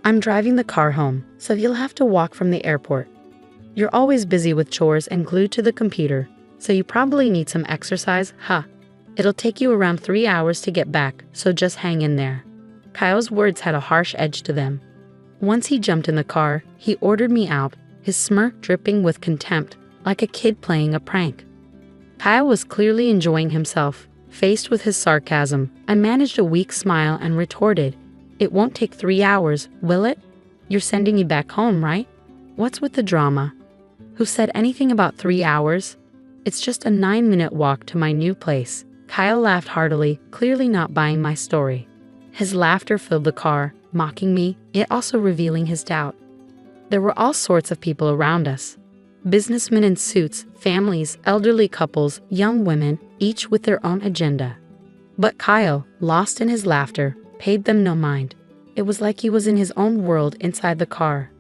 I'm driving the car home, so you'll have to walk from the airport. You're always busy with chores and glued to the computer, so you probably need some exercise, huh? It'll take you around 3 hours to get back, so just hang in there. Kyle's words had a harsh edge to them. Once he jumped in the car, he ordered me out, his smirk dripping with contempt, like a kid playing a prank. Kyle was clearly enjoying himself. Faced with his sarcasm, I managed a weak smile and retorted, "It won't take 3 hours, will it? You're sending me back home, right? What's with the drama? Who said anything about 3 hours? It's just a 9-minute walk to my new place." Kyle laughed heartily, clearly not buying my story. His laughter filled the car, mocking me, yet also revealing his doubt. There were all sorts of people around us. Businessmen in suits, families, elderly couples, young women, each with their own agenda. But Kyle, lost in his laughter, paid them no mind. It was like he was in his own world inside the car,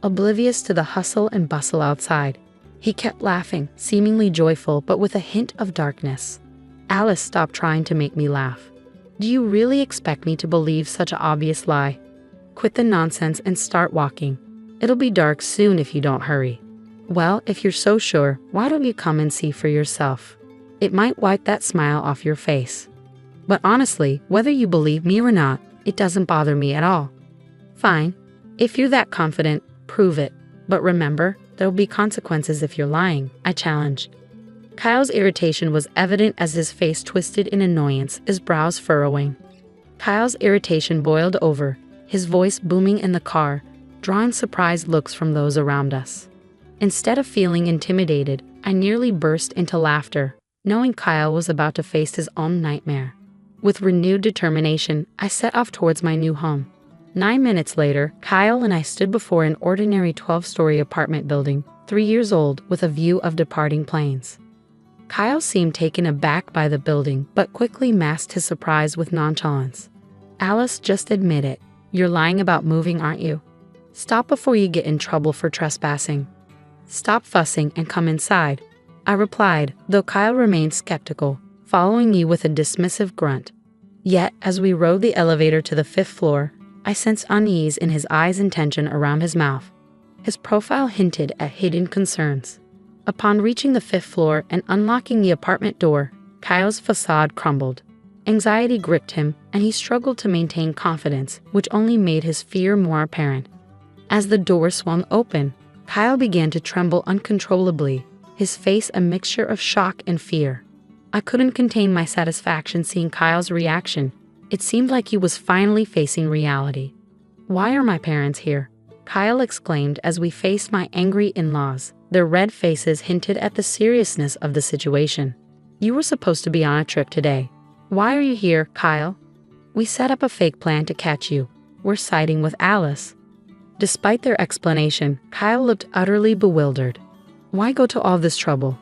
oblivious to the hustle and bustle outside. He kept laughing, seemingly joyful but with a hint of darkness. Alice stopped trying to make me laugh. Do you really expect me to believe such an obvious lie? Quit the nonsense and start walking. It'll be dark soon if you don't hurry. Well, if you're so sure, why don't you come and see for yourself? It might wipe that smile off your face. But honestly, whether you believe me or not, it doesn't bother me at all. Fine. If you're that confident, prove it. But remember, there'll be consequences if you're lying, I challenged. Kyle's irritation was evident as his face twisted in annoyance, his brows furrowing. Kyle's irritation boiled over, his voice booming in the car, drawing surprised looks from those around us. Instead of feeling intimidated, I nearly burst into laughter, knowing Kyle was about to face his own nightmare. With renewed determination, I set off towards my new home. 9 minutes later, Kyle and I stood before an ordinary 12-story apartment building, 3 years old, with a view of departing planes. Kyle seemed taken aback by the building, but quickly masked his surprise with nonchalance. Alice, just admit it. You're lying about moving, aren't you? Stop before you get in trouble for trespassing. Stop fussing and come inside, I replied, though Kyle remained skeptical, following me with a dismissive grunt. Yet, as we rode the elevator to the 5th floor, I sensed unease in his eyes and tension around his mouth. His profile hinted at hidden concerns. Upon reaching the 5th floor and unlocking the apartment door, Kyle's facade crumbled. Anxiety gripped him, and he struggled to maintain confidence, which only made his fear more apparent. As the door swung open, Kyle began to tremble uncontrollably, his face a mixture of shock and fear. I couldn't contain my satisfaction seeing Kyle's reaction. It seemed like he was finally facing reality. "Why are my parents here?" Kyle exclaimed as we faced my angry in-laws. Their red faces hinted at the seriousness of the situation. "You were supposed to be on a trip today. Why are you here, Kyle?" "We set up a fake plan to catch you. We're siding with Alice." Despite their explanation, Kyle looked utterly bewildered. "Why go to all this trouble?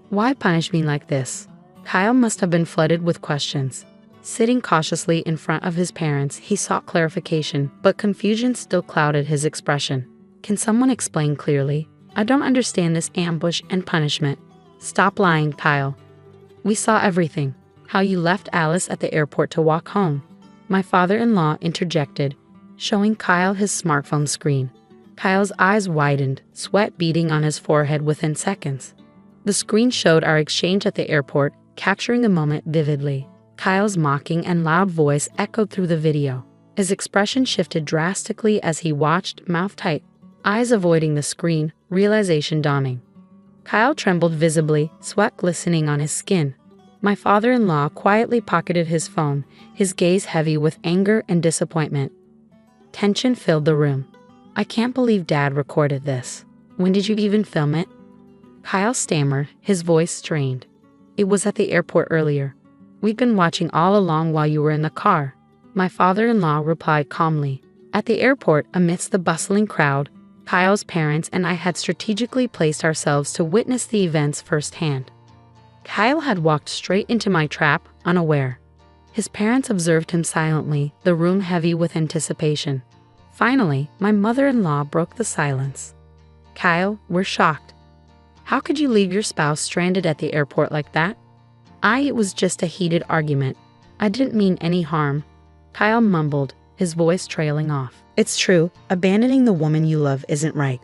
Why punish me like this?" Kyle must have been flooded with questions. Sitting cautiously in front of his parents, he sought clarification, but confusion still clouded his expression. "Can someone explain clearly? I don't understand this ambush and punishment." "Stop lying, Kyle. We saw everything. How you left Alice at the airport to walk home." My father-in-law interjected, showing Kyle his smartphone screen. Kyle's eyes widened, sweat beading on his forehead within seconds. The screen showed our exchange at the airport, capturing the moment vividly. Kyle's mocking and loud voice echoed through the video. His expression shifted drastically as he watched, mouth tight, eyes avoiding the screen, realization dawning. Kyle trembled visibly, sweat glistening on his skin. My father-in-law quietly pocketed his phone, his gaze heavy with anger and disappointment. Tension filled the room. "I can't believe Dad recorded this. When did you even film it?" Kyle stammered, his voice strained. "It was at the airport earlier. We've been watching all along while you were in the car," my father-in-law replied calmly. At the airport, amidst the bustling crowd, Kyle's parents and I had strategically placed ourselves to witness the events firsthand. Kyle had walked straight into my trap, unaware. His parents observed him silently, the room heavy with anticipation. Finally, my mother-in-law broke the silence. "Kyle, we're shocked. How could you leave your spouse stranded at the airport like that?" It was just a heated argument. I didn't mean any harm," Kyle mumbled, his voice trailing off. It's true, abandoning the woman you love isn't right.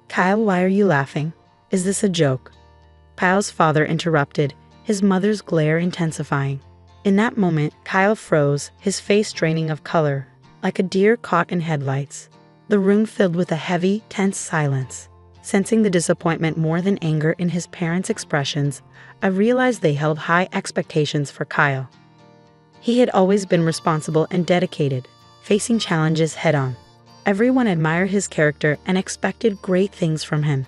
Kyle, why are you laughing? Is this a joke? Kyle's father interrupted, his mother's glare intensifying. In that moment, Kyle froze, his face draining of color, like a deer caught in headlights. The room filled with a heavy, tense silence. Sensing the disappointment more than anger in his parents' expressions, I realized they held high expectations for Kyle. He had always been responsible and dedicated, facing challenges head-on. Everyone admired his character and expected great things from him.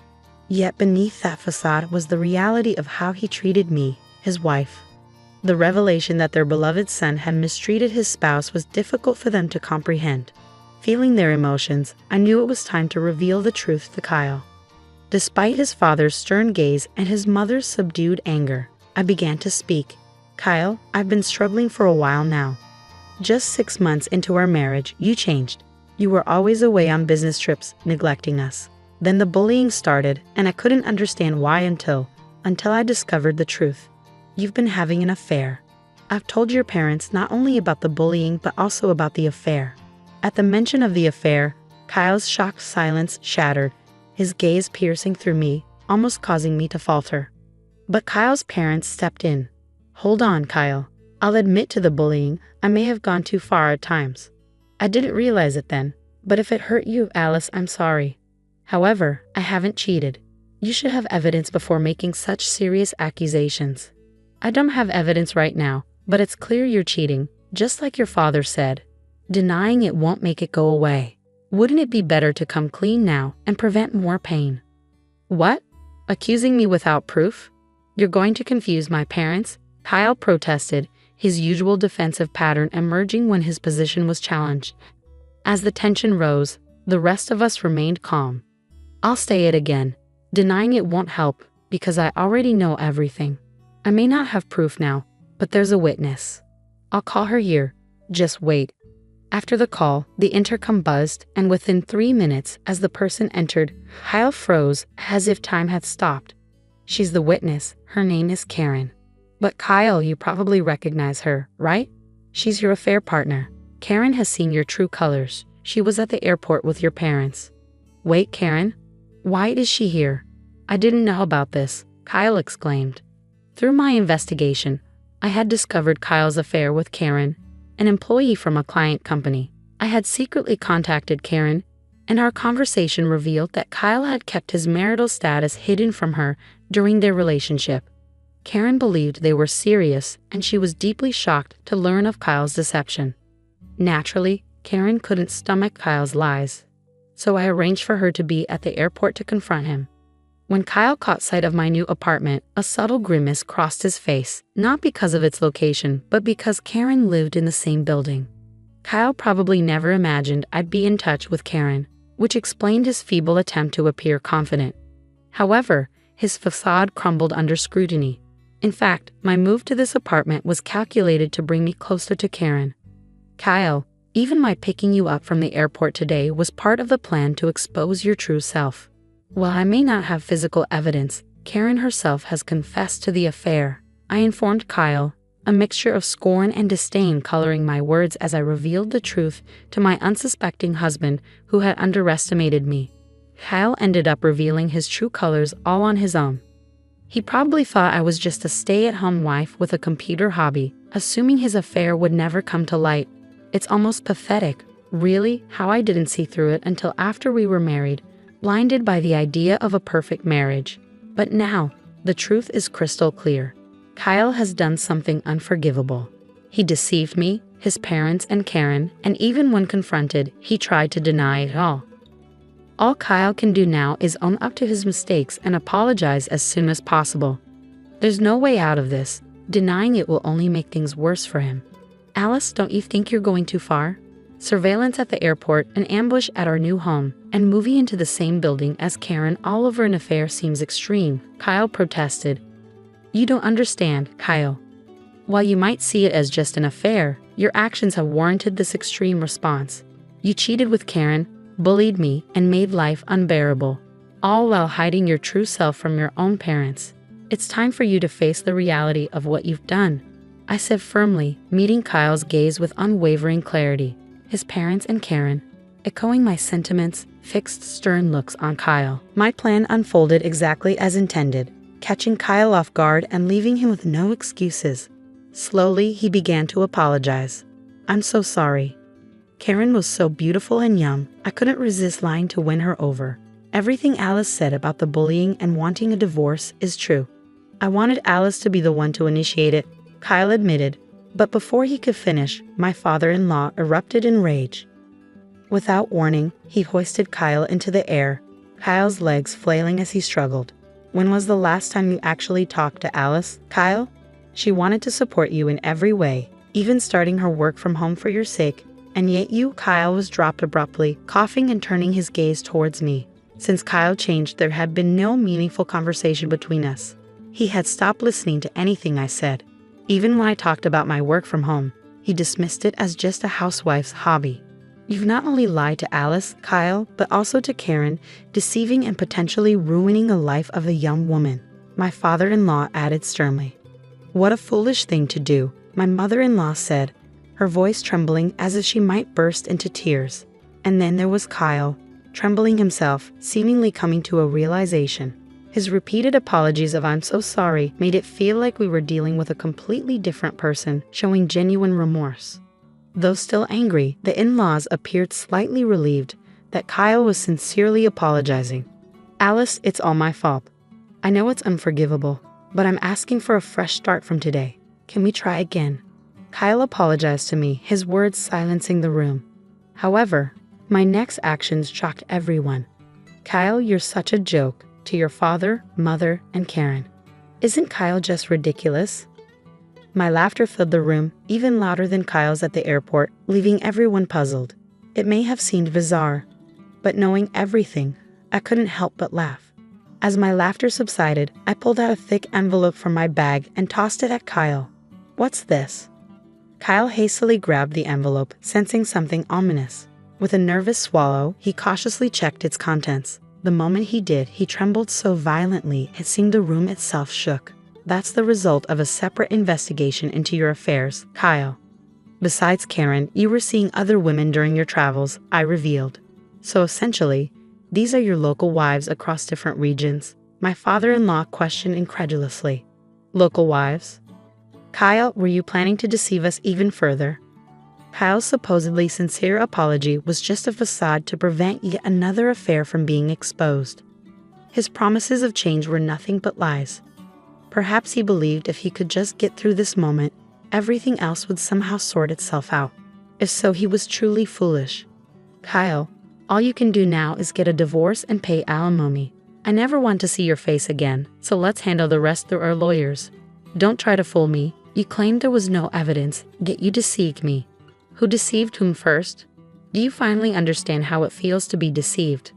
Yet beneath that facade was the reality of how he treated me, his wife. The revelation that their beloved son had mistreated his spouse was difficult for them to comprehend. Feeling their emotions, I knew it was time to reveal the truth to Kyle. Despite his father's stern gaze and his mother's subdued anger, I began to speak. Kyle, I've been struggling for a while now. Just 6 months into our marriage, you changed. You were always away on business trips, neglecting us. Then the bullying started, and I couldn't understand why until I discovered the truth. You've been having an affair. I've told your parents not only about the bullying but also about the affair. At the mention of the affair, Kyle's shocked silence shattered, his gaze piercing through me, almost causing me to falter. But Kyle's parents stepped in. Hold on, Kyle. I'll admit to the bullying. I may have gone too far at times. I didn't realize it then, but if it hurt you, Alice, I'm sorry. However, I haven't cheated. You should have evidence before making such serious accusations. I don't have evidence right now, but it's clear you're cheating, just like your father said. Denying it won't make it go away. Wouldn't it be better to come clean now and prevent more pain? What? Accusing me without proof? You're going to confuse my parents? Kyle protested, his usual defensive pattern emerging when his position was challenged. As the tension rose, the rest of us remained calm. I'll say it again. Denying it won't help, because I already know everything. I may not have proof now, but there's a witness. I'll call her here. Just wait. After the call, the intercom buzzed, and within 3 minutes, as the person entered, Kyle froze as if time had stopped. She's the witness. Her name is Karen. But Kyle, you probably recognize her, right? She's your affair partner. Karen has seen your true colors. She was at the airport with your parents. Wait, Karen? Why is she here? I didn't know about this, Kyle exclaimed. Through my investigation, I had discovered Kyle's affair with Karen, an employee from a client company. I had secretly contacted Karen, and our conversation revealed that Kyle had kept his marital status hidden from her during their relationship. Karen believed they were serious, and she was deeply shocked to learn of Kyle's deception. Naturally, Karen couldn't stomach Kyle's lies, so I arranged for her to be at the airport to confront him. When Kyle caught sight of my new apartment, a subtle grimace crossed his face, not because of its location, but because Karen lived in the same building. Kyle probably never imagined I'd be in touch with Karen, which explained his feeble attempt to appear confident. However, his facade crumbled under scrutiny. In fact, my move to this apartment was calculated to bring me closer to Karen. Kyle, even my picking you up from the airport today was part of the plan to expose your true self. While I may not have physical evidence, Karen herself has confessed to the affair, I informed Kyle, a mixture of scorn and disdain coloring my words as I revealed the truth to my unsuspecting husband who had underestimated me. Kyle ended up revealing his true colors all on his own. He probably thought I was just a stay-at-home wife with a computer hobby, assuming his affair would never come to light. It's almost pathetic, really, how I didn't see through it until after we were married, blinded by the idea of a perfect marriage. But now, the truth is crystal clear. Kyle has done something unforgivable. He deceived me, his parents, and Karen, and even when confronted, he tried to deny it all. All Kyle can do now is own up to his mistakes and apologize as soon as possible. There's no way out of this. Denying it will only make things worse for him. Alice, don't you think you're going too far? Surveillance at the airport, an ambush at our new home, and moving into the same building as Karen all over an affair seems extreme, Kyle protested. You don't understand, Kyle. While you might see it as just an affair, your actions have warranted this extreme response. You cheated with Karen, bullied me, and made life unbearable, all while hiding your true self from your own parents. It's time for you to face the reality of what you've done, I said firmly, meeting Kyle's gaze with unwavering clarity. his parents and Karen, echoing my sentiments, fixed stern looks on Kyle. My plan unfolded exactly as intended, catching Kyle off guard and leaving him with no excuses. Slowly, he began to apologize. "I'm so sorry. Karen was so beautiful and young, I couldn't resist lying to win her over. Everything Alice said about the bullying and wanting a divorce is true. I wanted Alice to be the one to initiate it," Kyle admitted, but before he could finish, my father-in-law erupted in rage. Without warning, he hoisted Kyle into the air, Kyle's legs flailing as he struggled. "When was the last time you actually talked to Alice, Kyle? She wanted to support you in every way, even starting her work from home for your sake, and yet you," Kyle was dropped abruptly, coughing and turning his gaze towards me. Since Kyle changed, there had been no meaningful conversation between us. He had stopped listening to anything I said. Even when I talked about my work from home, he dismissed it as just a housewife's hobby. "You've not only lied to Alice, Kyle, but also to Karen, deceiving and potentially ruining the life of a young woman," my father-in-law added sternly. "What a foolish thing to do," my mother-in-law said, her voice trembling as if she might burst into tears. And then there was Kyle, trembling himself, seemingly coming to a realization. His repeated apologies of "I'm so sorry" made it feel like we were dealing with a completely different person, showing genuine remorse. Though still angry, the in-laws appeared slightly relieved that Kyle was sincerely apologizing. "Alice, it's all my fault. I know it's unforgivable, but I'm asking for a fresh start from today. Can we try again?" Kyle apologized to me, his words silencing the room. However, my next actions shocked everyone. "Kyle, you're such a joke to your father, mother, and Karen. Isn't Kyle just ridiculous?" My laughter filled the room, even louder than Kyle's at the airport, leaving everyone puzzled. It may have seemed bizarre, but knowing everything, I couldn't help but laugh. As my laughter subsided, I pulled out a thick envelope from my bag and tossed it at Kyle. "What's this?" Kyle hastily grabbed the envelope, sensing something ominous. With a nervous swallow, he cautiously checked its contents. The moment he did, he trembled so violently it seemed the room itself shook. "That's the result of a separate investigation into your affairs, Kyle. Besides Karen, you were seeing other women during your travels," I revealed. "So essentially, these are your local wives across different regions?" My father-in-law questioned incredulously. "Local wives? Kyle, were you planning to deceive us even further?" Kyle's supposedly sincere apology was just a facade to prevent yet another affair from being exposed. His promises of change were nothing but lies. Perhaps he believed if he could just get through this moment, everything else would somehow sort itself out. If so, he was truly foolish. "Kyle, all you can do now is get a divorce and pay alimony. I never want to see your face again, so let's handle the rest through our lawyers. Don't try to fool me. You claimed there was no evidence, yet you deceived me. Who deceived whom first? Do you finally understand how it feels to be deceived?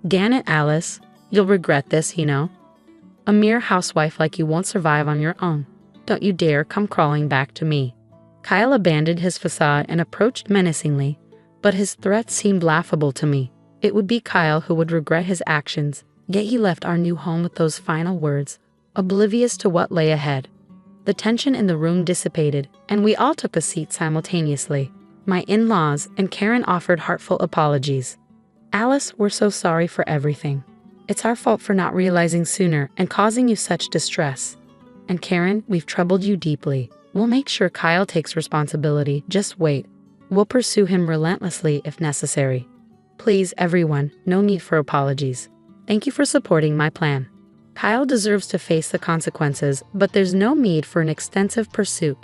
Damn it, Alice. You'll regret this, you know. A mere housewife like you won't survive on your own. Don't you dare come crawling back to me." Kyle abandoned his facade and approached menacingly, but his threats seemed laughable to me. It would be Kyle who would regret his actions, yet he left our new home with those final words, oblivious to what lay ahead. The tension in the room dissipated, and we all took a seat simultaneously. My in-laws and Karen offered heartfelt apologies. "Alice, we're so sorry for everything. It's our fault for not realizing sooner and causing you such distress. And Karen, we've troubled you deeply. We'll make sure Kyle takes responsibility. Just wait. We'll pursue him relentlessly if necessary. Please, everyone, no need for apologies. Thank you for supporting my plan. Kyle deserves to face the consequences, but there's no need for an extensive pursuit.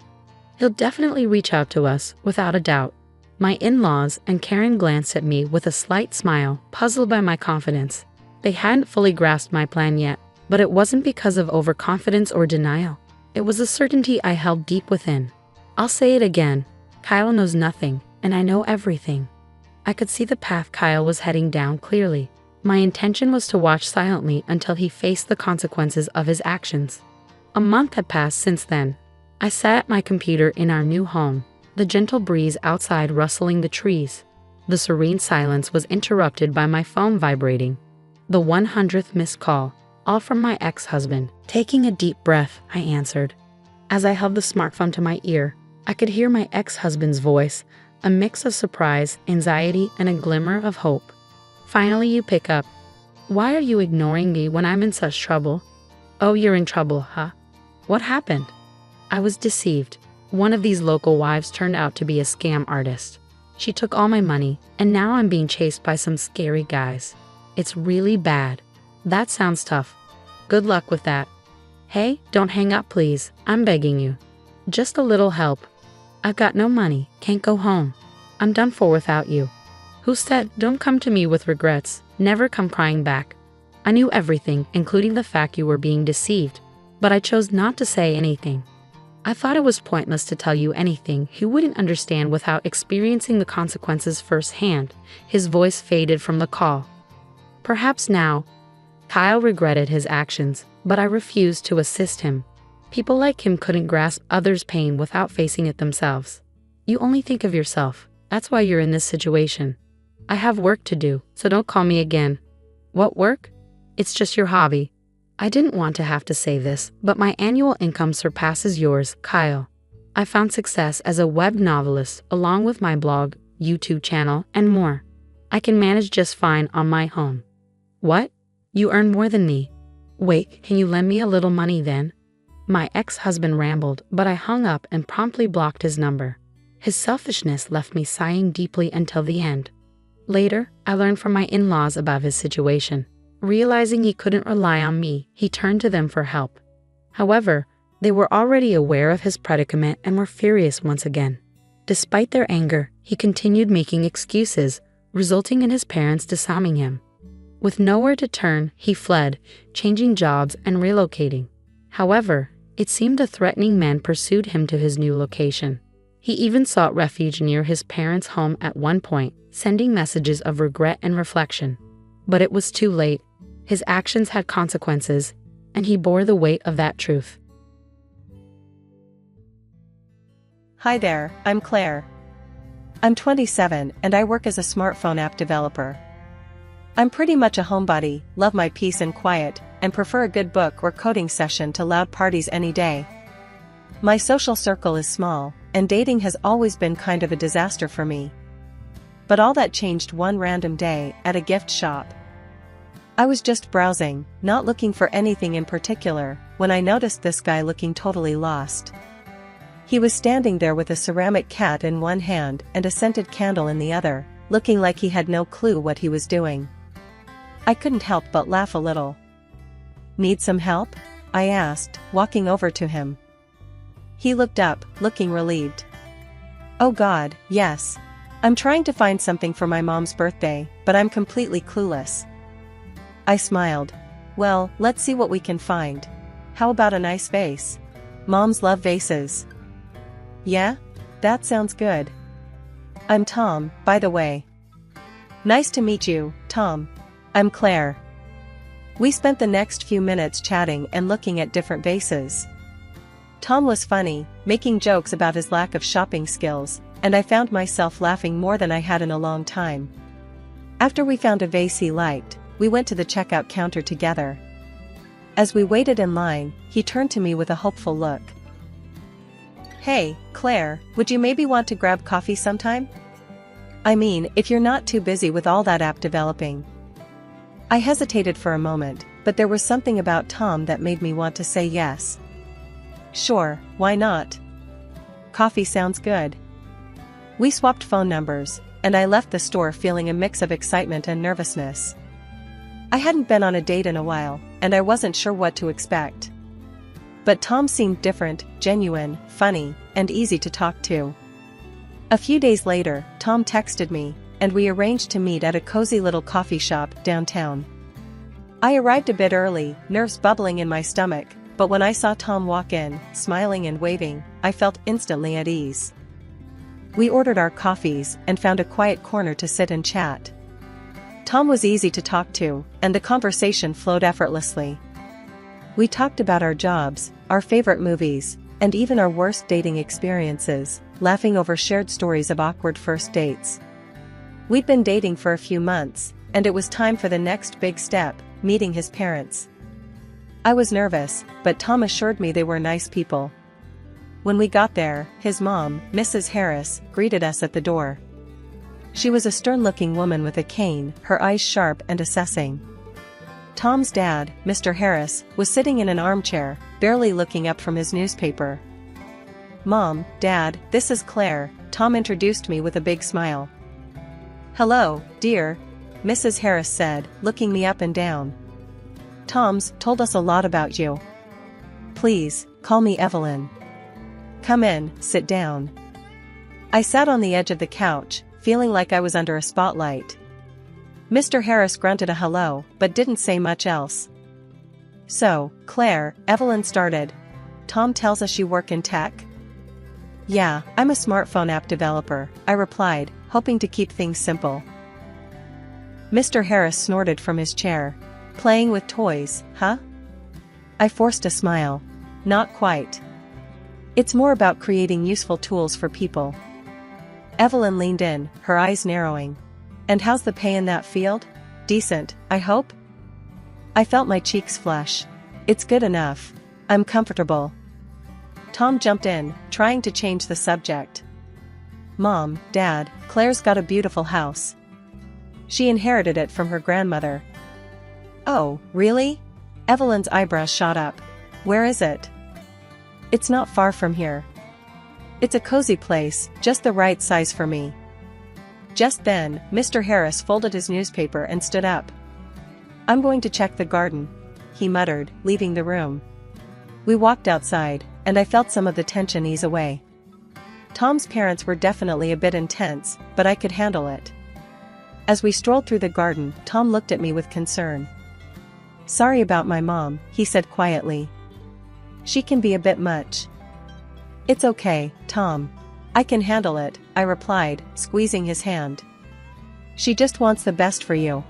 He'll definitely reach out to us, without a doubt." My in-laws and Karen glanced at me with a slight smile, puzzled by my confidence. They hadn't fully grasped my plan yet, but it wasn't because of overconfidence or denial. It was a certainty I held deep within. I'll say it again. Kyle knows nothing, and I know everything. I could see the path Kyle was heading down clearly. My intention was to watch silently until he faced the consequences of his actions. A month had passed since then. I sat at my computer in our new home, the gentle breeze outside rustling the trees. The serene silence was interrupted by my phone vibrating. The 100th missed call, all from my ex-husband. Taking a deep breath, I answered. As I held the smartphone to my ear, I could hear my ex-husband's voice, a mix of surprise, anxiety, and a glimmer of hope. Finally, you pick up. Why are you ignoring me when I'm in such trouble? Oh, you're in trouble, huh? What happened? I was deceived. One of these local wives turned out to be a scam artist. She took all my money, and now I'm being chased by some scary guys. It's really bad. That sounds tough. Good luck with that. Hey, don't hang up, please. I'm begging you. Just a little help. I've got no money, can't go home. I'm done for without you. Who said, don't come to me with regrets, never come crying back? I knew everything, including the fact you were being deceived, but I chose not to say anything. I thought it was pointless to tell you anything you wouldn't understand without experiencing the consequences firsthand. His voice faded from the call. Perhaps now, Kyle regretted his actions, but I refused to assist him. People like him couldn't grasp others' pain without facing it themselves. You only think of yourself. That's why you're in this situation. I have work to do, so don't call me again. What work? It's just your hobby. I didn't want to have to say this, but my annual income surpasses yours, Kyle. I found success as a web novelist along with my blog, YouTube channel, and more. I can manage just fine on my own. What? You earn more than me. Wait, can you lend me a little money then? My ex-husband rambled, but I hung up and promptly blocked his number. His selfishness left me sighing deeply until the end. Later, I learned from my in-laws about his situation. Realizing he couldn't rely on me, he turned to them for help. However, they were already aware of his predicament and were furious once again. Despite their anger, he continued making excuses, resulting in his parents disarming him. With nowhere to turn, he fled, changing jobs and relocating. However, it seemed the threatening men pursued him to his new location. He even sought refuge near his parents' home at one point, sending messages of regret and reflection. But it was too late. His actions had consequences, and he bore the weight of that truth. Hi there, I'm Claire. I'm 27 and I work as a smartphone app developer. I'm pretty much a homebody, love my peace and quiet, and prefer a good book or coding session to loud parties any day. My social circle is small, and dating has always been kind of a disaster for me. But all that changed one random day at a gift shop. I was just browsing, not looking for anything in particular, when I noticed this guy looking totally lost. He was standing there with a ceramic cat in one hand and a scented candle in the other, looking like he had no clue what he was doing. I couldn't help but laugh a little. Need some help? I asked, walking over to him. He looked up, looking relieved. Oh God, yes. I'm trying to find something for my mom's birthday, but I'm completely clueless. I smiled. Well, let's see what we can find. How about a nice vase? Moms love vases. Yeah? That sounds good. I'm Tom, by the way. Nice to meet you, Tom. I'm Claire. We spent the next few minutes chatting and looking at different vases. Tom was funny, making jokes about his lack of shopping skills, and I found myself laughing more than I had in a long time. After we found a vase he liked, we went to the checkout counter together. As we waited in line, he turned to me with a hopeful look. Hey, Claire, would you maybe want to grab coffee sometime? I mean, if you're not too busy with all that app developing. I hesitated for a moment, but there was something about Tom that made me want to say yes. Sure, why not? Coffee sounds good. We swapped phone numbers, and I left the store feeling a mix of excitement and nervousness. I hadn't been on a date in a while, and I wasn't sure what to expect. But Tom seemed different, genuine, funny, and easy to talk to. A few days later, Tom texted me, and we arranged to meet at a cozy little coffee shop downtown. I arrived a bit early, nerves bubbling in my stomach, but when I saw Tom walk in, smiling and waving, I felt instantly at ease. We ordered our coffees and found a quiet corner to sit and chat. Tom was easy to talk to, and the conversation flowed effortlessly. We talked about our jobs, our favorite movies, and even our worst dating experiences, laughing over shared stories of awkward first dates. We'd been dating for a few months, and it was time for the next big step, meeting his parents. I was nervous, but Tom assured me they were nice people. When we got there, his mom, Mrs. Harris, greeted us at the door. She was a stern-looking woman with a cane, her eyes sharp and assessing. Tom's dad, Mr. Harris, was sitting in an armchair, barely looking up from his newspaper. "Mom, Dad, this is Claire," Tom introduced me with a big smile. "Hello, dear," Mrs. Harris said, looking me up and down. "Tom's told us a lot about you. Please, call me Evelyn. Come in, sit down." I sat on the edge of the couch, feeling like I was under a spotlight. Mr. Harris grunted a hello, but didn't say much else. "So, Claire," Evelyn started. "Tom tells us you work in tech?" "Yeah, I'm a smartphone app developer," I replied, hoping to keep things simple. Mr. Harris snorted from his chair. "Playing with toys, huh?" I forced a smile. "Not quite. It's more about creating useful tools for people." Evelyn leaned in, her eyes narrowing. "And how's the pay in that field? Decent, I hope?" I felt my cheeks flush. "It's good enough. I'm comfortable." Tom jumped in, trying to change the subject. "Mom, Dad, Claire's got a beautiful house. She inherited it from her grandmother." "Oh, really?" Evelyn's eyebrows shot up. "Where is it?" "It's not far from here. It's a cozy place, just the right size for me." Just then, Mr. Harris folded his newspaper and stood up. "I'm going to check the garden," he muttered, leaving the room. We walked outside, and I felt some of the tension ease away. Tom's parents were definitely a bit intense, but I could handle it. As we strolled through the garden, Tom looked at me with concern. "Sorry about my mom," he said quietly. "She can be a bit much." "It's okay, Tom. I can handle it," I replied, squeezing his hand. "She just wants the best for you."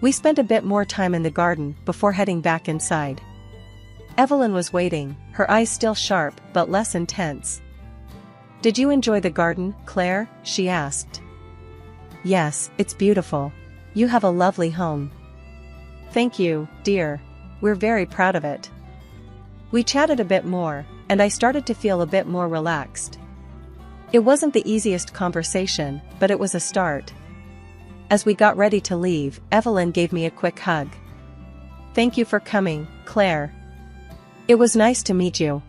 We spent a bit more time in the garden before heading back inside. Evelyn was waiting, her eyes still sharp but less intense. "Did you enjoy the garden, Claire?" she asked. "Yes, it's beautiful. You have a lovely home." "Thank you, dear. We're very proud of it." We chatted a bit more, and I started to feel a bit more relaxed. It wasn't the easiest conversation, but it was a start. As we got ready to leave, Evelyn gave me a quick hug. "Thank you for coming, Claire. It was nice to meet you."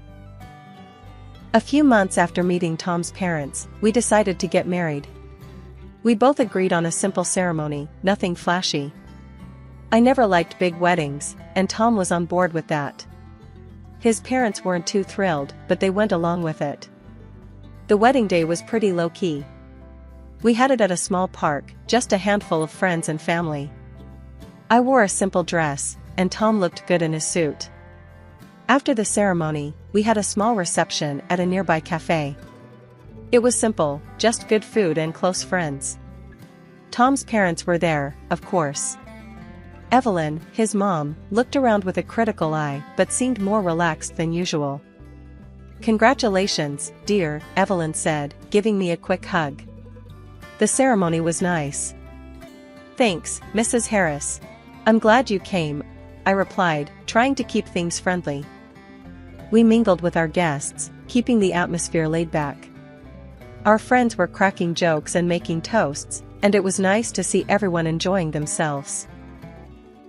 A few months after meeting Tom's parents, we decided to get married. We both agreed on a simple ceremony, nothing flashy. I never liked big weddings, and Tom was on board with that. His parents weren't too thrilled, but they went along with it. The wedding day was pretty low-key. We had it at a small park, just a handful of friends and family. I wore a simple dress, and Tom looked good in his suit. After the ceremony, we had a small reception at a nearby cafe. It was simple, just good food and close friends. Tom's parents were there, of course. Evelyn, his mom, looked around with a critical eye but seemed more relaxed than usual. "Congratulations, dear," Evelyn said, giving me a quick hug. "The ceremony was nice." "Thanks, Mrs. Harris. I'm glad you came," I replied, trying to keep things friendly. We mingled with our guests, keeping the atmosphere laid back. Our friends were cracking jokes and making toasts, and it was nice to see everyone enjoying themselves.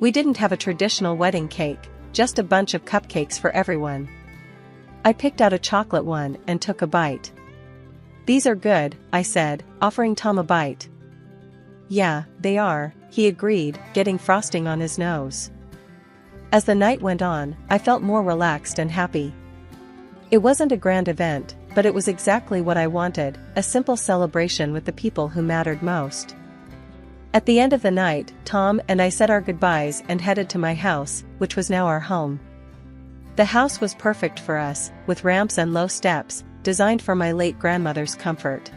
We didn't have a traditional wedding cake, just a bunch of cupcakes for everyone. I picked out a chocolate one and took a bite. "These are good," I said, offering Tom a bite. "Yeah, they are," he agreed, getting frosting on his nose. As the night went on, I felt more relaxed and happy. It wasn't a grand event, but it was exactly what I wanted, a simple celebration with the people who mattered most. At the end of the night, Tom and I said our goodbyes and headed to my house, which was now our home. The house was perfect for us, with ramps and low steps, designed for my late grandmother's comfort.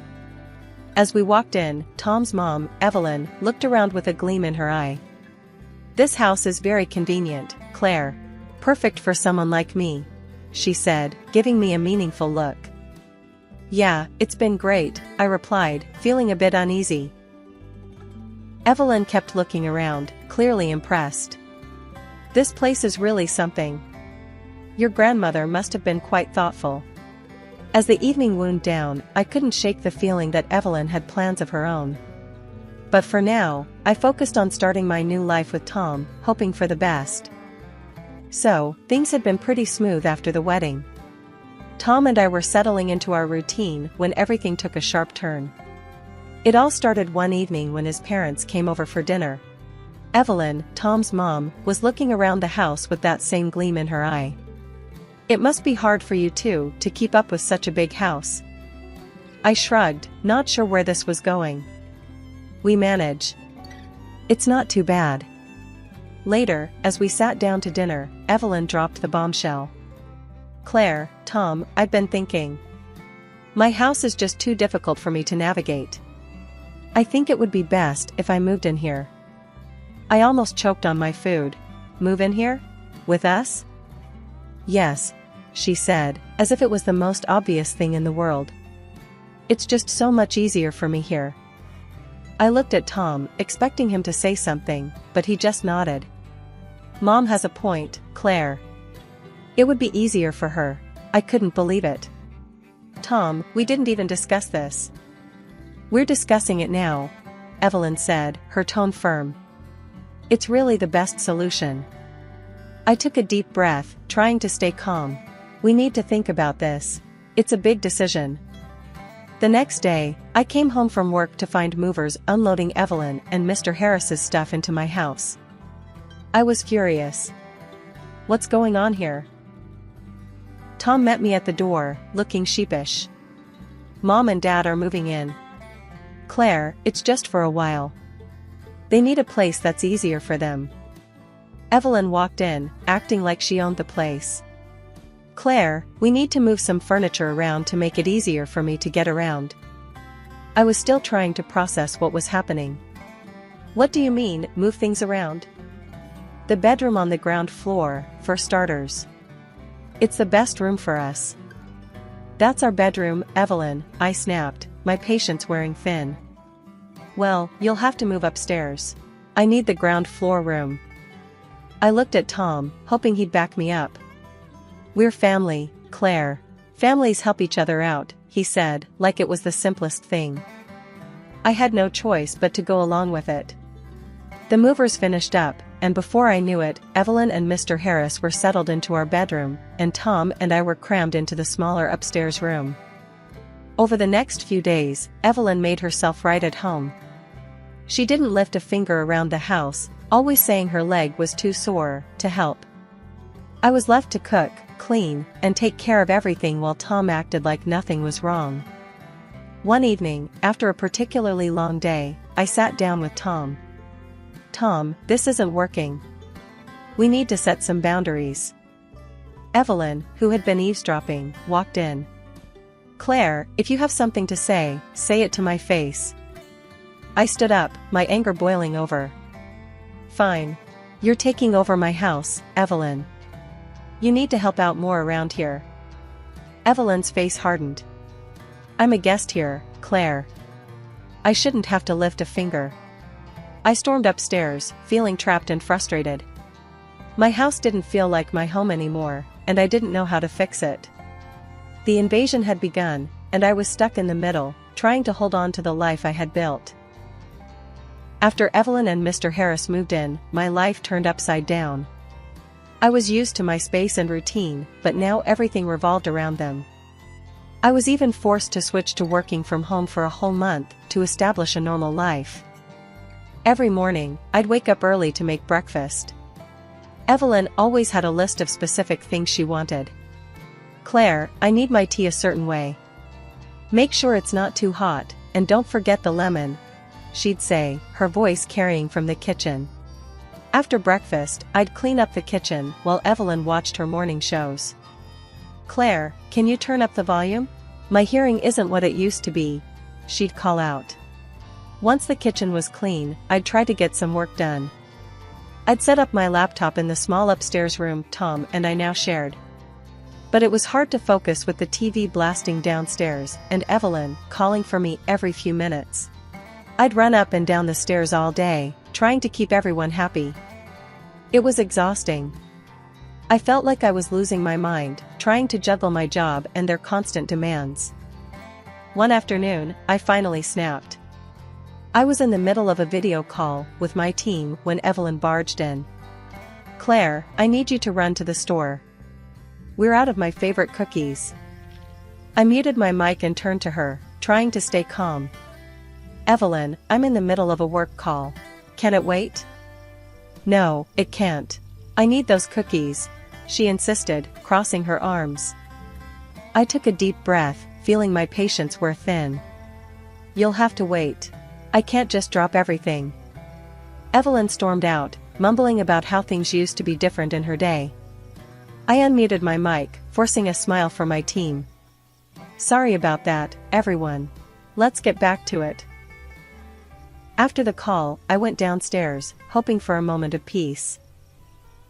As we walked in, Tom's mom, Evelyn, looked around with a gleam in her eye. "This house is very convenient, Claire. Perfect for someone like me," she said, giving me a meaningful look. "Yeah, it's been great," I replied, feeling a bit uneasy. Evelyn kept looking around, clearly impressed. "This place is really something. Your grandmother must have been quite thoughtful." As the evening wound down, I couldn't shake the feeling that Evelyn had plans of her own. But for now, I focused on starting my new life with Tom, hoping for the best. So, things had been pretty smooth after the wedding. Tom and I were settling into our routine when everything took a sharp turn. It all started one evening when his parents came over for dinner. Evelyn, Tom's mom, was looking around the house with that same gleam in her eye. "It must be hard for you two to keep up with such a big house." I shrugged, not sure where this was going. "We manage. It's not too bad." Later, as we sat down to dinner, Evelyn dropped the bombshell. "Claire, Tom, I've been thinking. My house is just too difficult for me to navigate. I think it would be best if I moved in here." I almost choked on my food. "Move in here? With us?" "Yes," she said, as if it was the most obvious thing in the world. "It's just so much easier for me here." I looked at Tom, expecting him to say something, but he just nodded. "Mom has a point, Claire. It would be easier for her." I couldn't believe it. "Tom, we didn't even discuss this." "We're discussing it now," Evelyn said, her tone firm. "It's really the best solution." I took a deep breath, trying to stay calm. "We need to think about this. It's a big decision." The next day, I came home from work to find movers unloading Evelyn and Mr. Harris's stuff into my house. I was furious. "What's going on here?" Tom met me at the door, looking sheepish. "Mom and Dad are moving in. Claire, it's just for a while. They need a place that's easier for them." Evelyn walked in, acting like she owned the place. "Claire, we need to move some furniture around to make it easier for me to get around." I was still trying to process what was happening. "What do you mean, move things around?" "The bedroom on the ground floor, for starters. It's the best room for us." "That's our bedroom, Evelyn," I snapped, my patience wearing thin. "Well, you'll have to move upstairs. I need the ground floor room." I looked at Tom, hoping he'd back me up. "We're family, Claire. Families help each other out," he said, like it was the simplest thing. I had no choice but to go along with it. The movers finished up, and before I knew it, Evelyn and Mr. Harris were settled into our bedroom, and Tom and I were crammed into the smaller upstairs room. Over the next few days, Evelyn made herself right at home. She didn't lift a finger around the house, always saying her leg was too sore to help. I was left to cook, clean, and take care of everything while Tom acted like nothing was wrong. One evening, after a particularly long day, I sat down with Tom. "Tom, this isn't working. We need to set some boundaries." Evelyn, who had been eavesdropping, walked in. "Claire, if you have something to say it to my face." I stood up, my anger boiling over. "Fine. You're taking over my house, Evelyn. You need to help out more around here." Evelyn's face hardened. "I'm a guest here, Claire. I shouldn't have to lift a finger." I stormed upstairs, feeling trapped and frustrated. My house didn't feel like my home anymore, and I didn't know how to fix it. The invasion had begun, and I was stuck in the middle, trying to hold on to the life I had built. After Evelyn and Mr. Harris moved in, my life turned upside down. I was used to my space and routine, but now everything revolved around them. I was even forced to switch to working from home for a whole month to establish a normal life. Every morning, I'd wake up early to make breakfast. Evelyn always had a list of specific things she wanted. "Claire, I need my tea a certain way. Make sure it's not too hot, and don't forget the lemon," she'd say, her voice carrying from the kitchen. After breakfast, I'd clean up the kitchen while Evelyn watched her morning shows. "Claire, can you turn up the volume? My hearing isn't what it used to be," she'd call out. Once the kitchen was clean, I'd try to get some work done. I'd set up my laptop in the small upstairs room Tom and I now shared. But it was hard to focus with the TV blasting downstairs and Evelyn calling for me every few minutes. I'd run up and down the stairs all day, trying to keep everyone happy. It was exhausting. I felt like I was losing my mind, trying to juggle my job and their constant demands. One afternoon, I finally snapped. I was in the middle of a video call with my team when Evelyn barged in. "Claire, I need you to run to the store. We're out of my favorite cookies." I muted my mic and turned to her, trying to stay calm. "Evelyn, I'm in the middle of a work call. Can it wait?" "No, it can't. I need those cookies," she insisted, crossing her arms. I took a deep breath, feeling my patience wear thin. "You'll have to wait. I can't just drop everything." Evelyn stormed out, mumbling about how things used to be different in her day. I unmuted my mic, forcing a smile for my team. "Sorry about that, everyone. Let's get back to it." After the call, I went downstairs, hoping for a moment of peace.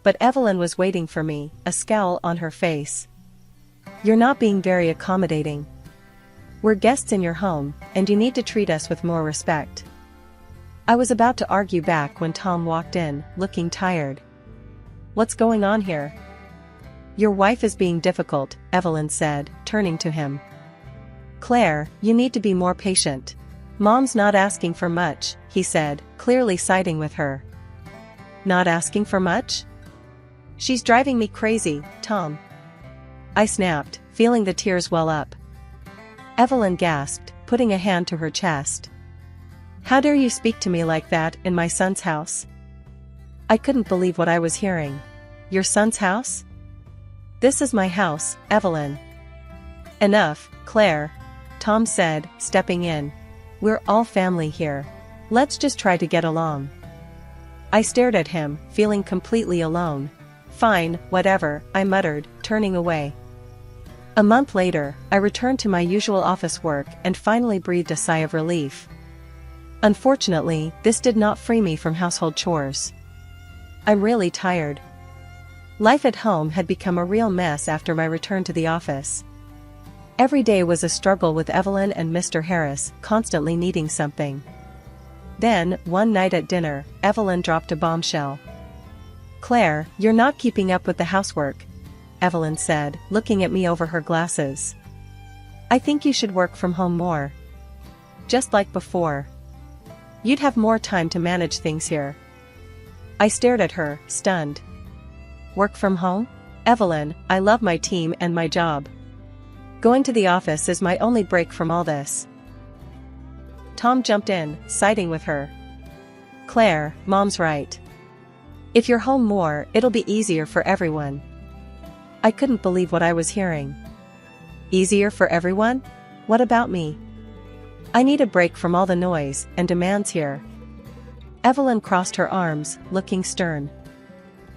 But Evelyn was waiting for me, a scowl on her face. "You're not being very accommodating. We're guests in your home, and you need to treat us with more respect." I was about to argue back when Tom walked in, looking tired. "What's going on here?" "Your wife is being difficult," Evelyn said, turning to him. "Claire, you need to be more patient. Mom's not asking for much," he said, clearly siding with her. "Not asking for much? She's driving me crazy, Tom." I snapped, feeling the tears well up. Evelyn gasped, putting a hand to her chest. "How dare you speak to me like that in my son's house?" I couldn't believe what I was hearing. "Your son's house?" "This is my house, Evelyn." "Enough, Claire," Tom said, stepping in. "We're all family here. Let's just try to get along." I stared at him, feeling completely alone. "Fine, whatever," I muttered, turning away. A month later, I returned to my usual office work and finally breathed a sigh of relief. Unfortunately, this did not free me from household chores. I'm really tired. Life at home had become a real mess after my return to the office. Every day was a struggle with Evelyn and Mr. Harris, constantly needing something. Then, one night at dinner, Evelyn dropped a bombshell. "Claire, you're not keeping up with the housework," Evelyn said, looking at me over her glasses. "I think you should work from home more. Just like before. You'd have more time to manage things here." I stared at her, stunned. "Work from home? Evelyn, I love my team and my job. Going to the office is my only break from all this." Tom jumped in, siding with her. "Claire, Mom's right. If you're home more, it'll be easier for everyone." I couldn't believe what I was hearing. Easier for everyone? What about me? I need a break from all the noise and demands here. Evelyn crossed her arms, looking stern.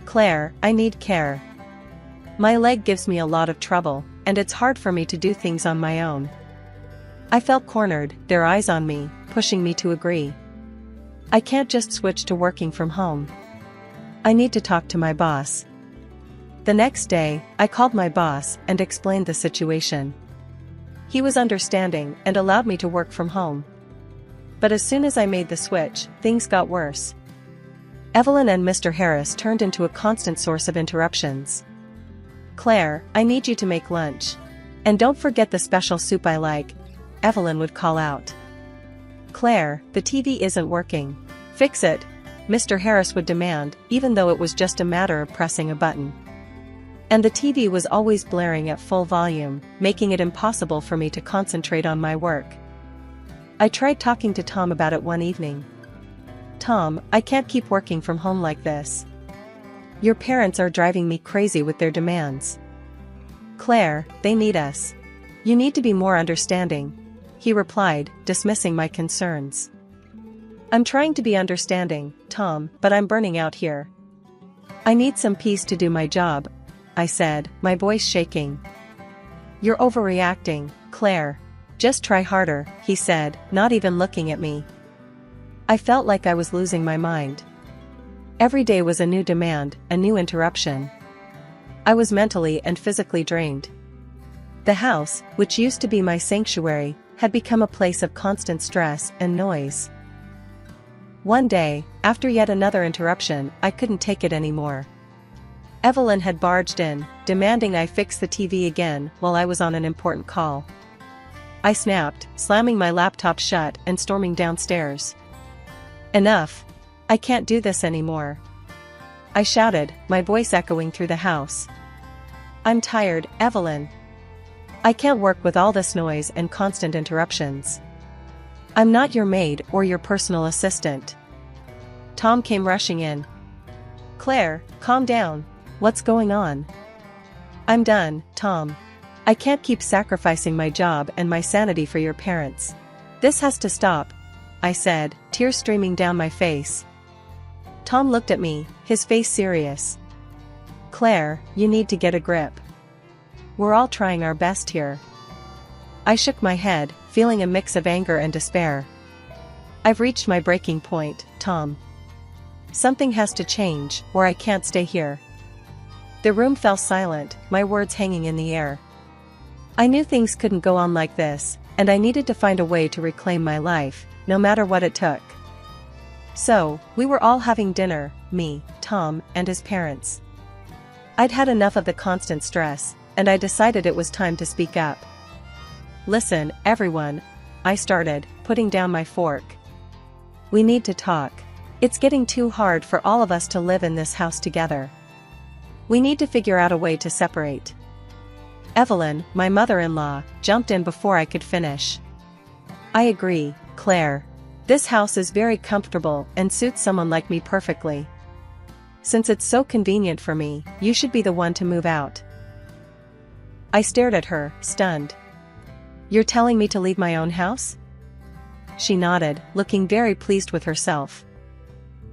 "Claire, I need care. My leg gives me a lot of trouble, and it's hard for me to do things on my own." I felt cornered, their eyes on me, pushing me to agree. I can't just switch to working from home. I need to talk to my boss. The next day, I called my boss and explained the situation. He was understanding and allowed me to work from home. But as soon as I made the switch, things got worse. Evelyn and Mr. Harris turned into a constant source of interruptions. "Claire, I need you to make lunch. And don't forget the special soup I like," Evelyn would call out. "Claire, the TV isn't working. Fix it," Mr. Harris would demand, even though it was just a matter of pressing a button. And the TV was always blaring at full volume, making it impossible for me to concentrate on my work. I tried talking to Tom about it one evening. "Tom, I can't keep working from home like this. Your parents are driving me crazy with their demands. Claire, they need us. You need to be more understanding," he replied, dismissing my concerns. "I'm trying to be understanding, Tom, but I'm burning out here. I need some peace to do my job," I said, my voice shaking. "You're overreacting, Claire. Just try harder," he said, not even looking at me. I felt like I was losing my mind. Every day was a new demand, a new interruption. I was mentally and physically drained. The house, which used to be my sanctuary, had become a place of constant stress and noise. One day, after yet another interruption, I couldn't take it anymore. Evelyn had barged in, demanding I fix the TV again while I was on an important call. I snapped, slamming my laptop shut and storming downstairs. "Enough! I can't do this anymore," I shouted, my voice echoing through the house. "I'm tired, Evelyn. I can't work with all this noise and constant interruptions. I'm not your maid or your personal assistant." Tom came rushing in. "Claire, calm down. What's going on?" "I'm done, Tom. I can't keep sacrificing my job and my sanity for your parents. This has to stop," I said, tears streaming down my face. Tom looked at me, his face serious. "Claire, you need to get a grip. We're all trying our best here." I shook my head, feeling a mix of anger and despair. "I've reached my breaking point, Tom. Something has to change, or I can't stay here." The room fell silent, my words hanging in the air. I knew things couldn't go on like this, and I needed to find a way to reclaim my life, no matter what it took. So, we were all having dinner, me, Tom, and his parents. I'd had enough of the constant stress, and I decided it was time to speak up. "Listen, everyone," I started, putting down my fork. "We need to talk. It's getting too hard for all of us to live in this house together. We need to figure out a way to separate." Evelyn, my mother-in-law, jumped in before I could finish. "I agree, Claire. This house is very comfortable and suits someone like me perfectly. Since it's so convenient for me, you should be the one to move out." I stared at her, stunned. "You're telling me to leave my own house?" She nodded, looking very pleased with herself.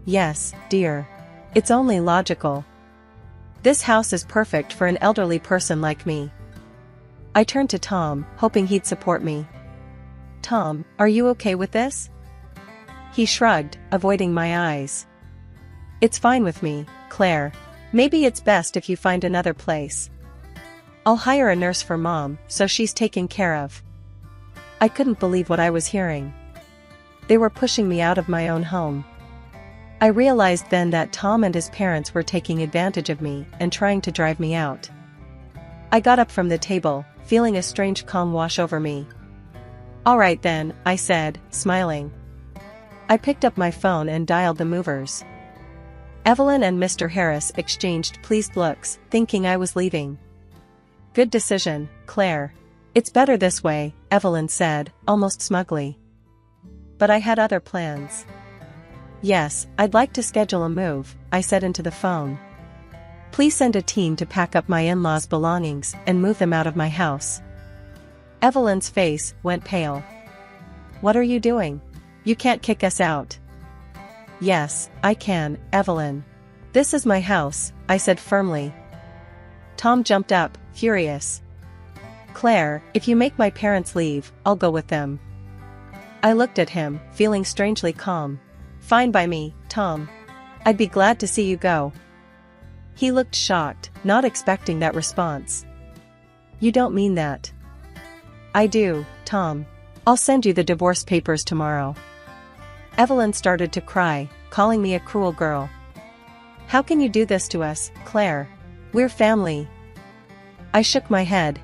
"Yes, dear. It's only logical. This house is perfect for an elderly person like me." I turned to Tom, hoping he'd support me. "Tom, are you okay with this?" He shrugged, avoiding my eyes. "It's fine with me, Claire. Maybe it's best if you find another place. I'll hire a nurse for Mom, so she's taken care of." I couldn't believe what I was hearing. They were pushing me out of my own home. I realized then that Tom and his parents were taking advantage of me and trying to drive me out. I got up from the table, feeling a strange calm wash over me. "All right then," I said, smiling. I picked up my phone and dialed the movers. Evelyn and Mr. Harris exchanged pleased looks, thinking I was leaving. "Good decision, Claire. It's better this way," Evelyn said, almost smugly. But I had other plans. "Yes, I'd like to schedule a move," I said into the phone. "Please send a team to pack up my in-laws' belongings and move them out of my house." Evelyn's face went pale. "What are you doing? You can't kick us out." "Yes, I can, Evelyn. This is my house," I said firmly. Tom jumped up, furious. "Claire, if you make my parents leave, I'll go with them." I looked at him, feeling strangely calm. "Fine by me, Tom. I'd be glad to see you go." He looked shocked, not expecting that response. "You don't mean that." "I do, Tom. I'll send you the divorce papers tomorrow." Evelyn started to cry, calling me a cruel girl. "How can you do this to us, Claire? We're family." I shook my head.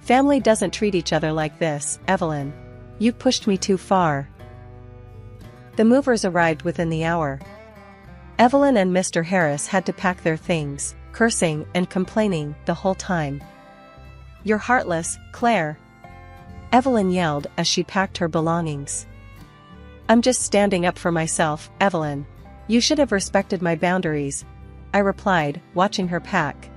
"Family doesn't treat each other like this, Evelyn. You've pushed me too far." The movers arrived within the hour. Evelyn and Mr. Harris had to pack their things, cursing and complaining the whole time. "You're heartless, Claire," Evelyn yelled as she packed her belongings. "I'm just standing up for myself, Evelyn. You should have respected my boundaries," I replied, watching her pack.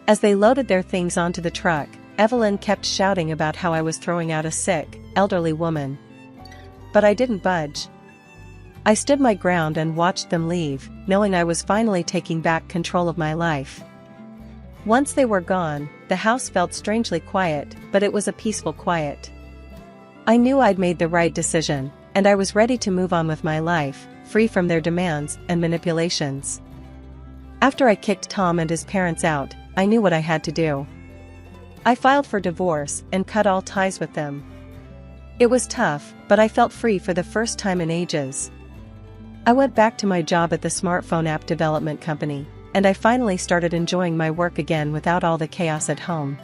As they loaded their things onto the truck, Evelyn kept shouting about how I was throwing out a sick, elderly woman. But I didn't budge. I stood my ground and watched them leave, knowing I was finally taking back control of my life. Once they were gone, the house felt strangely quiet, but it was a peaceful quiet. I knew I'd made the right decision, and I was ready to move on with my life, free from their demands and manipulations. After I kicked Tom and his parents out, I knew what I had to do. I filed for divorce and cut all ties with them. It was tough, but I felt free for the first time in ages. I went back to my job at the smartphone app development company, and I finally started enjoying my work again without all the chaos at home.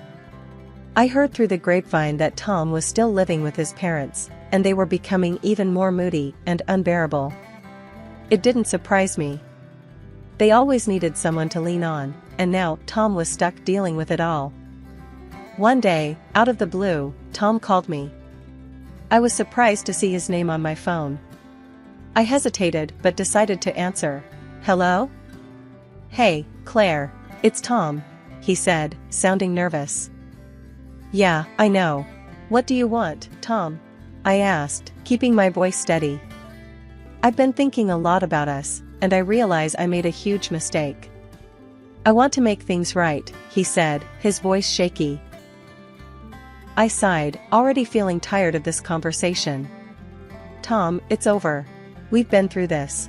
I heard through the grapevine that Tom was still living with his parents, and they were becoming even more moody and unbearable. It didn't surprise me. They always needed someone to lean on, and now Tom was stuck dealing with it all. One day, out of the blue, Tom called me. I was surprised to see his name on my phone. I hesitated but decided to answer. "Hello?" "Hey, Claire, it's Tom," he said, sounding nervous. "Yeah, I know. What do you want, Tom?" I asked, keeping my voice steady. "I've been thinking a lot about us, and I realize I made a huge mistake. I want to make things right," he said, his voice shaky. I sighed, already feeling tired of this conversation. "Tom, it's over. We've been through this."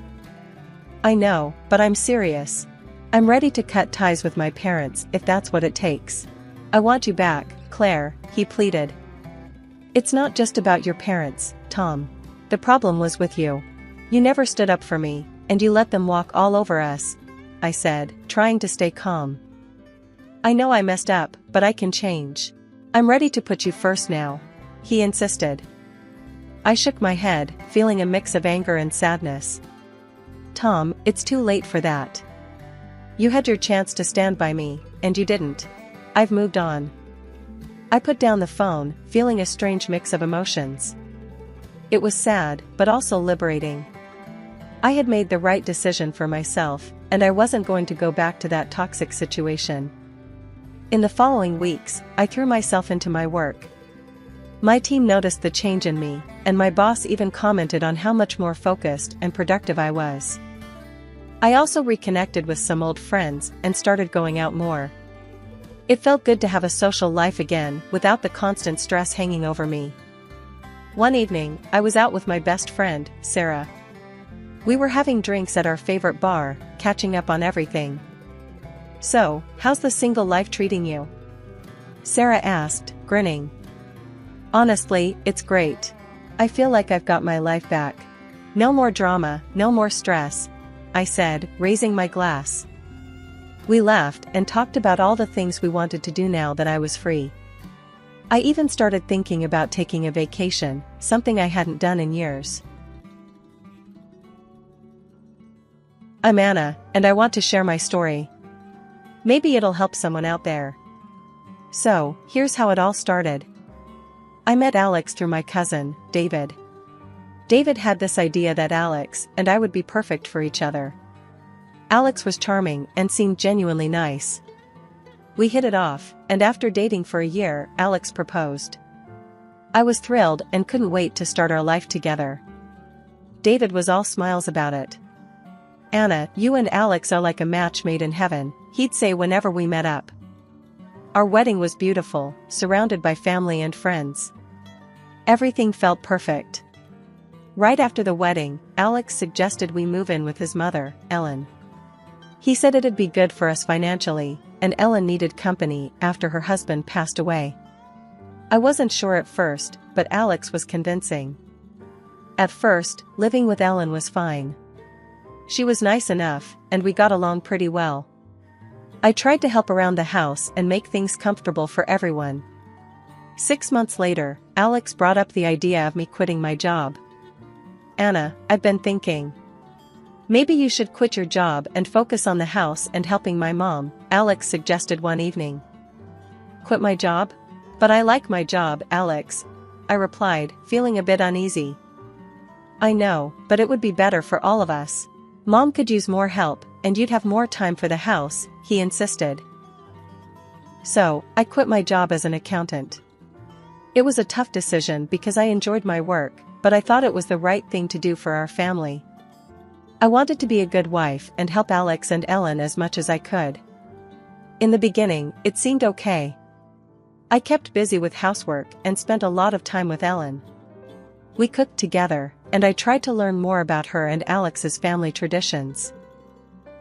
"I know, but I'm serious. I'm ready to cut ties with my parents if that's what it takes. I want you back, Claire," he pleaded. "It's not just about your parents, Tom. The problem was with you. You never stood up for me, and you let them walk all over us," I said, trying to stay calm. "I know I messed up, but I can change. I'm ready to put you first now," he insisted. I shook my head, feeling a mix of anger and sadness. "Tom, it's too late for that. You had your chance to stand by me, and you didn't. I've moved on." I put down the phone, feeling a strange mix of emotions. It was sad, but also liberating. I had made the right decision for myself, and I wasn't going to go back to that toxic situation. In the following weeks, I threw myself into my work. My team noticed the change in me, and my boss even commented on how much more focused and productive I was. I also reconnected with some old friends and started going out more. It felt good to have a social life again without the constant stress hanging over me. One evening, I was out with my best friend, Sarah. We were having drinks at our favorite bar, catching up on everything. "So, how's the single life treating you?" Sarah asked, grinning. "Honestly, it's great. I feel like I've got my life back. No more drama, no more stress," I said, raising my glass. We laughed and talked about all the things we wanted to do now that I was free. I even started thinking about taking a vacation, something I hadn't done in years. I'm Anna, and I want to share my story. Maybe it'll help someone out there. So, here's how it all started. I met Alex through my cousin, David. David had this idea that Alex and I would be perfect for each other. Alex was charming and seemed genuinely nice. We hit it off, and after dating for a year, Alex proposed. I was thrilled and couldn't wait to start our life together. David was all smiles about it. "Anna, you and Alex are like a match made in heaven," he'd say whenever we met up. Our wedding was beautiful, surrounded by family and friends. Everything felt perfect. Right after the wedding, Alex suggested we move in with his mother, Ellen. He said it'd be good for us financially, and Ellen needed company after her husband passed away. I wasn't sure at first, but Alex was convincing. At first, living with Ellen was fine. She was nice enough, and we got along pretty well. I tried to help around the house and make things comfortable for everyone. 6 months later, Alex brought up the idea of me quitting my job. "Anna, I've been thinking. Maybe you should quit your job and focus on the house and helping my mom," Alex suggested one evening. "Quit my job? But I like my job, Alex," I replied, feeling a bit uneasy. "I know, but it would be better for all of us. Mom could use more help, and you'd have more time for the house," he insisted. So, I quit my job as an accountant. It was a tough decision because I enjoyed my work, but I thought it was the right thing to do for our family. I wanted to be a good wife and help Alex and Ellen as much as I could. In the beginning, it seemed okay. I kept busy with housework and spent a lot of time with Ellen. We cooked together, and I tried to learn more about her and Alex's family traditions.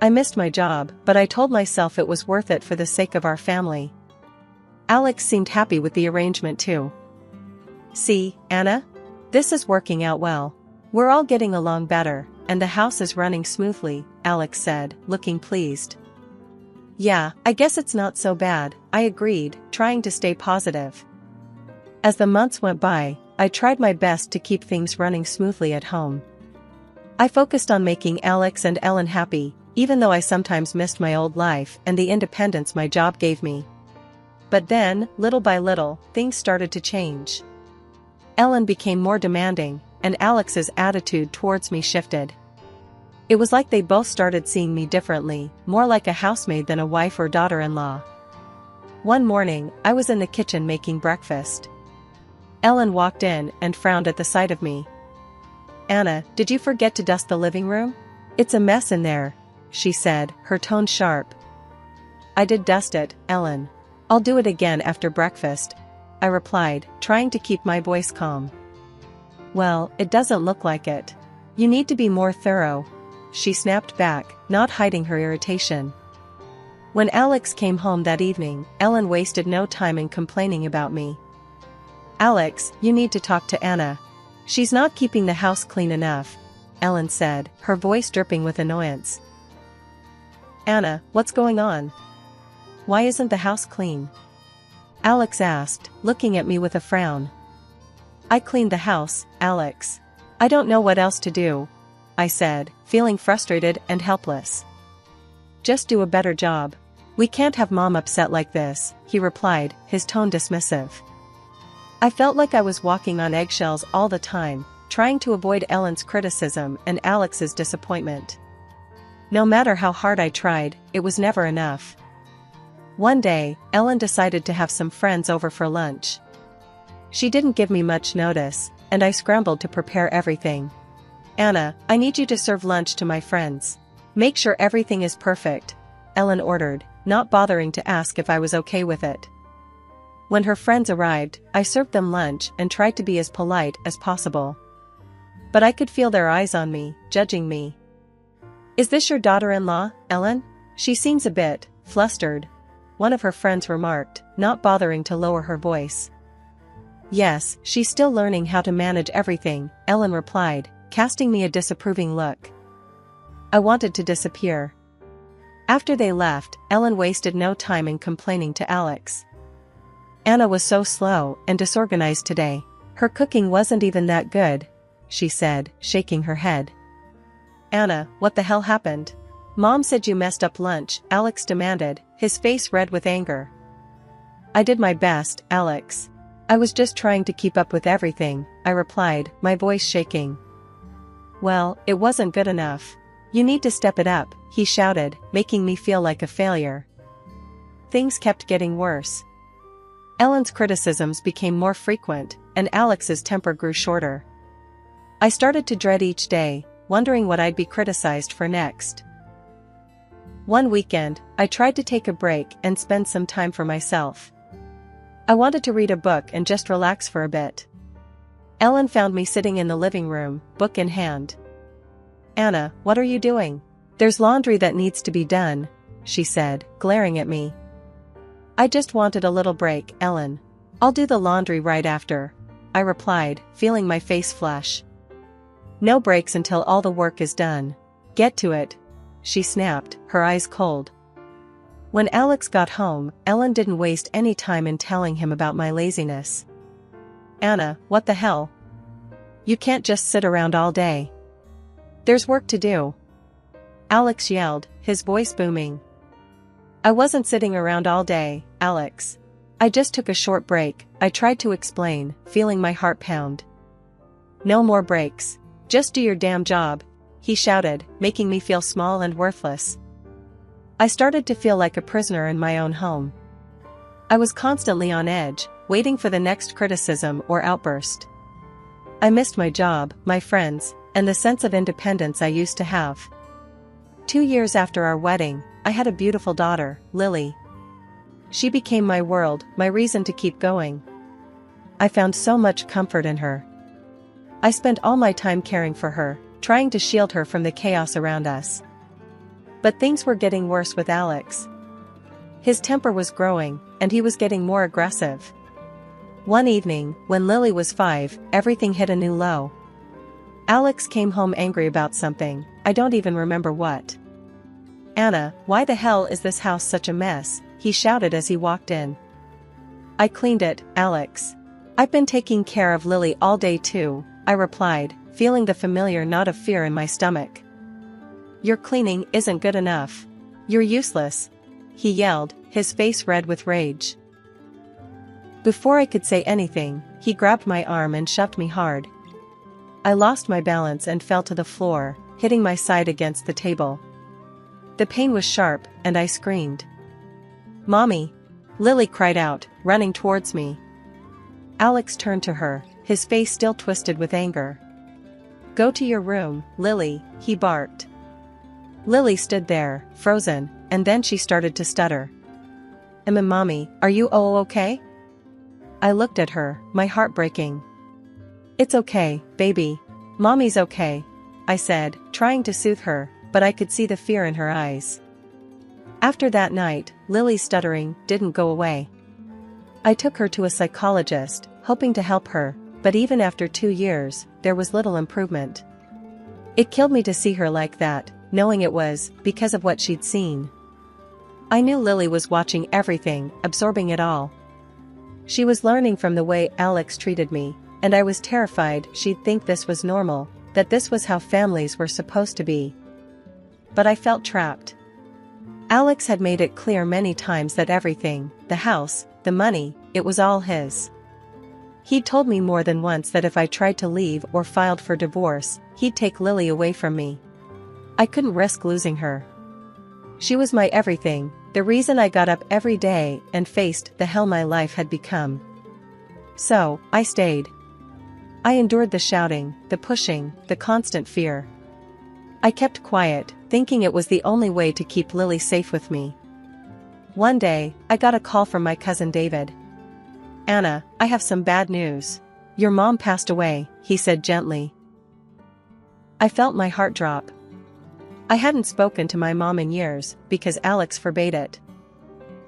I missed my job, but I told myself it was worth it for the sake of our family. Alex seemed happy with the arrangement too. "See, Anna? This is working out well. We're all getting along better, and the house is running smoothly," Alex said, looking pleased. Yeah, I guess it's not so bad, I agreed, trying to stay positive. As the months went by, I tried my best to keep things running smoothly at home. I focused on making Alex and Ellen happy, even though I sometimes missed my old life and the independence my job gave me. But then, little by little, things started to change. Ellen became more demanding, and Alex's attitude towards me shifted. It was like they both started seeing me differently, more like a housemaid than a wife or daughter-in-law. One morning, I was in the kitchen making breakfast. Ellen walked in and frowned at the sight of me. "Anna, did you forget to dust the living room? It's a mess in there," she said, her tone sharp. "I did dust it, Ellen. I'll do it again after breakfast," I replied, trying to keep my voice calm. "Well, it doesn't look like it. You need to be more thorough," she snapped back, not hiding her irritation. When Alex came home that evening, Ellen wasted no time in complaining about me. "Alex, you need to talk to Anna. She's not keeping the house clean enough," Ellen said, her voice dripping with annoyance. "Anna, what's going on? Why isn't the house clean?" Alex asked, looking at me with a frown. "I cleaned the house, Alex. I don't know what else to do," I said, feeling frustrated and helpless. "Just do a better job. We can't have Mom upset like this," he replied, his tone dismissive. I felt like I was walking on eggshells all the time, trying to avoid Ellen's criticism and Alex's disappointment. No matter how hard I tried, it was never enough. One day, Ellen decided to have some friends over for lunch. She didn't give me much notice, and I scrambled to prepare everything. "Anna, I need you to serve lunch to my friends. Make sure everything is perfect," Ellen ordered, not bothering to ask if I was okay with it. When her friends arrived, I served them lunch and tried to be as polite as possible. But I could feel their eyes on me, judging me. "Is this your daughter-in-law, Ellen? She seems a bit flustered," one of her friends remarked, not bothering to lower her voice. "Yes, she's still learning how to manage everything," Ellen replied, casting me a disapproving look. I wanted to disappear. After they left, Ellen wasted no time in complaining to Alex. "Anna was so slow and disorganized today. Her cooking wasn't even that good," she said, shaking her head. "Anna, what the hell happened? Mom said you messed up lunch," Alex demanded, his face red with anger. "I did my best, Alex. I was just trying to keep up with everything," I replied, my voice shaking. "Well, it wasn't good enough. You need to step it up," he shouted, making me feel like a failure. Things kept getting worse. Ellen's criticisms became more frequent, and Alex's temper grew shorter. I started to dread each day, wondering what I'd be criticized for next. One weekend, I tried to take a break and spend some time for myself. I wanted to read a book and just relax for a bit. Ellen found me sitting in the living room, book in hand. "Anna, what are you doing? There's laundry that needs to be done," she said, glaring at me. "I just wanted a little break, Ellen. I'll do the laundry right after," I replied, feeling my face flush. "No breaks until all the work is done. Get to it," she snapped, her eyes cold. When Alex got home, Ellen didn't waste any time in telling him about my laziness. "Anna, what the hell? You can't just sit around all day. There's work to do," Alex yelled, his voice booming. "I wasn't sitting around all day, Alex. I just took a short break," I tried to explain, feeling my heart pound. "No more breaks. Just do your damn job," he shouted, making me feel small and worthless. I started to feel like a prisoner in my own home. I was constantly on edge, waiting for the next criticism or outburst. I missed my job, my friends, and the sense of independence I used to have. 2 years after our wedding, I had a beautiful daughter, Lily. She became my world, my reason to keep going. I found so much comfort in her. I spent all my time caring for her, trying to shield her from the chaos around us. But things were getting worse with Alex. His temper was growing, and he was getting more aggressive. One evening, when Lily was 5, everything hit a new low. Alex came home angry about something, I don't even remember what. "Anna, why the hell is this house such a mess?" he shouted as he walked in. "I cleaned it, Alex. I've been taking care of Lily all day too," I replied, feeling the familiar knot of fear in my stomach. "Your cleaning isn't good enough. You're useless," he yelled, his face red with rage. Before I could say anything, he grabbed my arm and shoved me hard. I lost my balance and fell to the floor, hitting my side against the table. The pain was sharp, and I screamed. "Mommy!" Lily cried out, running towards me. Alex turned to her, his face still twisted with anger. "Go to your room, Lily," he barked. Lily stood there, frozen, and then she started to stutter. Mommy, are you okay?" I looked at her, my heart breaking. "It's okay, baby. Mommy's okay," I said, trying to soothe her, but I could see the fear in her eyes. After that night, Lily's stuttering didn't go away. I took her to a psychologist, hoping to help her, but even after 2 years, there was little improvement. It killed me to see her like that, knowing it was because of what she'd seen. I knew Lily was watching everything, absorbing it all. She was learning from the way Alex treated me, and I was terrified she'd think this was normal, that this was how families were supposed to be. But I felt trapped. Alex had made it clear many times that everything, the house, the money, it was all his. He'd told me more than once that if I tried to leave or filed for divorce, he'd take Lily away from me. I couldn't risk losing her. She was my everything, the reason I got up every day and faced the hell my life had become. So, I stayed. I endured the shouting, the pushing, the constant fear. I kept quiet, thinking it was the only way to keep Lily safe with me. One day, I got a call from my cousin David. "Anna, I have some bad news. Your mom passed away," he said gently. I felt my heart drop. I hadn't spoken to my mom in years, because Alex forbade it.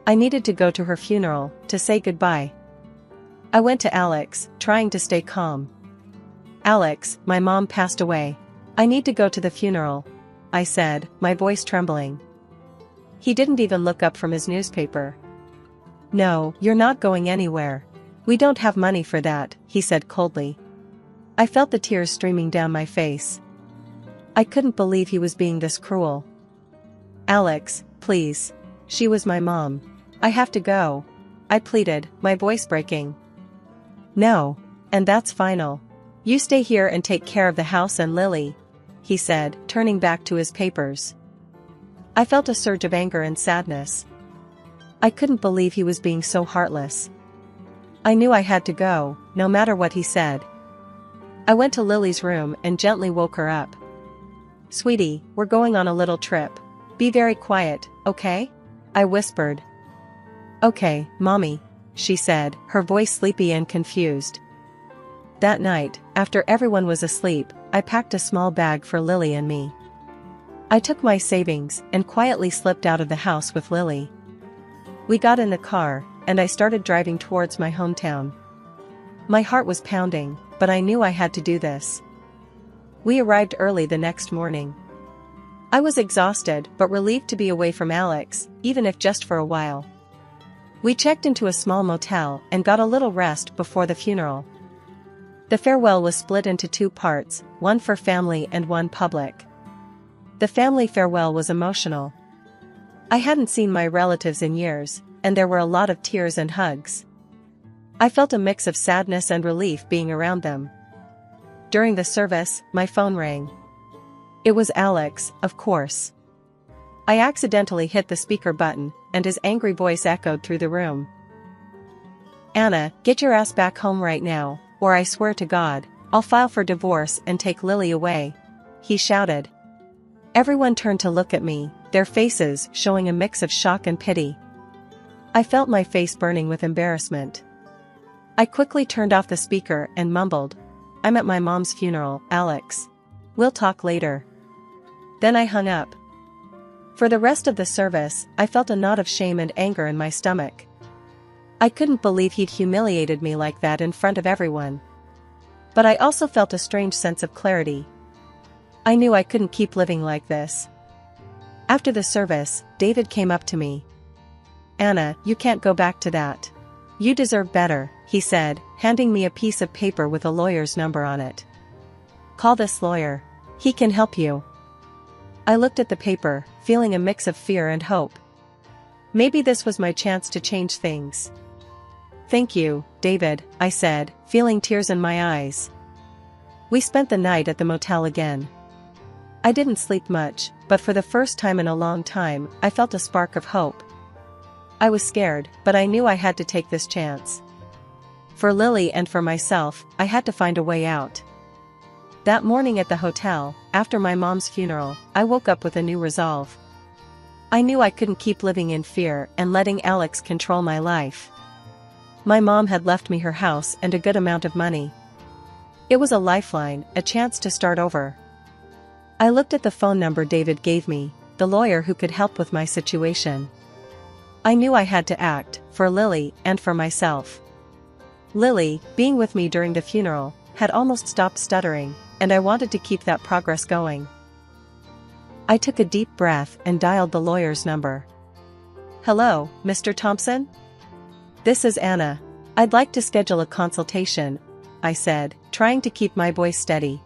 I needed to go to her funeral, to say goodbye. I went to Alex, trying to stay calm. "Alex, my mom passed away. I need to go to the funeral," I said, my voice trembling. He didn't even look up from his newspaper. "No, you're not going anywhere. We don't have money for that," he said coldly. I felt the tears streaming down my face. I couldn't believe he was being this cruel. "Alex, please. She was my mom. I have to go," I pleaded, my voice breaking. "No. And that's final. You stay here and take care of the house and Lily," he said, turning back to his papers. I felt a surge of anger and sadness. I couldn't believe he was being so heartless. I knew I had to go, no matter what he said. I went to Lily's room and gently woke her up. "Sweetie, we're going on a little trip. Be very quiet, okay?" I whispered. "Okay, Mommy," she said, her voice sleepy and confused. That night, after everyone was asleep, I packed a small bag for Lily and me. I took my savings and quietly slipped out of the house with Lily. We got in the car, and I started driving towards my hometown. My heart was pounding, but I knew I had to do this. We arrived early the next morning. I was exhausted but relieved to be away from Alex, even if just for a while. We checked into a small motel and got a little rest before the funeral. The farewell was split into 2 parts, one for family and one public. The family farewell was emotional. I hadn't seen my relatives in years, and there were a lot of tears and hugs. I felt a mix of sadness and relief being around them. During the service, my phone rang. It was Alex, of course. I accidentally hit the speaker button, and his angry voice echoed through the room. "Anna, get your ass back home right now, or I swear to God, I'll file for divorce and take Lily away," he shouted. Everyone turned to look at me, their faces showing a mix of shock and pity. I felt my face burning with embarrassment. I quickly turned off the speaker and mumbled, "I'm at my mom's funeral, Alex. We'll talk later." Then I hung up. For the rest of the service, I felt a knot of shame and anger in my stomach. I couldn't believe he'd humiliated me like that in front of everyone. But I also felt a strange sense of clarity. I knew I couldn't keep living like this. After the service, David came up to me. "Anna, you can't go back to that. You deserve better," he said, handing me a piece of paper with a lawyer's number on it. "Call this lawyer. He can help you." I looked at the paper, feeling a mix of fear and hope. Maybe this was my chance to change things. "Thank you, David," I said, feeling tears in my eyes. We spent the night at the motel again. I didn't sleep much, but for the first time in a long time, I felt a spark of hope. I was scared, but I knew I had to take this chance. For Lily and for myself, I had to find a way out. That morning at the hotel, after my mom's funeral, I woke up with a new resolve. I knew I couldn't keep living in fear and letting Alex control my life. My mom had left me her house and a good amount of money. It was a lifeline, a chance to start over. I looked at the phone number David gave me, the lawyer who could help with my situation. I knew I had to act, for Lily and for myself. Lily, being with me during the funeral, had almost stopped stuttering, and I wanted to keep that progress going. I took a deep breath and dialed the lawyer's number. "Hello, Mr. Thompson? This is Anna. I'd like to schedule a consultation," I said, trying to keep my voice steady.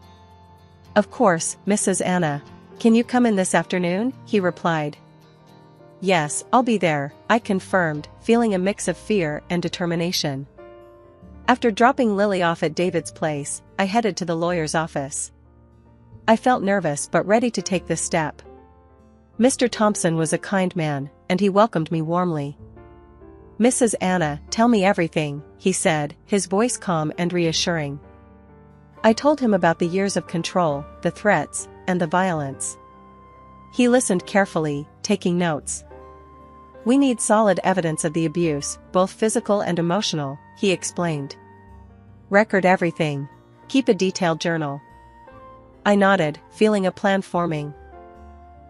"Of course, Mrs. Anna. Can you come in this afternoon?" he replied. "Yes, I'll be there," I confirmed, feeling a mix of fear and determination. After dropping Lily off at David's place, I headed to the lawyer's office. I felt nervous but ready to take this step. Mr. Thompson was a kind man, and he welcomed me warmly. "Mrs. Anna, tell me everything," he said, his voice calm and reassuring. I told him about the years of control, the threats, and the violence. He listened carefully, taking notes. "We need solid evidence of the abuse, both physical and emotional," he explained. "Record everything. Keep a detailed journal." I nodded, feeling a plan forming.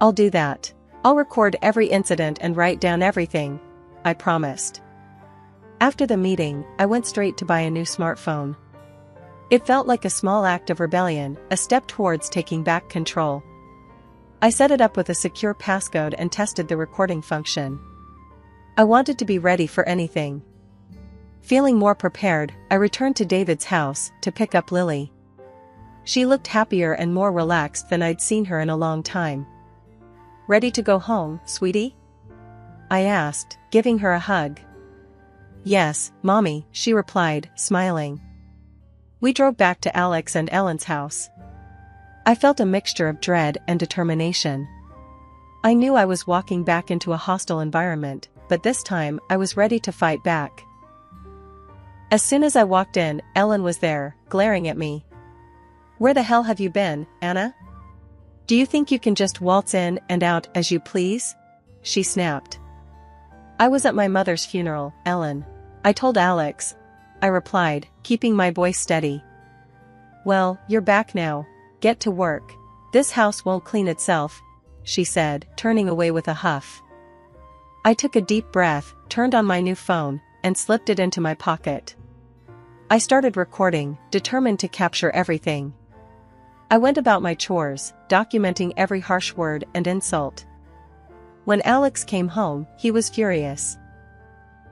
"I'll do that. I'll record every incident and write down everything," I promised. After the meeting, I went straight to buy a new smartphone. It felt like a small act of rebellion, a step towards taking back control. I set it up with a secure passcode and tested the recording function. I wanted to be ready for anything. Feeling more prepared, I returned to David's house to pick up Lily. She looked happier and more relaxed than I'd seen her in a long time. "Ready to go home, sweetie?" I asked, giving her a hug. "Yes, Mommy," she replied, smiling. We drove back to Alex and Ellen's house. I felt a mixture of dread and determination. I knew I was walking back into a hostile environment, but this time I was ready to fight back. As soon as I walked in, Ellen was there, glaring at me. "Where the hell have you been, Anna? Do you think you can just waltz in and out as you please?" she snapped. "I was at my mother's funeral, Ellen. I told Alex," I replied, keeping my voice steady. "Well, you're back now. Get to work. This house won't clean itself," she said, turning away with a huff. I took a deep breath, turned on my new phone, and slipped it into my pocket. I started recording, determined to capture everything. I went about my chores, documenting every harsh word and insult. When Alex came home, he was furious.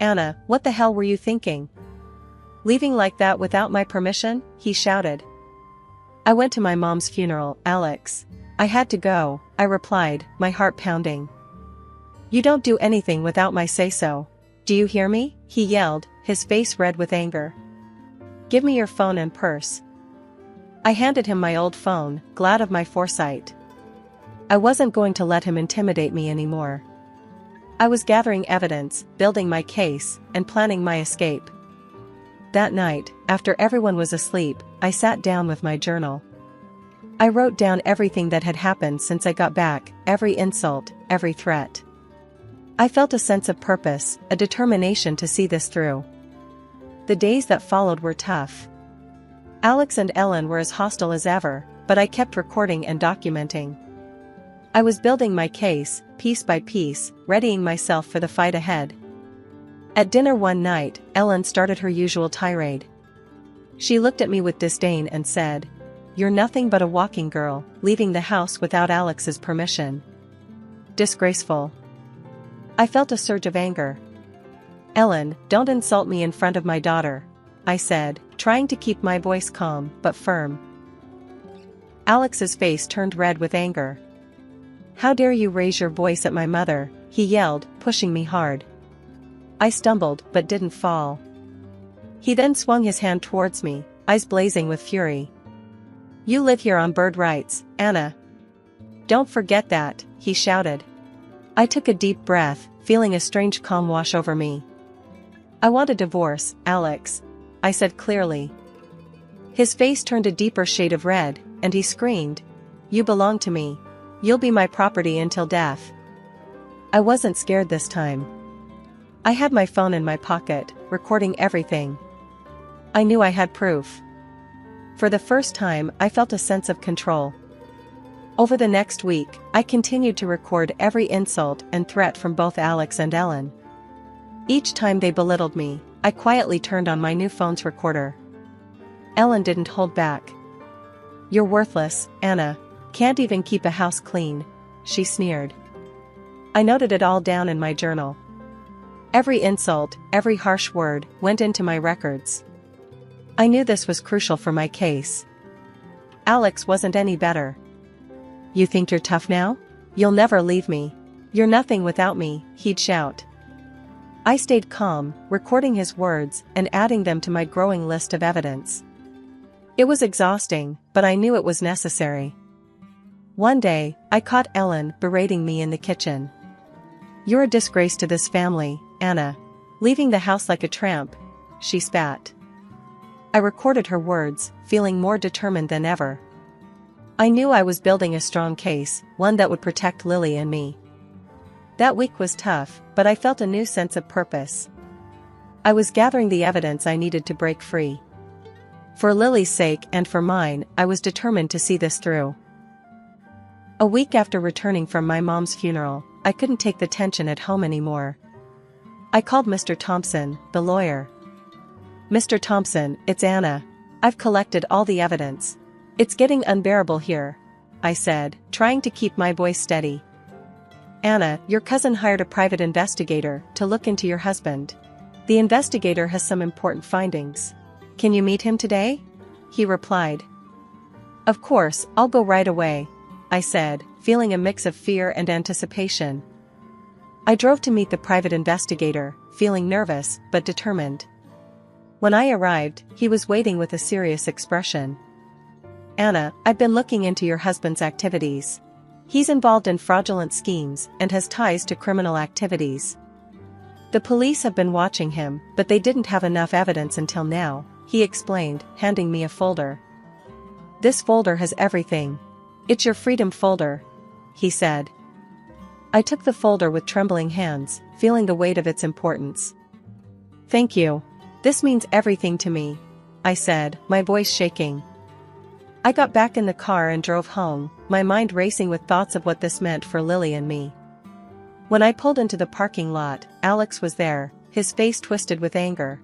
"Anna, what the hell were you thinking? Leaving like that without my permission?" he shouted. "I went to my mom's funeral, Alex. I had to go," I replied, my heart pounding. "You don't do anything without my say-so. Do you hear me?" he yelled, his face red with anger. "Give me your phone and purse." I handed him my old phone, glad of my foresight. I wasn't going to let him intimidate me anymore. I was gathering evidence, building my case, and planning my escape. That night, after everyone was asleep, I sat down with my journal. I wrote down everything that had happened since I got back, every insult, every threat. I felt a sense of purpose, a determination to see this through. The days that followed were tough. Alex and Ellen were as hostile as ever, but I kept recording and documenting. I was building my case, piece by piece, readying myself for the fight ahead. At dinner one night, Ellen started her usual tirade. She looked at me with disdain and said, "You're nothing but a walking girl, leaving the house without Alex's permission." Disgraceful. I felt a surge of anger. Ellen, don't insult me in front of my daughter, I said, trying to keep my voice calm but firm. Alex's face turned red with anger. How dare you raise your voice at my mother, he yelled, pushing me hard. I stumbled but didn't fall. He then swung his hand towards me, eyes blazing with fury. You live here on bird rights, Anna. Don't forget that, he shouted. I took a deep breath, feeling a strange calm wash over me. I want a divorce, Alex, I said clearly. His face turned a deeper shade of red, and he screamed, You belong to me. You'll be my property until death. I wasn't scared this time. I had my phone in my pocket, recording everything. I knew I had proof. For the first time, I felt a sense of control. Over the next week, I continued to record every insult and threat from both Alex and Ellen. Each time they belittled me, I quietly turned on my new phone's recorder. Ellen didn't hold back. You're worthless, Anna. Can't even keep a house clean, she sneered. I noted it all down in my journal. Every insult, every harsh word, went into my records. I knew this was crucial for my case. Alex wasn't any better. You think you're tough now? You'll never leave me. You're nothing without me, he'd shout. I stayed calm, recording his words and adding them to my growing list of evidence. It was exhausting, but I knew it was necessary. One day, I caught Ellen berating me in the kitchen. You're a disgrace to this family, Anna. Leaving the house like a tramp, she spat. I recorded her words, feeling more determined than ever. I knew I was building a strong case, one that would protect Lily and me. That week was tough, but I felt a new sense of purpose. I was gathering the evidence I needed to break free. For Lily's sake and for mine, I was determined to see this through. A week after returning from my mom's funeral, I couldn't take the tension at home anymore. I called Mr. Thompson, the lawyer. Mr. Thompson, it's Anna. I've collected all the evidence. It's getting unbearable here, I said, trying to keep my voice steady. Anna, your cousin hired a private investigator to look into your husband. The investigator has some important findings. Can you meet him today? He replied. Of course, I'll go right away, I said, feeling a mix of fear and anticipation. I drove to meet the private investigator, feeling nervous but determined. When I arrived, he was waiting with a serious expression. Anna, I've been looking into your husband's activities. He's involved in fraudulent schemes and has ties to criminal activities. The police have been watching him, but they didn't have enough evidence until now, he explained, handing me a folder. This folder has everything. It's your freedom folder, he said. I took the folder with trembling hands, feeling the weight of its importance. Thank you. This means everything to me, I said, my voice shaking. I got back in the car and drove home, my mind racing with thoughts of what this meant for Lily and me. When I pulled into the parking lot, Alex was there, his face twisted with anger.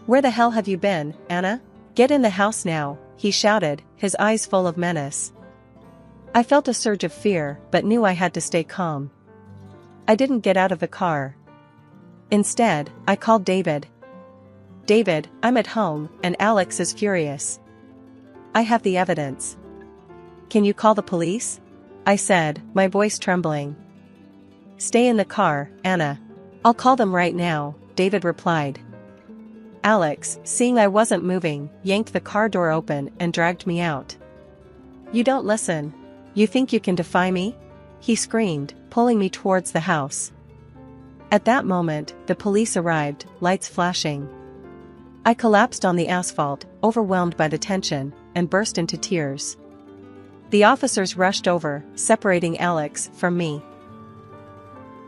Where the hell have you been, Anna? Get in the house now, he shouted, his eyes full of menace. I felt a surge of fear, but knew I had to stay calm. I didn't get out of the car. Instead, I called David. David, I'm at home, and Alex is furious. I have the evidence. Can you call the police? I said, my voice trembling. Stay in the car, Anna. I'll call them right now, David replied. Alex, seeing I wasn't moving, yanked the car door open and dragged me out. You don't listen. You think you can defy me? He screamed, pulling me towards the house. At that moment, the police arrived, lights flashing. I collapsed on the asphalt, overwhelmed by the tension, and burst into tears. The officers rushed over, separating Alex from me.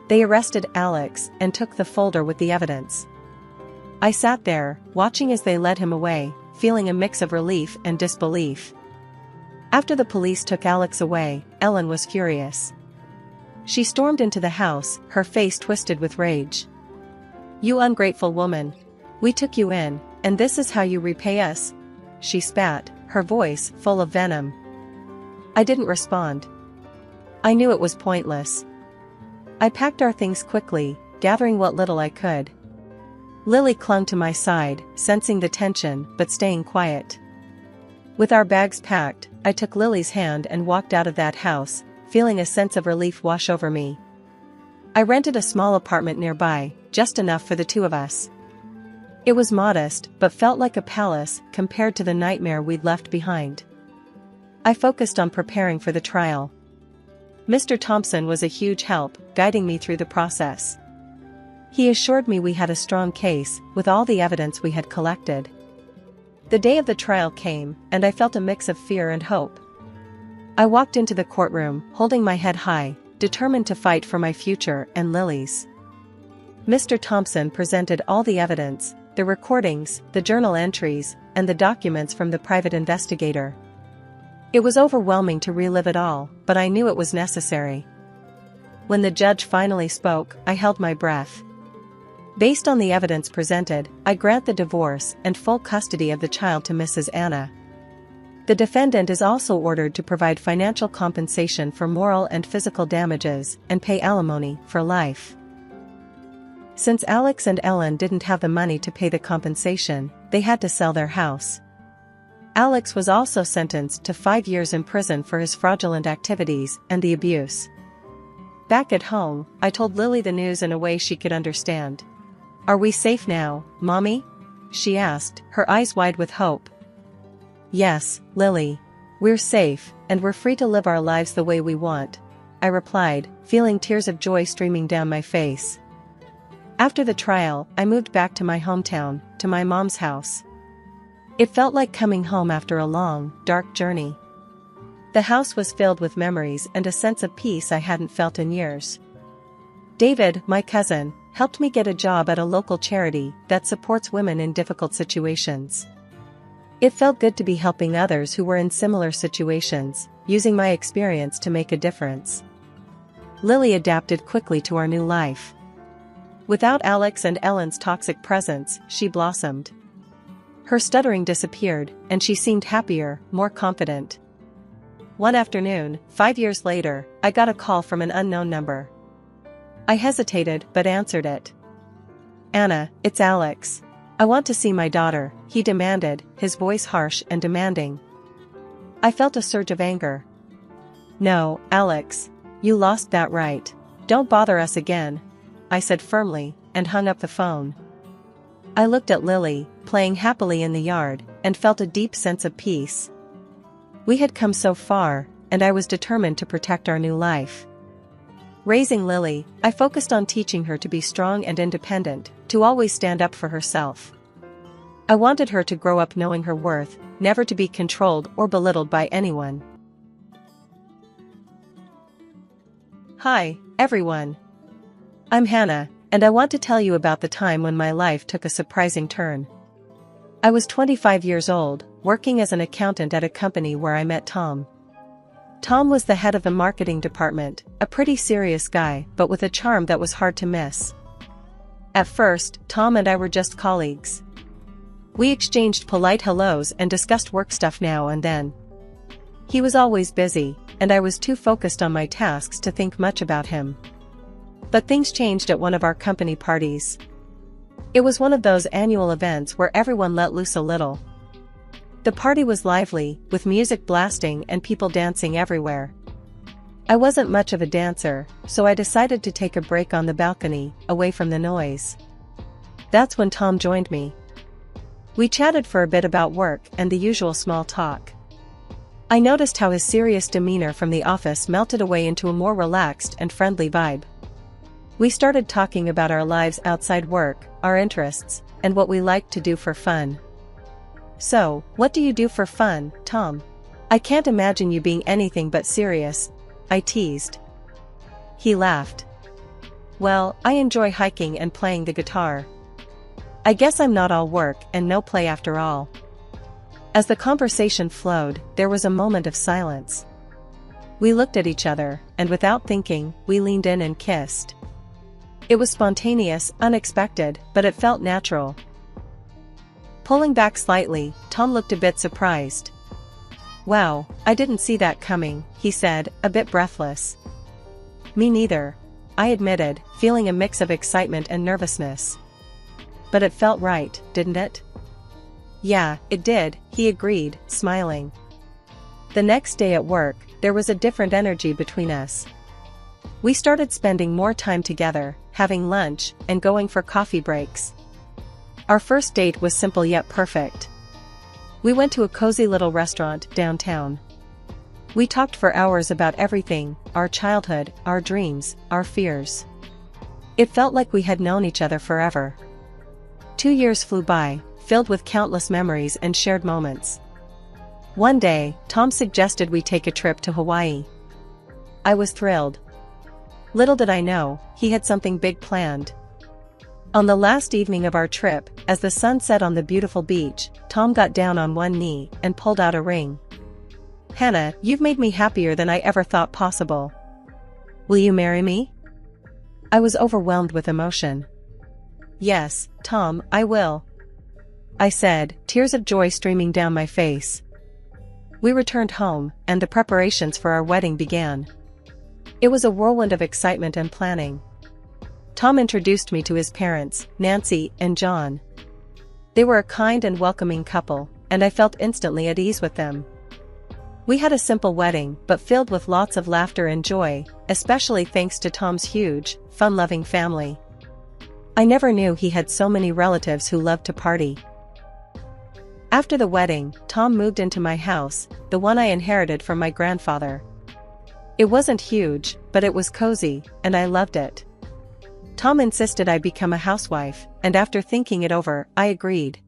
They arrested Alex and took the folder with the evidence. I sat there, watching as they led him away, feeling a mix of relief and disbelief. After the police took Alex away, Ellen was furious. She stormed into the house, her face twisted with rage. You ungrateful woman. We took you in, and this is how you repay us? She spat, her voice full of venom. I didn't respond. I knew it was pointless. I packed our things quickly, gathering what little I could. Lily clung to my side, sensing the tension but staying quiet. With our bags packed, I took Lily's hand and walked out of that house, feeling a sense of relief wash over me. I rented a small apartment nearby, just enough for the two of us. It was modest, but felt like a palace compared to the nightmare we'd left behind. I focused on preparing for the trial. Mr. Thompson was a huge help, guiding me through the process. He assured me we had a strong case, with all the evidence we had collected. The day of the trial came, and I felt a mix of fear and hope. I walked into the courtroom, holding my head high, determined to fight for my future and Lily's. Mr. Thompson presented all the evidence, the recordings, the journal entries, and the documents from the private investigator. It was overwhelming to relive it all, but I knew it was necessary. When the judge finally spoke, I held my breath. Based on the evidence presented, I grant the divorce and full custody of the child to Mrs. Anna. The defendant is also ordered to provide financial compensation for moral and physical damages and pay alimony for life. Since Alex and Ellen didn't have the money to pay the compensation, they had to sell their house. Alex was also sentenced to 5 years in prison for his fraudulent activities and the abuse. Back at home, I told Lily the news in a way she could understand. "Are we safe now, Mommy?" she asked, her eyes wide with hope. "Yes, Lily. We're safe, and we're free to live our lives the way we want," I replied, feeling tears of joy streaming down my face. After the trial, I moved back to my hometown, to my mom's house. It felt like coming home after a long, dark journey. The house was filled with memories and a sense of peace I hadn't felt in years. David, my cousin, helped me get a job at a local charity that supports women in difficult situations. It felt good to be helping others who were in similar situations, using my experience to make a difference. Lily adapted quickly to our new life. Without Alex and Ellen's toxic presence, she blossomed. Her stuttering disappeared, and she seemed happier, more confident. One afternoon, 5 years later, I got a call from an unknown number. I hesitated but answered it. "Anna, it's Alex. I want to see my daughter," he demanded, his voice harsh and demanding. I felt a surge of anger. "No, Alex. You lost that right. Don't bother us again," I said firmly, and hung up the phone. I looked at Lily, playing happily in the yard, and felt a deep sense of peace. We had come so far, and I was determined to protect our new life. Raising Lily, I focused on teaching her to be strong and independent, to always stand up for herself. I wanted her to grow up knowing her worth, never to be controlled or belittled by anyone. Hi, everyone. I'm Hannah, and I want to tell you about the time when my life took a surprising turn. I was 25 years old, working as an accountant at a company where I met Tom. Tom was the head of the marketing department, a pretty serious guy but with a charm that was hard to miss. At first, Tom and I were just colleagues. We exchanged polite hellos and discussed work stuff now and then. He was always busy, and I was too focused on my tasks to think much about him. But things changed at one of our company parties. It was one of those annual events where everyone let loose a little. The party was lively, with music blasting and people dancing everywhere. I wasn't much of a dancer, so I decided to take a break on the balcony, away from the noise. That's when Tom joined me. We chatted for a bit about work and the usual small talk. I noticed how his serious demeanor from the office melted away into a more relaxed and friendly vibe. We started talking about our lives outside work, our interests, and what we liked to do for fun. "So, what do you do for fun, Tom? I can't imagine you being anything but serious," I teased. He laughed. "Well, I enjoy hiking and playing the guitar. I guess I'm not all work and no play after all." As the conversation flowed, there was a moment of silence. We looked at each other, and without thinking, we leaned in and kissed. It was spontaneous, unexpected, but it felt natural. Pulling back slightly, Tom looked a bit surprised. "Wow, I didn't see that coming," he said, a bit breathless. "Me neither. I admitted, feeling a mix of excitement and nervousness. But it felt right, didn't it? Yeah, it did, he agreed, smiling. The next day at work, there was a different energy between us. We started spending more time together, having lunch, and going for coffee breaks. Our first date was simple yet perfect. We went to a cozy little restaurant downtown. We talked for hours about everything, our childhood, our dreams, our fears. It felt like we had known each other forever. 2 years flew by, filled with countless memories and shared moments. One day, Tom suggested we take a trip to Hawaii. I was thrilled. Little did I know, he had something big planned. On the last evening of our trip, as the sun set on the beautiful beach, Tom got down on one knee and pulled out a ring. "Hannah, you've made me happier than I ever thought possible. Will you marry me?" I was overwhelmed with emotion. "Yes, Tom, I will," I said, tears of joy streaming down my face. We returned home, and the preparations for our wedding began. It was a whirlwind of excitement and planning. Tom introduced me to his parents, Nancy and John. They were a kind and welcoming couple, and I felt instantly at ease with them. We had a simple wedding, but filled with lots of laughter and joy, especially thanks to Tom's huge, fun-loving family. I never knew he had so many relatives who loved to party. After the wedding, Tom moved into my house, the one I inherited from my grandfather. It wasn't huge, but it was cozy, and I loved it. Tom insisted I become a housewife, and after thinking it over, I agreed.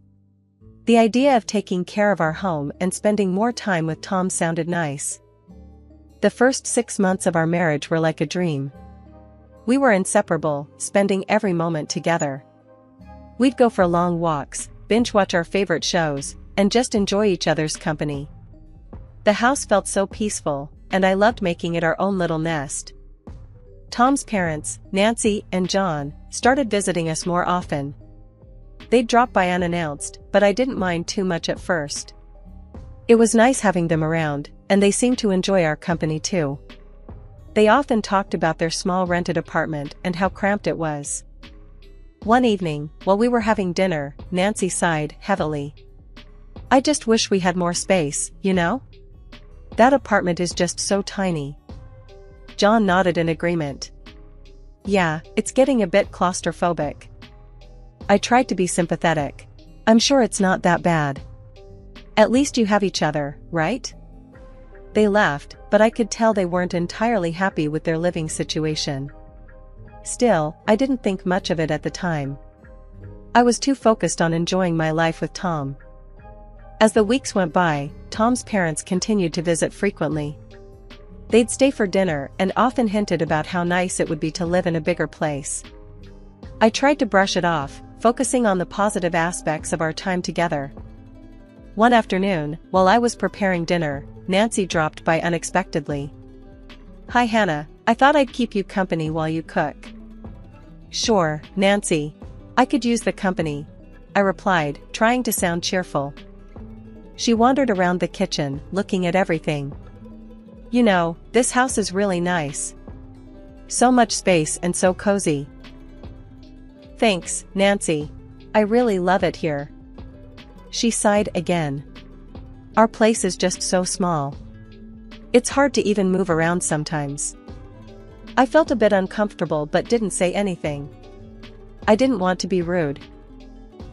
The idea of taking care of our home and spending more time with Tom sounded nice. The first 6 months of our marriage were like a dream. We were inseparable, spending every moment together. We'd go for long walks, binge-watch our favorite shows, and just enjoy each other's company. The house felt so peaceful, and I loved making it our own little nest. Tom's parents, Nancy and John, started visiting us more often. They'd drop by unannounced, but I didn't mind too much at first. It was nice having them around, and they seemed to enjoy our company too. They often talked about their small rented apartment and how cramped it was. One evening, while we were having dinner, Nancy sighed heavily. "I just wish we had more space, you know? That apartment is just so tiny." John nodded in agreement. "Yeah, it's getting a bit claustrophobic." I tried to be sympathetic. "I'm sure it's not that bad. At least you have each other, right?" They laughed, but I could tell they weren't entirely happy with their living situation. Still, I didn't think much of it at the time. I was too focused on enjoying my life with Tom. As the weeks went by, Tom's parents continued to visit frequently. They'd stay for dinner and often hinted about how nice it would be to live in a bigger place. I tried to brush it off, focusing on the positive aspects of our time together. One afternoon, while I was preparing dinner, Nancy dropped by unexpectedly. "Hi Hannah, I thought I'd keep you company while you cook." "Sure, Nancy. I could use the company," I replied, trying to sound cheerful. She wandered around the kitchen, looking at everything. "You know, this house is really nice. So much space and so cozy." "Thanks, Nancy. I really love it here." She sighed again. "Our place is just so small. It's hard to even move around sometimes." I felt a bit uncomfortable but didn't say anything. I didn't want to be rude.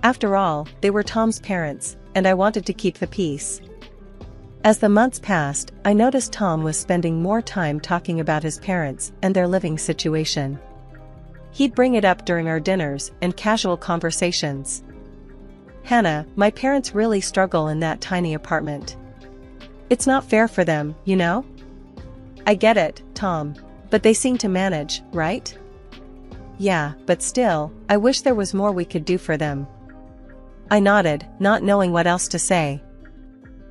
After all, they were Tom's parents, and I wanted to keep the peace. As the months passed, I noticed Tom was spending more time talking about his parents and their living situation. He'd bring it up during our dinners and casual conversations. "Hannah, my parents really struggle in that tiny apartment. It's not fair for them, you know?" "I get it, Tom. But they seem to manage, right?" "Yeah, but still, I wish there was more we could do for them." I nodded, not knowing what else to say.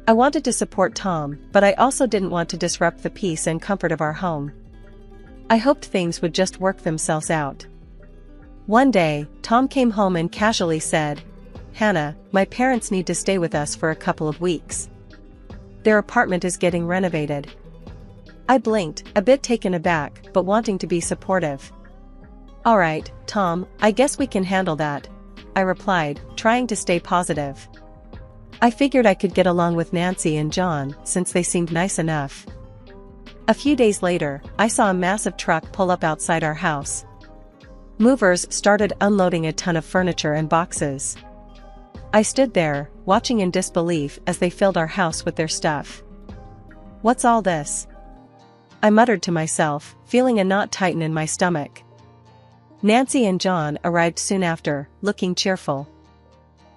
I wanted to support Tom, but I also didn't want to disrupt the peace and comfort of our home. I hoped things would just work themselves out. One day, Tom came home and casually said, "Hannah, my parents need to stay with us for a couple of weeks. Their apartment is getting renovated." I blinked, a bit taken aback, but wanting to be supportive. Alright, Tom, I guess we can handle that, I replied, trying to stay positive. I figured I could get along with Nancy and John since they seemed nice enough. A few days later, I saw a massive truck pull up outside our house. Movers started unloading a ton of furniture and boxes. I stood there, watching in disbelief as they filled our house with their stuff. What's all this? I muttered to myself, feeling a knot tighten in my stomach. Nancy and John arrived soon after, looking cheerful.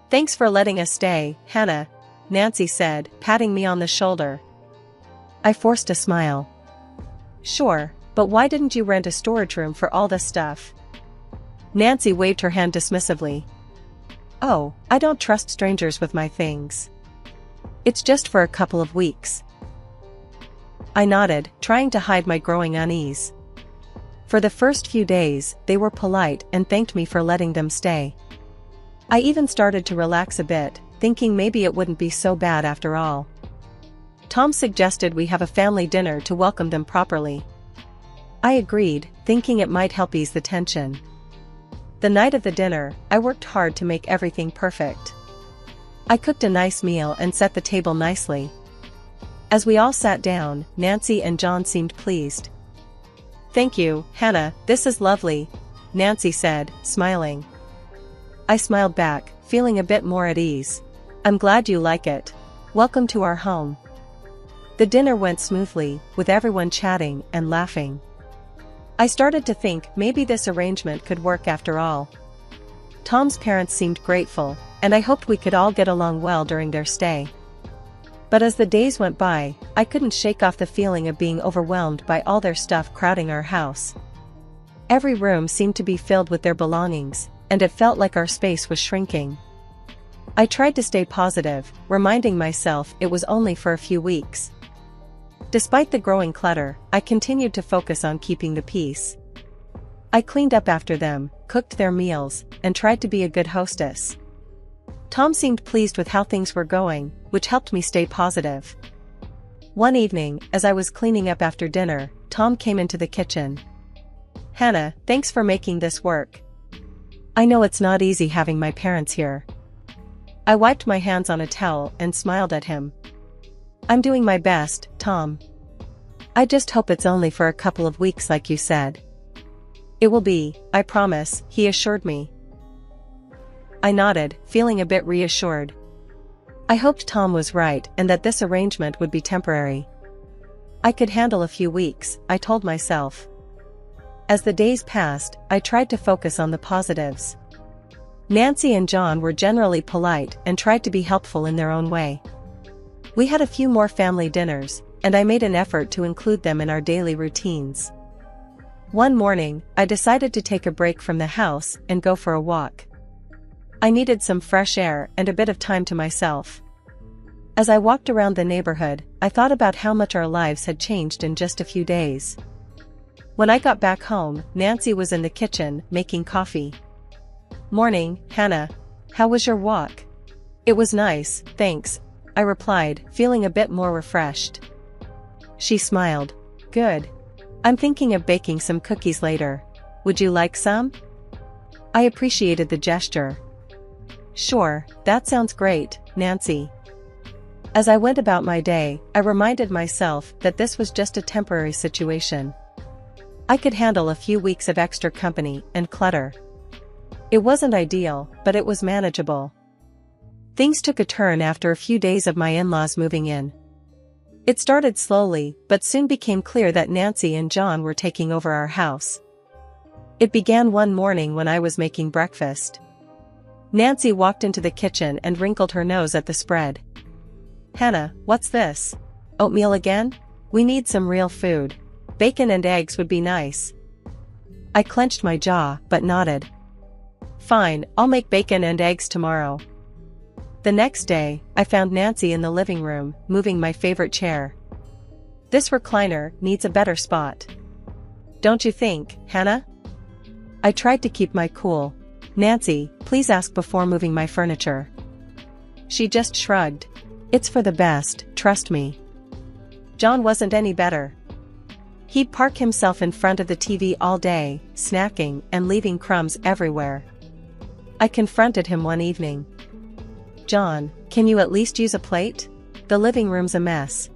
Thanks for letting us stay, Hannah, Nancy said, patting me on the shoulder. I forced a smile. Sure, but why didn't you rent a storage room for all this stuff? Nancy waved her hand dismissively. Oh, I don't trust strangers with my things. It's just for a couple of weeks. I nodded, trying to hide my growing unease. For the first few days, they were polite and thanked me for letting them stay. I even started to relax a bit, thinking maybe it wouldn't be so bad after all. Tom suggested we have a family dinner to welcome them properly. I agreed, thinking it might help ease the tension. The night of the dinner, I worked hard to make everything perfect. I cooked a nice meal and set the table nicely. As we all sat down, Nancy and John seemed pleased. Thank you, Hannah, this is lovely, Nancy said, smiling. I smiled back, feeling a bit more at ease. I'm glad you like it. Welcome to our home. The dinner went smoothly, with everyone chatting and laughing. I started to think maybe this arrangement could work after all. Tom's parents seemed grateful, and I hoped we could all get along well during their stay. But as the days went by, I couldn't shake off the feeling of being overwhelmed by all their stuff crowding our house. Every room seemed to be filled with their belongings, and it felt like our space was shrinking. I tried to stay positive, reminding myself it was only for a few weeks. Despite the growing clutter, I continued to focus on keeping the peace. I cleaned up after them, cooked their meals, and tried to be a good hostess. Tom seemed pleased with how things were going, which helped me stay positive. One evening, as I was cleaning up after dinner, Tom came into the kitchen. Hannah, thanks for making this work. I know it's not easy having my parents here. I wiped my hands on a towel and smiled at him. I'm doing my best, Tom. I just hope it's only for a couple of weeks like you said. It will be, I promise, he assured me. I nodded, feeling a bit reassured. I hoped Tom was right and that this arrangement would be temporary. I could handle a few weeks, I told myself. As the days passed, I tried to focus on the positives. Nancy and John were generally polite and tried to be helpful in their own way. We had a few more family dinners, and I made an effort to include them in our daily routines. One morning, I decided to take a break from the house and go for a walk. I needed some fresh air and a bit of time to myself. As I walked around the neighborhood, I thought about how much our lives had changed in just a few days. When I got back home, Nancy was in the kitchen, making coffee. Morning, Hannah. How was your walk? It was nice, thanks, I replied, feeling a bit more refreshed. She smiled. Good. I'm thinking of baking some cookies later. Would you like some? I appreciated the gesture. Sure, that sounds great, Nancy. As I went about my day, I reminded myself that this was just a temporary situation. I could handle a few weeks of extra company and clutter. It wasn't ideal, but it was manageable. Things took a turn after a few days of my in-laws moving in. It started slowly, but soon became clear that Nancy and John were taking over our house. It began one morning when I was making breakfast. Nancy walked into the kitchen and wrinkled her nose at the spread. Hannah, what's this? Oatmeal again? We need some real food. Bacon and eggs would be nice. I clenched my jaw, but nodded. Fine, I'll make bacon and eggs tomorrow. The next day, I found Nancy in the living room, moving my favorite chair. This recliner needs a better spot. Don't you think, Hannah? I tried to keep my cool. Nancy, please ask before moving my furniture. She just shrugged. It's for the best, trust me. John wasn't any better. He'd park himself in front of the TV all day, snacking and leaving crumbs everywhere. I confronted him one evening. "John, can you at least use a plate? The living room's a mess."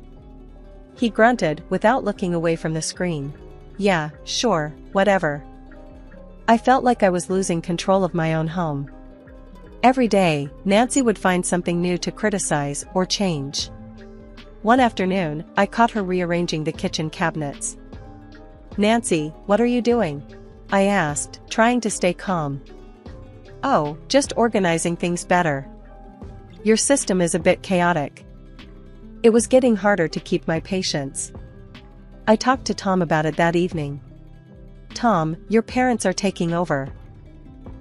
He grunted without looking away from the screen. "Yeah, sure, whatever." I felt like I was losing control of my own home. Every day, Nancy would find something new to criticize or change. One afternoon, I caught her rearranging the kitchen cabinets. "Nancy, what are you doing?" I asked, trying to stay calm. "Oh, just organizing things better. Your system is a bit chaotic." It was getting harder to keep my patience. I talked to Tom about it that evening. "Tom, your parents are taking over.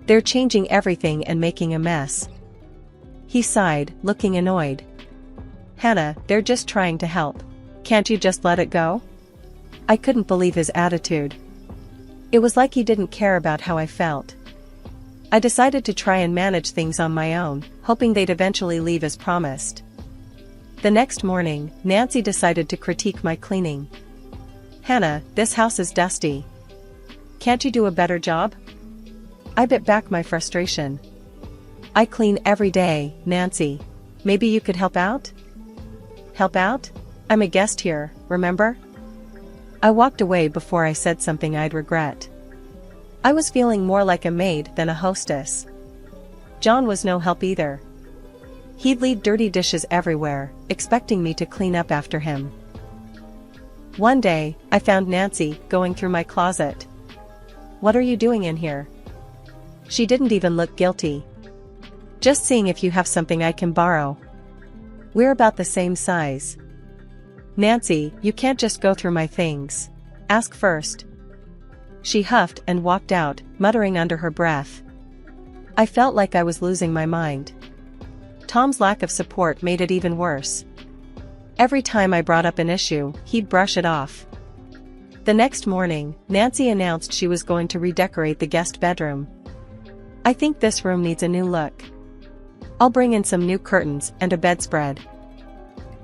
They're changing everything and making a mess." He sighed, looking annoyed. "Hannah, they're just trying to help. Can't you just let it go?" I couldn't believe his attitude. It was like he didn't care about how I felt. I decided to try and manage things on my own, hoping they'd eventually leave as promised. The next morning, Nancy decided to critique my cleaning. "Hannah, this house is dusty. Can't you do a better job?" I bit back my frustration. "I clean every day, Nancy. Maybe you could help out?" "Help out? I'm a guest here, remember?" I walked away before I said something I'd regret. I was feeling more like a maid than a hostess. John was no help either. He'd leave dirty dishes everywhere, expecting me to clean up after him. One day, I found Nancy going through my closet. "What are you doing in here?" She didn't even look guilty. "Just seeing if you have something I can borrow. We're about the same size." "Nancy, you can't just go through my things. Ask first." She huffed and walked out, muttering under her breath. I felt like I was losing my mind. Tom's lack of support made it even worse. Every time I brought up an issue, he'd brush it off. The next morning, Nancy announced she was going to redecorate the guest bedroom. "I think this room needs a new look. I'll bring in some new curtains and a bedspread."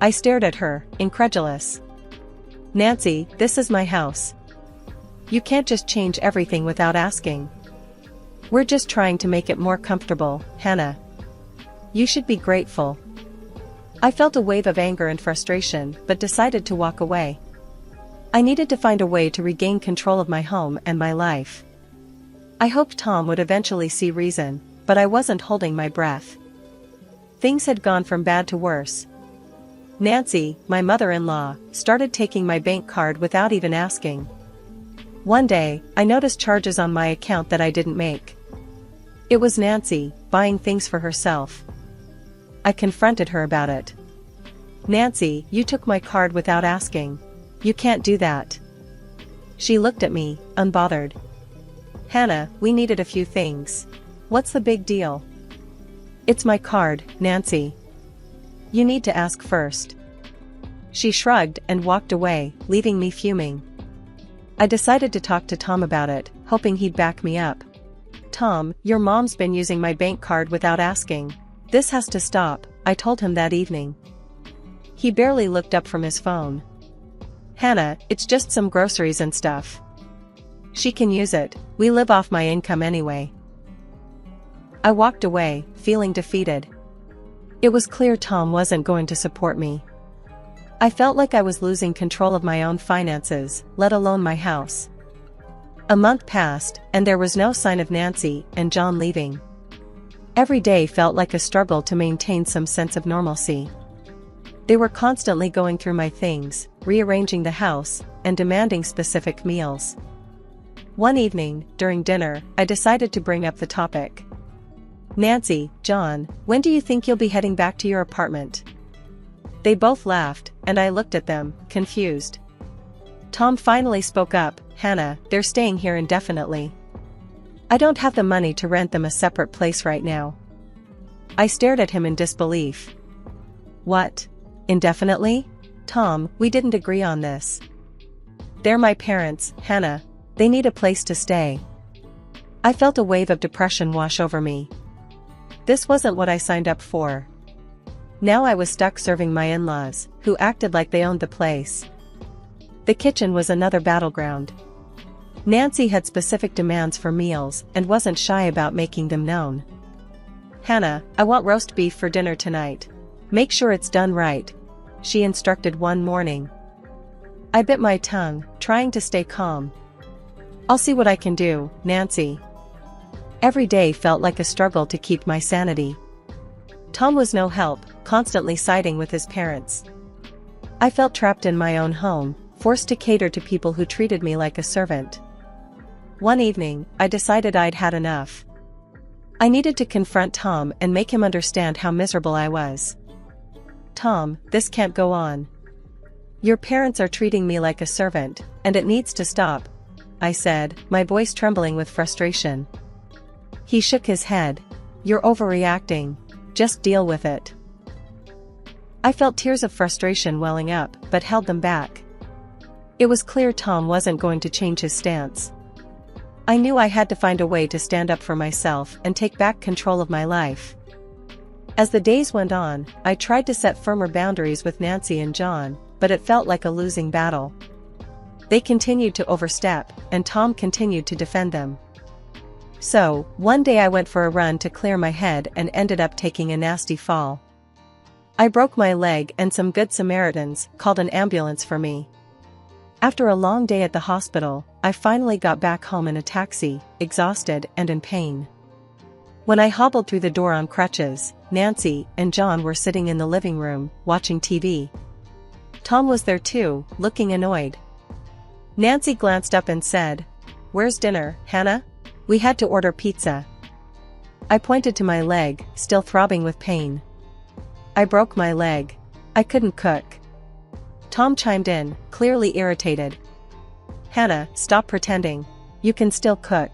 I stared at her, incredulous. "Nancy, this is my house. You can't just change everything without asking. We're just trying to make it more comfortable, Hannah. You should be grateful." I felt a wave of anger and frustration, but decided to walk away. I needed to find a way to regain control of my home and my life. I hoped Tom would eventually see reason, but I wasn't holding my breath. Things had gone from bad to worse. Nancy, my mother-in-law, started taking my bank card without even asking. One day, I noticed charges on my account that I didn't make. It was Nancy, buying things for herself. I confronted her about it. "Nancy, you took my card without asking. You can't do that." She looked at me, unbothered. "Hannah, we needed a few things. What's the big deal?" "It's my card, Nancy. You need to ask first." She shrugged and walked away, leaving me fuming. I decided to talk to Tom about it, hoping he'd back me up. "Tom, your mom's been using my bank card without asking. This has to stop," I told him that evening. He barely looked up from his phone. "Hannah, it's just some groceries and stuff. She can use it, we live off my income anyway." I walked away, feeling defeated. It was clear Tom wasn't going to support me. I felt like I was losing control of my own finances, let alone my house. A month passed, and there was no sign of Nancy and John leaving. Every day felt like a struggle to maintain some sense of normalcy. They were constantly going through my things, rearranging the house, and demanding specific meals. One evening, during dinner, I decided to bring up the topic. "Nancy, John, when do you think you'll be heading back to your apartment?" They both laughed, and I looked at them, confused. Tom finally spoke up. "Hannah, they're staying here indefinitely. I don't have the money to rent them a separate place right now." I stared at him in disbelief. "What? Indefinitely? Tom, we didn't agree on this. They're my parents, Hannah. They need a place to stay." I felt a wave of depression wash over me. This wasn't what I signed up for. Now I was stuck serving my in-laws, who acted like they owned the place. The kitchen was another battleground. Nancy had specific demands for meals and wasn't shy about making them known. "Hannah, I want roast beef for dinner tonight. Make sure it's done right," she instructed one morning. I bit my tongue, trying to stay calm. "I'll see what I can do, Nancy." Every day felt like a struggle to keep my sanity. Tom was no help, constantly siding with his parents. I felt trapped in my own home, forced to cater to people who treated me like a servant. One evening, I decided I'd had enough. I needed to confront Tom and make him understand how miserable I was. "Tom, this can't go on. Your parents are treating me like a servant, and it needs to stop," I said, my voice trembling with frustration. He shook his head. "You're overreacting. Just deal with it." I felt tears of frustration welling up, but held them back. It was clear Tom wasn't going to change his stance. I knew I had to find a way to stand up for myself and take back control of my life. As the days went on, I tried to set firmer boundaries with Nancy and John, but it felt like a losing battle. They continued to overstep, and Tom continued to defend them. So, one day I went for a run to clear my head and ended up taking a nasty fall. I broke my leg and some good Samaritans called an ambulance for me. After a long day at the hospital, I finally got back home in a taxi, exhausted and in pain. When I hobbled through the door on crutches, Nancy and John were sitting in the living room, watching TV. Tom was there too, looking annoyed. Nancy glanced up and said, "Where's dinner, Hannah? We had to order pizza." I pointed to my leg, still throbbing with pain. "I broke my leg. I couldn't cook." Tom chimed in, clearly irritated. "Hannah, stop pretending. You can still cook."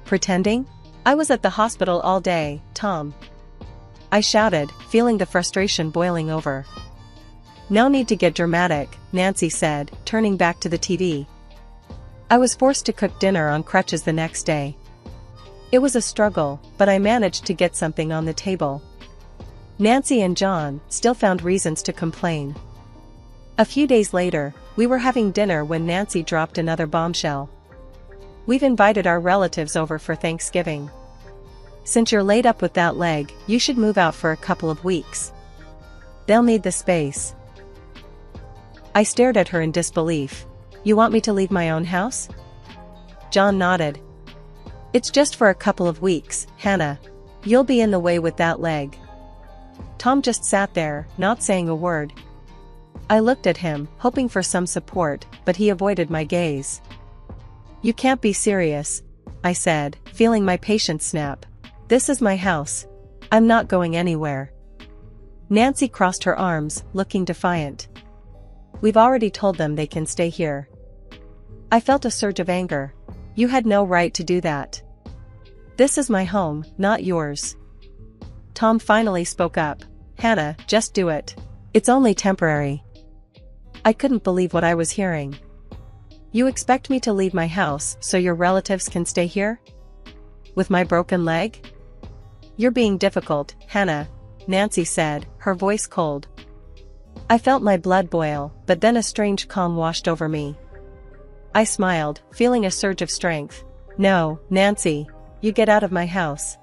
"Pretending? I was at the hospital all day, Tom," I shouted, feeling the frustration boiling over. "No need to get dramatic," Nancy said, turning back to the TV. I was forced to cook dinner on crutches the next day. It was a struggle, but I managed to get something on the table. Nancy and John still found reasons to complain. A few days later, we were having dinner when Nancy dropped another bombshell. "We've invited our relatives over for Thanksgiving. Since you're laid up with that leg, you should move out for a couple of weeks. They'll need the space." I stared at her in disbelief. "You want me to leave my own house?" John nodded. "It's just for a couple of weeks, Hannah. You'll be in the way with that leg." Tom just sat there, not saying a word. I looked at him, hoping for some support, but he avoided my gaze. "You can't be serious," I said, feeling my patience snap. "This is my house. I'm not going anywhere." Nancy crossed her arms, looking defiant. "We've already told them they can stay here." I felt a surge of anger. "You had no right to do that. This is my home, not yours." Tom finally spoke up. "Hannah, just do it. It's only temporary." I couldn't believe what I was hearing. "You expect me to leave my house so your relatives can stay here? With my broken leg?" "You're being difficult, Hannah," Nancy said, her voice cold. I felt my blood boil, but then a strange calm washed over me. I smiled, feeling a surge of strength. "No, Nancy, you get out of my house."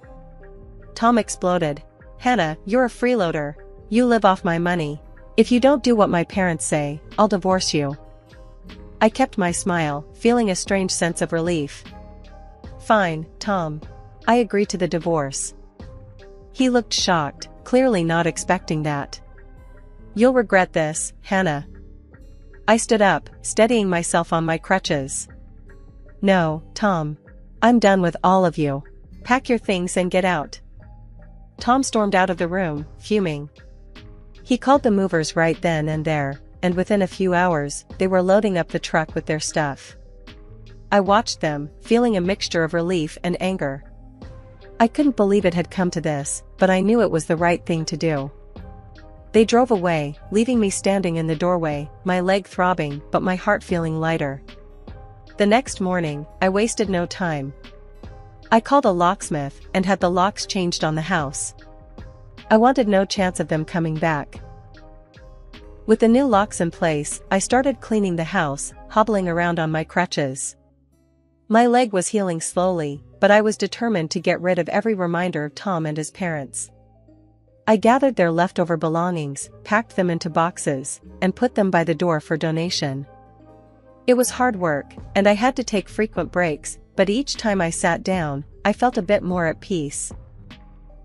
Tom exploded. "Hannah, you're a freeloader. You live off my money. If you don't do what my parents say, I'll divorce you." I kept my smile, feeling a strange sense of relief. "Fine, Tom. I agree to the divorce." He looked shocked, clearly not expecting that. "You'll regret this, Hannah." I stood up, steadying myself on my crutches. "No, Tom. I'm done with all of you. Pack your things and get out." Tom stormed out of the room, fuming. He called the movers right then and there, and within a few hours, they were loading up the truck with their stuff. I watched them, feeling a mixture of relief and anger. I couldn't believe it had come to this, but I knew it was the right thing to do. They drove away, leaving me standing in the doorway, my leg throbbing but my heart feeling lighter. The next morning, I wasted no time. I called a locksmith and had the locks changed on the house. I wanted no chance of them coming back. With the new locks in place, I started cleaning the house, hobbling around on my crutches. My leg was healing slowly, but I was determined to get rid of every reminder of Tom and his parents. I gathered their leftover belongings, packed them into boxes, and put them by the door for donation. It was hard work, and I had to take frequent breaks, but each time I sat down, I felt a bit more at peace.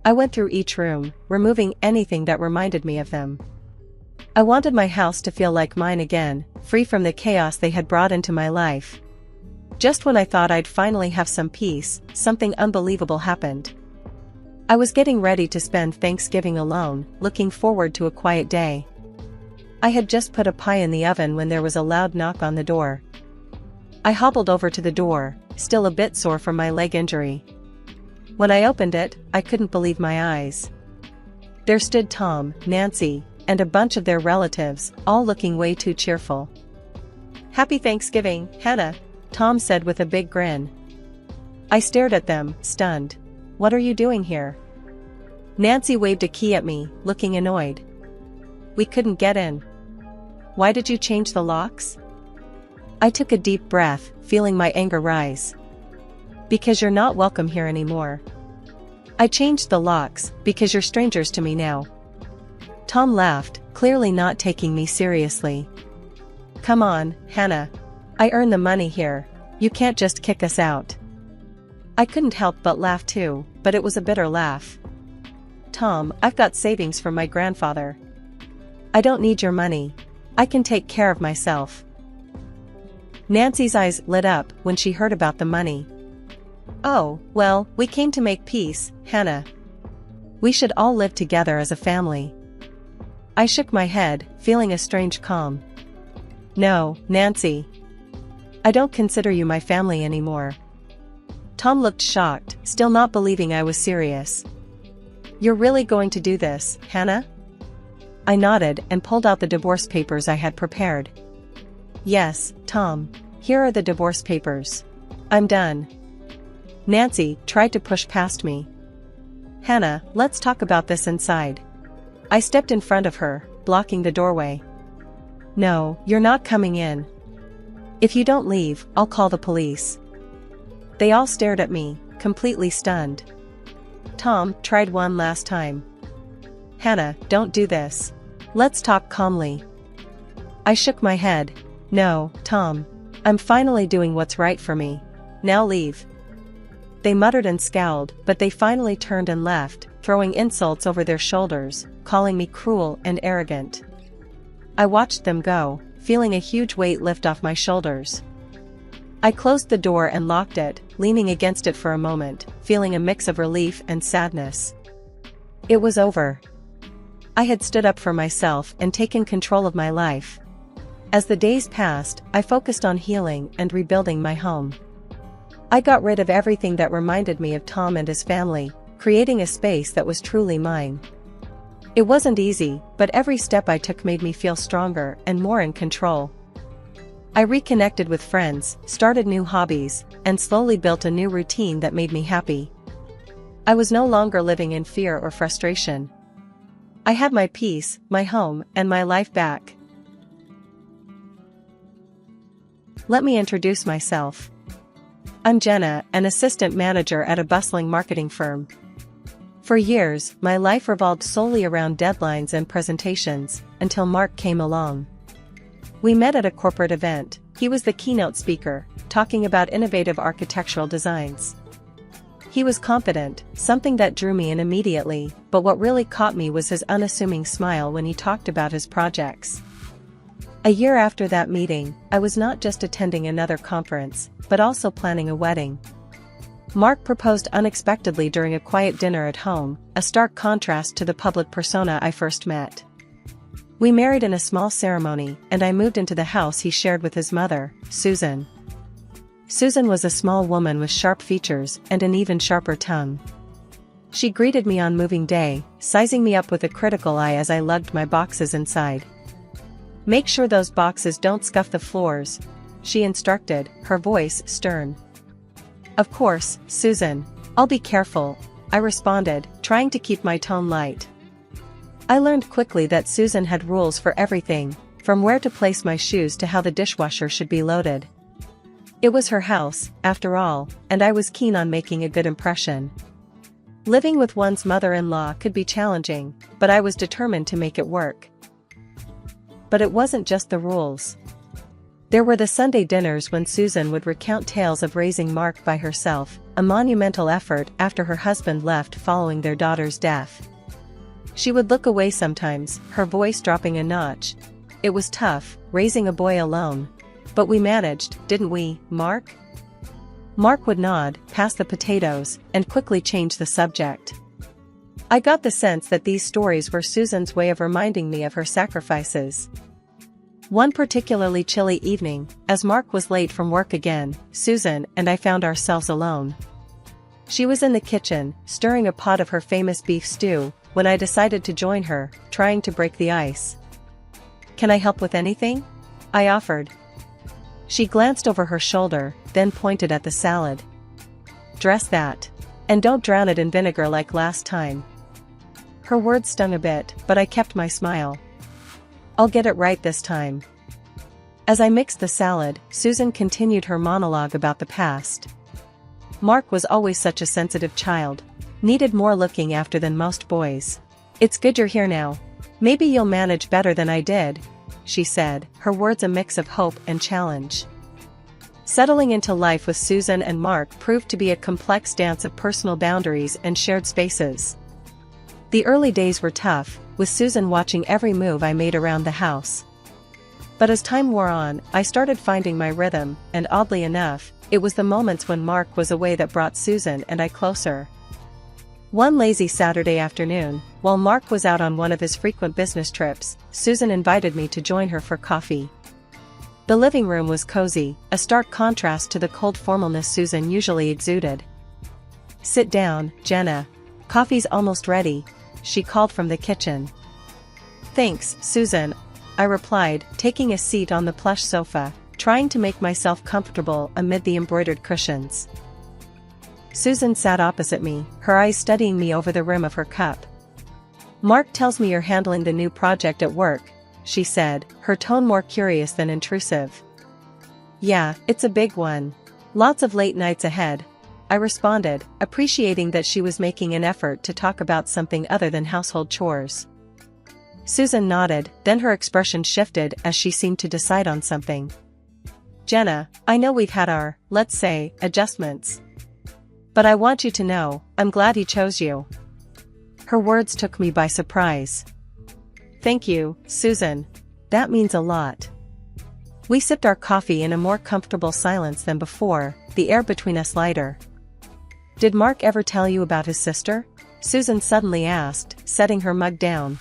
I went through each room, removing anything that reminded me of them. I wanted my house to feel like mine again, free from the chaos they had brought into my life. Just when I thought I'd finally have some peace, something unbelievable happened. I was getting ready to spend Thanksgiving alone, looking forward to a quiet day. I had just put a pie in the oven when there was a loud knock on the door. I hobbled over to the door, still a bit sore from my leg injury. When I opened it, I couldn't believe my eyes. There stood Tom, Nancy, and a bunch of their relatives, all looking way too cheerful. "Happy Thanksgiving, Hannah," Tom said with a big grin. I stared at them, stunned. "What are you doing here?" Nancy waved a key at me, looking annoyed. "We couldn't get in." "Why did you change the locks?" I took a deep breath, feeling my anger rise. "Because you're not welcome here anymore." "I changed the locks, because you're strangers to me now." Tom laughed, clearly not taking me seriously. "Come on, Hannah. I earn the money here. You can't just kick us out." I couldn't help but laugh too, but it was a bitter laugh. "Tom, I've got savings from my grandfather. I don't need your money. I can take care of myself." Nancy's eyes lit up when she heard about the money. "Oh, well, we came to make peace, Hannah. We should all live together as a family." I shook my head, feeling a strange calm. "No, Nancy. I don't consider you my family anymore." Tom looked shocked, still not believing I was serious. "You're really going to do this, Hannah?" I nodded and pulled out the divorce papers I had prepared. "Yes, Tom. Here are the divorce papers. I'm done." Nancy tried to push past me. "Hannah, let's talk about this inside." I stepped in front of her, blocking the doorway. "No, you're not coming in. If you don't leave, I'll call the police." They all stared at me, completely stunned. Tom tried one last time. "Hannah, don't do this. Let's talk calmly." I shook my head. "No, Tom. I'm finally doing what's right for me. Now leave." They muttered and scowled, but they finally turned and left, throwing insults over their shoulders, calling me cruel and arrogant. I watched them go, feeling a huge weight lift off my shoulders. I closed the door and locked it, leaning against it for a moment, feeling a mix of relief and sadness. It was over. I had stood up for myself and taken control of my life. As the days passed, I focused on healing and rebuilding my home. I got rid of everything that reminded me of Tom and his family, creating a space that was truly mine. It wasn't easy, but every step I took made me feel stronger and more in control. I reconnected with friends, started new hobbies, and slowly built a new routine that made me happy. I was no longer living in fear or frustration. I had my peace, my home, and my life back. Let me introduce myself. I'm Jenna, an assistant manager at a bustling marketing firm. For years, my life revolved solely around deadlines and presentations, until Mark came along. We met at a corporate event. He was the keynote speaker, talking about innovative architectural designs. He was confident, something that drew me in immediately, but what really caught me was his unassuming smile when he talked about his projects. A year after that meeting, I was not just attending another conference, but also planning a wedding. Mark proposed unexpectedly during a quiet dinner at home, a stark contrast to the public persona I first met. We married in a small ceremony, and I moved into the house he shared with his mother, Susan. Susan was a small woman with sharp features and an even sharper tongue. She greeted me on moving day, sizing me up with a critical eye as I lugged my boxes inside. "Make sure those boxes don't scuff the floors," she instructed, her voice stern. "Of course, Susan. I'll be careful," I responded, trying to keep my tone light. I learned quickly that Susan had rules for everything, from where to place my shoes to how the dishwasher should be loaded. It was her house, after all, and I was keen on making a good impression. Living with one's mother-in-law could be challenging, but I was determined to make it work. But it wasn't just the rules. There were the Sunday dinners when Susan would recount tales of raising Mark by herself, a monumental effort after her husband left following their daughter's death. She would look away sometimes, her voice dropping a notch. It was tough, raising a boy alone. But we managed, didn't we, Mark? Mark would nod, pass the potatoes, and quickly change the subject. I got the sense that these stories were Susan's way of reminding me of her sacrifices. One particularly chilly evening, as Mark was late from work again, Susan and I found ourselves alone. She was in the kitchen, stirring a pot of her famous beef stew, when I decided to join her, trying to break the ice. "Can I help with anything?" I offered. She glanced over her shoulder, then pointed at the salad. "Dress that. And don't drown it in vinegar like last time." Her words stung a bit, but I kept my smile. "I'll get it right this time." As I mixed the salad, Susan continued her monologue about the past. "Mark was always such a sensitive child. Needed more looking after than most boys. It's good you're here now. Maybe you'll manage better than I did," she said, her words a mix of hope and challenge. Settling into life with Susan and Mark proved to be a complex dance of personal boundaries and shared spaces. The early days were tough, with Susan watching every move I made around the house. But as time wore on, I started finding my rhythm, and oddly enough, it was the moments when Mark was away that brought Susan and I closer. One lazy Saturday afternoon, while Mark was out on one of his frequent business trips, Susan invited me to join her for coffee. The living room was cozy, a stark contrast to the cold formalness Susan usually exuded. "Sit down, Jenna. Coffee's almost ready," she called from the kitchen. "Thanks, Susan," I replied, taking a seat on the plush sofa, trying to make myself comfortable amid the embroidered cushions. Susan sat opposite me, her eyes studying me over the rim of her cup. "Mark tells me you're handling the new project at work," she said, her tone more curious than intrusive. "Yeah, it's a big one. Lots of late nights ahead," I responded, appreciating that she was making an effort to talk about something other than household chores. Susan nodded, then her expression shifted as she seemed to decide on something. "Jenna, I know we've had our, let's say, adjustments. But I want you to know, I'm glad he chose you." Her words took me by surprise. "Thank you, Susan. That means a lot." We sipped our coffee in a more comfortable silence than before, the air between us lighter. "Did Mark ever tell you about his sister?" Susan suddenly asked, setting her mug down.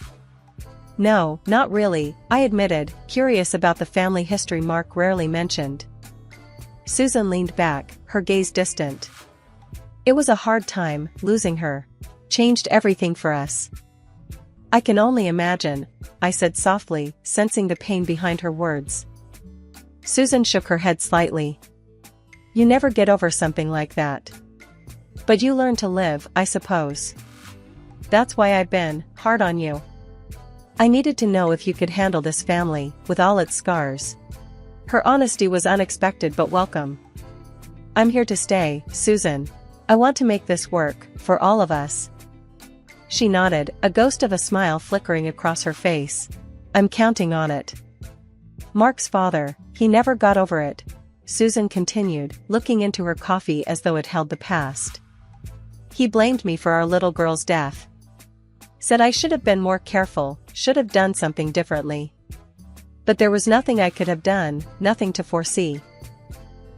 "No, not really," I admitted, curious about the family history Mark rarely mentioned. Susan leaned back, her gaze distant. "It was a hard time, losing her. Changed everything for us." "I can only imagine," I said softly, sensing the pain behind her words. Susan shook her head slightly. "You never get over something like that. But you learn to live, I suppose. That's why I've been hard on you. I needed to know if you could handle this family, with all its scars." Her honesty was unexpected but welcome. "I'm here to stay, Susan. I want to make this work, for all of us." She nodded, a ghost of a smile flickering across her face. "I'm counting on it." "Mark's father, he never got over it," Susan continued, looking into her coffee as though it held the past. "He blamed me for our little girl's death. Said I should have been more careful, should have done something differently. But there was nothing I could have done, nothing to foresee.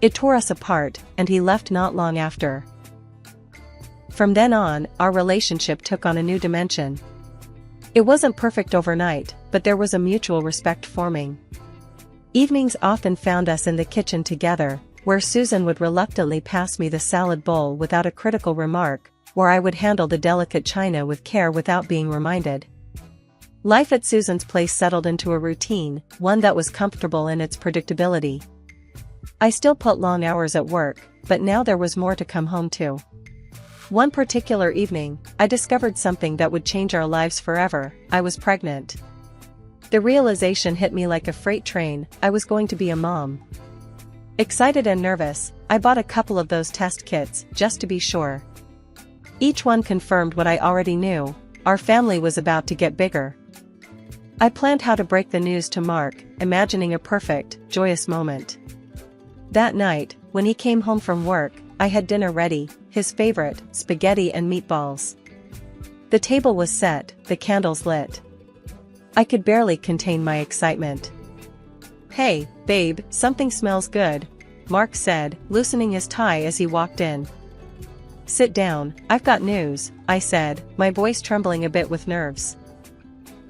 It tore us apart, and he left not long after." From then on, our relationship took on a new dimension. It wasn't perfect overnight, but there was a mutual respect forming. Evenings often found us in the kitchen together, where Susan would reluctantly pass me the salad bowl without a critical remark, where I would handle the delicate china with care without being reminded. Life at Susan's place settled into a routine, one that was comfortable in its predictability. I still put long hours at work, but now there was more to come home to. One particular evening, I discovered something that would change our lives forever. I was pregnant. The realization hit me like a freight train. I was going to be a mom. Excited and nervous, I bought a couple of those test kits, just to be sure. Each one confirmed what I already knew: our family was about to get bigger. I planned how to break the news to Mark, imagining a perfect, joyous moment. That night, when he came home from work, I had dinner ready, his favorite, spaghetti and meatballs. The table was set, the candles lit. I could barely contain my excitement. "Hey, babe, something smells good," Mark said, loosening his tie as he walked in. "Sit down, I've got news," I said, my voice trembling a bit with nerves.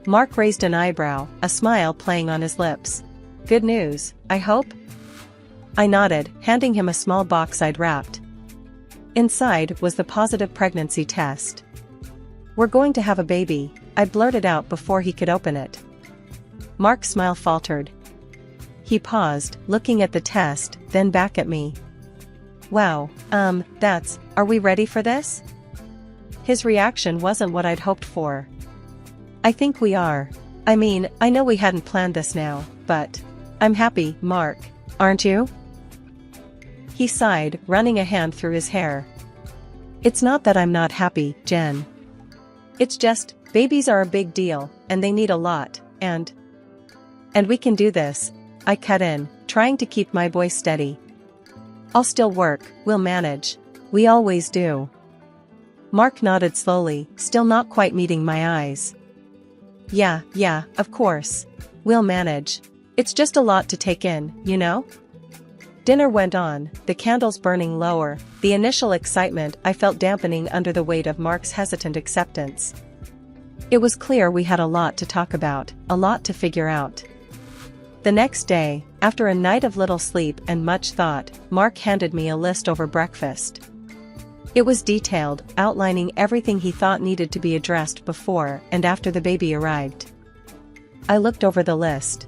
Mark raised an eyebrow, a smile playing on his lips. "Good news, I hope?" I nodded, handing him a small box I'd wrapped. Inside was the positive pregnancy test. "We're going to have a baby," I blurted out before he could open it. Mark's smile faltered. He paused, looking at the test, then back at me. "Wow, are we ready for this?" His reaction wasn't what I'd hoped for. "I think we are. I mean, I know we hadn't planned this now, but I'm happy, Mark, aren't you?" He sighed, running a hand through his hair. "It's not that I'm not happy, Jen. It's just, babies are a big deal, and they need a lot, and we can do this," I cut in, trying to keep my voice steady. "I'll still work, we'll manage. We always do." Mark nodded slowly, still not quite meeting my eyes. Yeah, of course. We'll manage. It's just a lot to take in, you know?" Dinner went on, the candles burning lower, the initial excitement I felt dampening under the weight of Mark's hesitant acceptance. It was clear we had a lot to talk about, a lot to figure out. The next day, after a night of little sleep and much thought, Mark handed me a list over breakfast. It was detailed, outlining everything he thought needed to be addressed before and after the baby arrived. I looked over the list.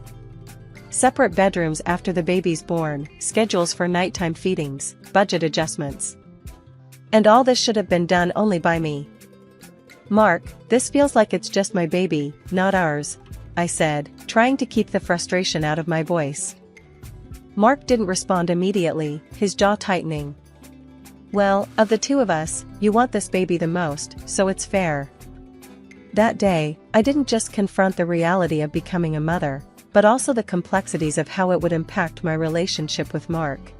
Separate bedrooms after the baby's born, schedules for nighttime feedings, budget adjustments. And all this should have been done only by me. "Mark, this feels like it's just my baby, not ours," I said, trying to keep the frustration out of my voice. Mark didn't respond immediately, his jaw tightening. "Well, of the two of us, you want this baby the most, so it's fair." That day, I didn't just confront the reality of becoming a mother, but also the complexities of how it would impact my relationship with Mark.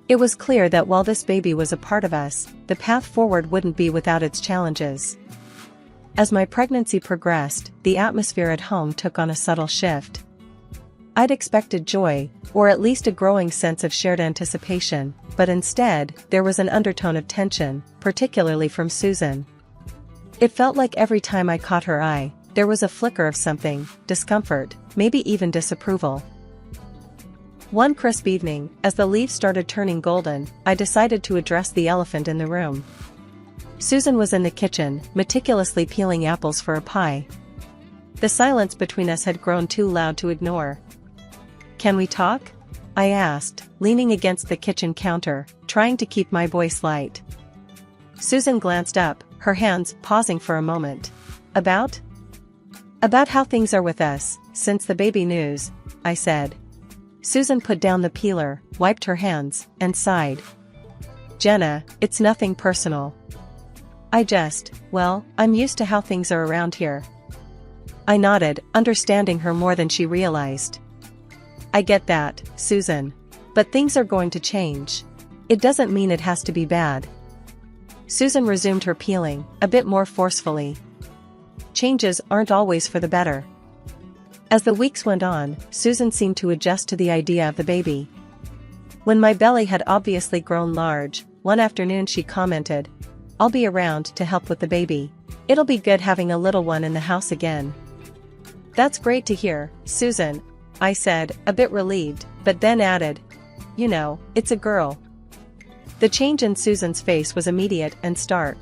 It was clear that while this baby was a part of us, the path forward wouldn't be without its challenges. As my pregnancy progressed, the atmosphere at home took on a subtle shift. I'd expected joy, or at least a growing sense of shared anticipation, but instead, there was an undertone of tension, particularly from Susan. It felt like every time I caught her eye, there was a flicker of something, discomfort, maybe even disapproval. One crisp evening, as the leaves started turning golden, I decided to address the elephant in the room. Susan was in the kitchen, meticulously peeling apples for a pie. The silence between us had grown too loud to ignore. "Can we talk?" I asked, leaning against the kitchen counter, trying to keep my voice light. Susan glanced up, her hands pausing for a moment. About how things are with us, since the baby news," I said. Susan put down the peeler, wiped her hands, and sighed. "Jenna, it's nothing personal. I'm used to how things are around here." I nodded, understanding her more than she realized. "I get that, Susan. But things are going to change. It doesn't mean it has to be bad." Susan resumed her peeling, a bit more forcefully. "Changes aren't always for the better." As the weeks went on, Susan seemed to adjust to the idea of the baby. When my belly had obviously grown large, one afternoon she commented, "I'll be around to help with the baby. It'll be good having a little one in the house again." "That's great to hear, Susan," I said, a bit relieved, but then added, "You know, it's a girl." The change in Susan's face was immediate and stark.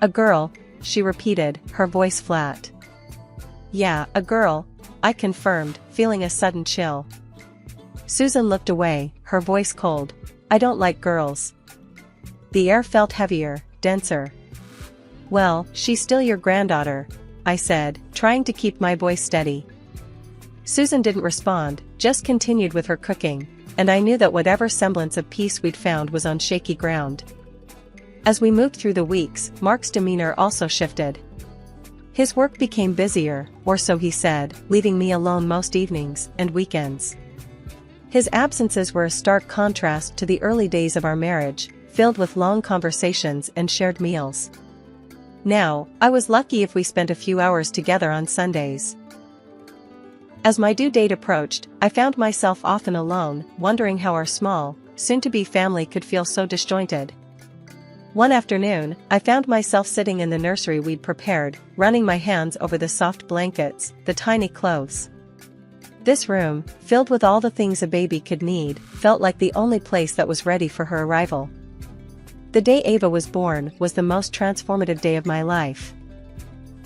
"A girl," she repeated, her voice flat. "Yeah, a girl," I confirmed, feeling a sudden chill. Susan looked away, her voice cold. "I don't like girls." The air felt heavier, denser. Well, she's still your granddaughter, I said, trying to keep my voice steady. Susan didn't respond, just continued with her cooking, and I knew that whatever semblance of peace we'd found was on shaky ground. As we moved through the weeks, Mark's demeanor also shifted. His work became busier, or so he said, leaving me alone most evenings and weekends. His absences were a stark contrast to the early days of our marriage, filled with long conversations and shared meals. Now, I was lucky if we spent a few hours together on Sundays. As my due date approached, I found myself often alone, wondering how our small, soon-to-be family could feel so disjointed. One afternoon, I found myself sitting in the nursery we'd prepared, running my hands over the soft blankets, the tiny clothes. This room, filled with all the things a baby could need, felt like the only place that was ready for her arrival. The day Ava was born was the most transformative day of my life.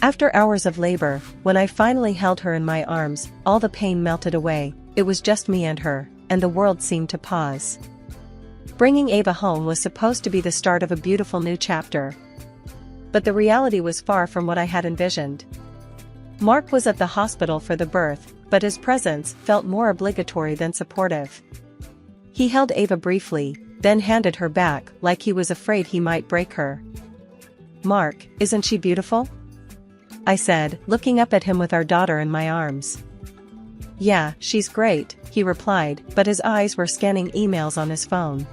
After hours of labor, when I finally held her in my arms, all the pain melted away. It was just me and her, and the world seemed to pause. Bringing Ava home was supposed to be the start of a beautiful new chapter. But the reality was far from what I had envisioned. Mark was at the hospital for the birth, but his presence felt more obligatory than supportive. He held Ava briefly, then handed her back like he was afraid he might break her. "Mark, isn't she beautiful?" I said, looking up at him with our daughter in my arms. "Yeah, she's great," he replied, but his eyes were scanning emails on his phone.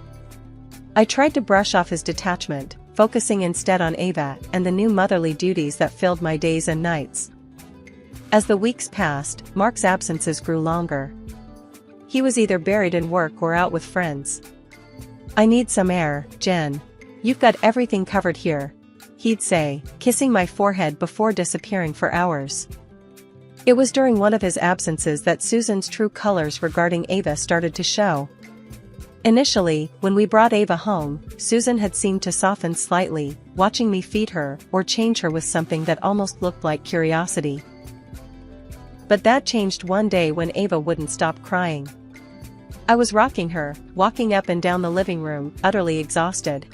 I tried to brush off his detachment, focusing instead on Ava and the new motherly duties that filled my days and nights. As the weeks passed, Mark's absences grew longer. He was either buried in work or out with friends. "I need some air, Jen. You've got everything covered here," he'd say, kissing my forehead before disappearing for hours. It was during one of his absences that Susan's true colors regarding Ava started to show. Initially, when we brought Ava home, Susan had seemed to soften slightly, watching me feed her or change her with something that almost looked like curiosity. But that changed one day when Ava wouldn't stop crying. I was rocking her, walking up and down the living room, utterly exhausted.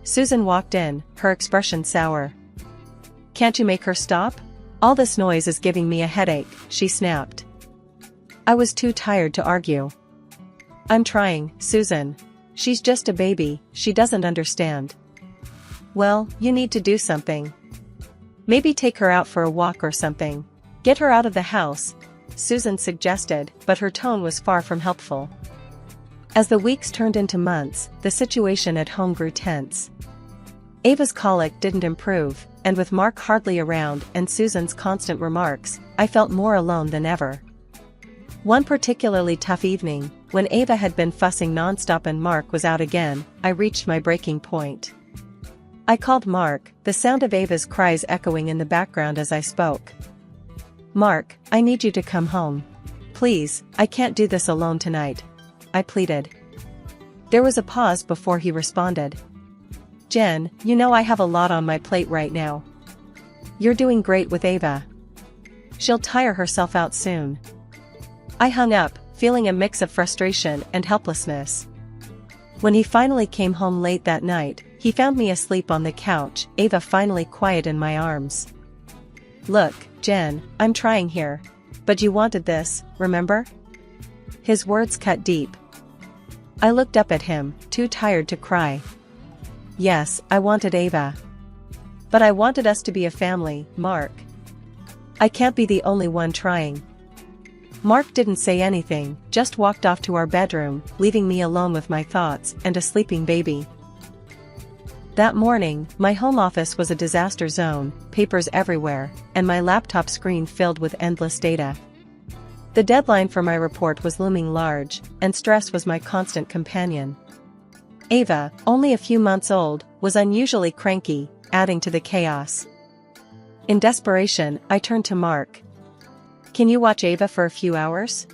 Susan walked in, her expression sour. "Can't you make her stop? All this noise is giving me a headache," she snapped. I was too tired to argue. "I'm trying, Susan. She's just a baby, she doesn't understand." "Well, you need to do something. Maybe take her out for a walk or something. Get her out of the house," Susan suggested, but her tone was far from helpful. As the weeks turned into months, the situation at home grew tense. Ava's colic didn't improve, and with Mark hardly around and Susan's constant remarks, I felt more alone than ever. One particularly tough evening, when Ava had been fussing nonstop and Mark was out again, I reached my breaking point. I called Mark, the sound of Ava's cries echoing in the background as I spoke. "Mark, I need you to come home. Please, I can't do this alone tonight," I pleaded. There was a pause before he responded. "Jen, you know I have a lot on my plate right now. You're doing great with Ava. She'll tire herself out soon." I hung up, feeling a mix of frustration and helplessness. When he finally came home late that night, he found me asleep on the couch, Ava finally quiet in my arms. "Look, Jen, I'm trying here. But you wanted this, remember?" His words cut deep. I looked up at him, too tired to cry. "Yes, I wanted Ava. But I wanted us to be a family, Mark. I can't be the only one trying." Mark didn't say anything, just walked off to our bedroom, leaving me alone with my thoughts and a sleeping baby. That morning, my home office was a disaster zone, papers everywhere, and my laptop screen filled with endless data. The deadline for my report was looming large, and stress was my constant companion. Ava, only a few months old, was unusually cranky, adding to the chaos. In desperation, I turned to Mark. "Can you watch Ava for a few hours?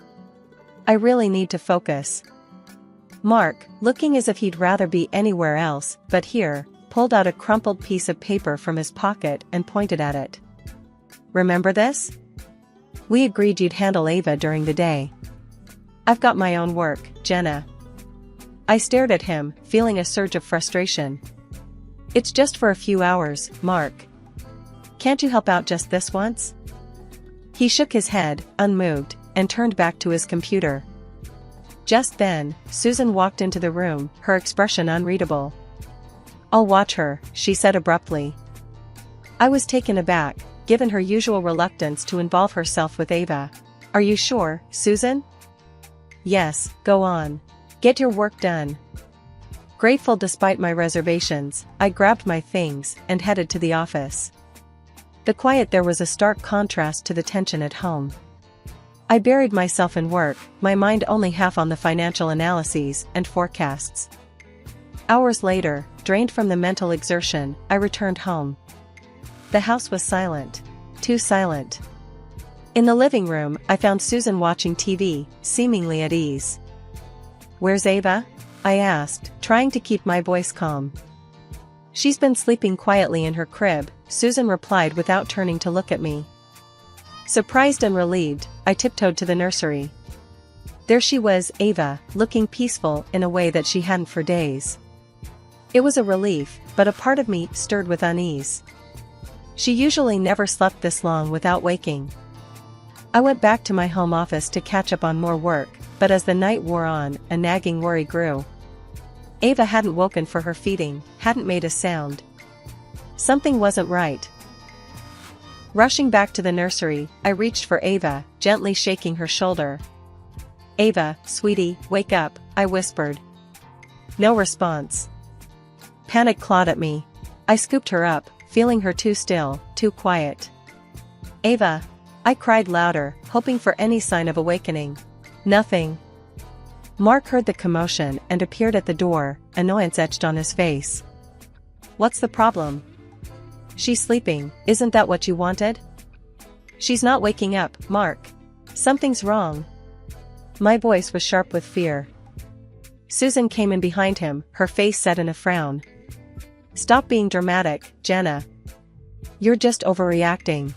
I really need to focus." Mark, looking as if he'd rather be anywhere else but here, pulled out a crumpled piece of paper from his pocket and pointed at it. "Remember this? We agreed you'd handle Ava during the day." "I've got my own work, Jenna." I stared at him, feeling a surge of frustration. It's just for a few hours, Mark. Can't you help out just this once? He shook his head, unmoved, and turned back to his computer. Just then, Susan walked into the room, her expression unreadable. "I'll watch her," she said abruptly. I was taken aback, given her usual reluctance to involve herself with Ava. "Are you sure, Susan?" "Yes, go on. Get your work done." Grateful despite my reservations, I grabbed my things and headed to the office. The quiet there was a stark contrast to the tension at home. I buried myself in work, my mind only half on the financial analyses and forecasts. Hours later, drained from the mental exertion, I returned home. The house was silent. Too silent. In the living room, I found Susan watching TV, seemingly at ease. "Where's Ava?" I asked, trying to keep my voice calm. "She's been sleeping quietly in her crib," Susan replied without turning to look at me. Surprised and relieved, I tiptoed to the nursery. There she was, Ava, looking peaceful in a way that she hadn't for days. It was a relief, but a part of me stirred with unease. She usually never slept this long without waking. I went back to my home office to catch up on more work, but as the night wore on, a nagging worry grew. Ava hadn't woken for her feeding, hadn't made a sound. Something wasn't right. Rushing back to the nursery, I reached for Ava, gently shaking her shoulder. "Ava, sweetie, wake up," I whispered. No response. Panic clawed at me. I scooped her up, feeling her too still, too quiet. "Ava!" I cried louder, hoping for any sign of awakening. Nothing. Mark heard the commotion and appeared at the door, annoyance etched on his face. "What's the problem?" "She's sleeping, isn't that what you wanted?" "She's not waking up, Mark. Something's wrong." My voice was sharp with fear. Susan came in behind him, her face set in a frown. "Stop being dramatic, Jenna. You're just overreacting."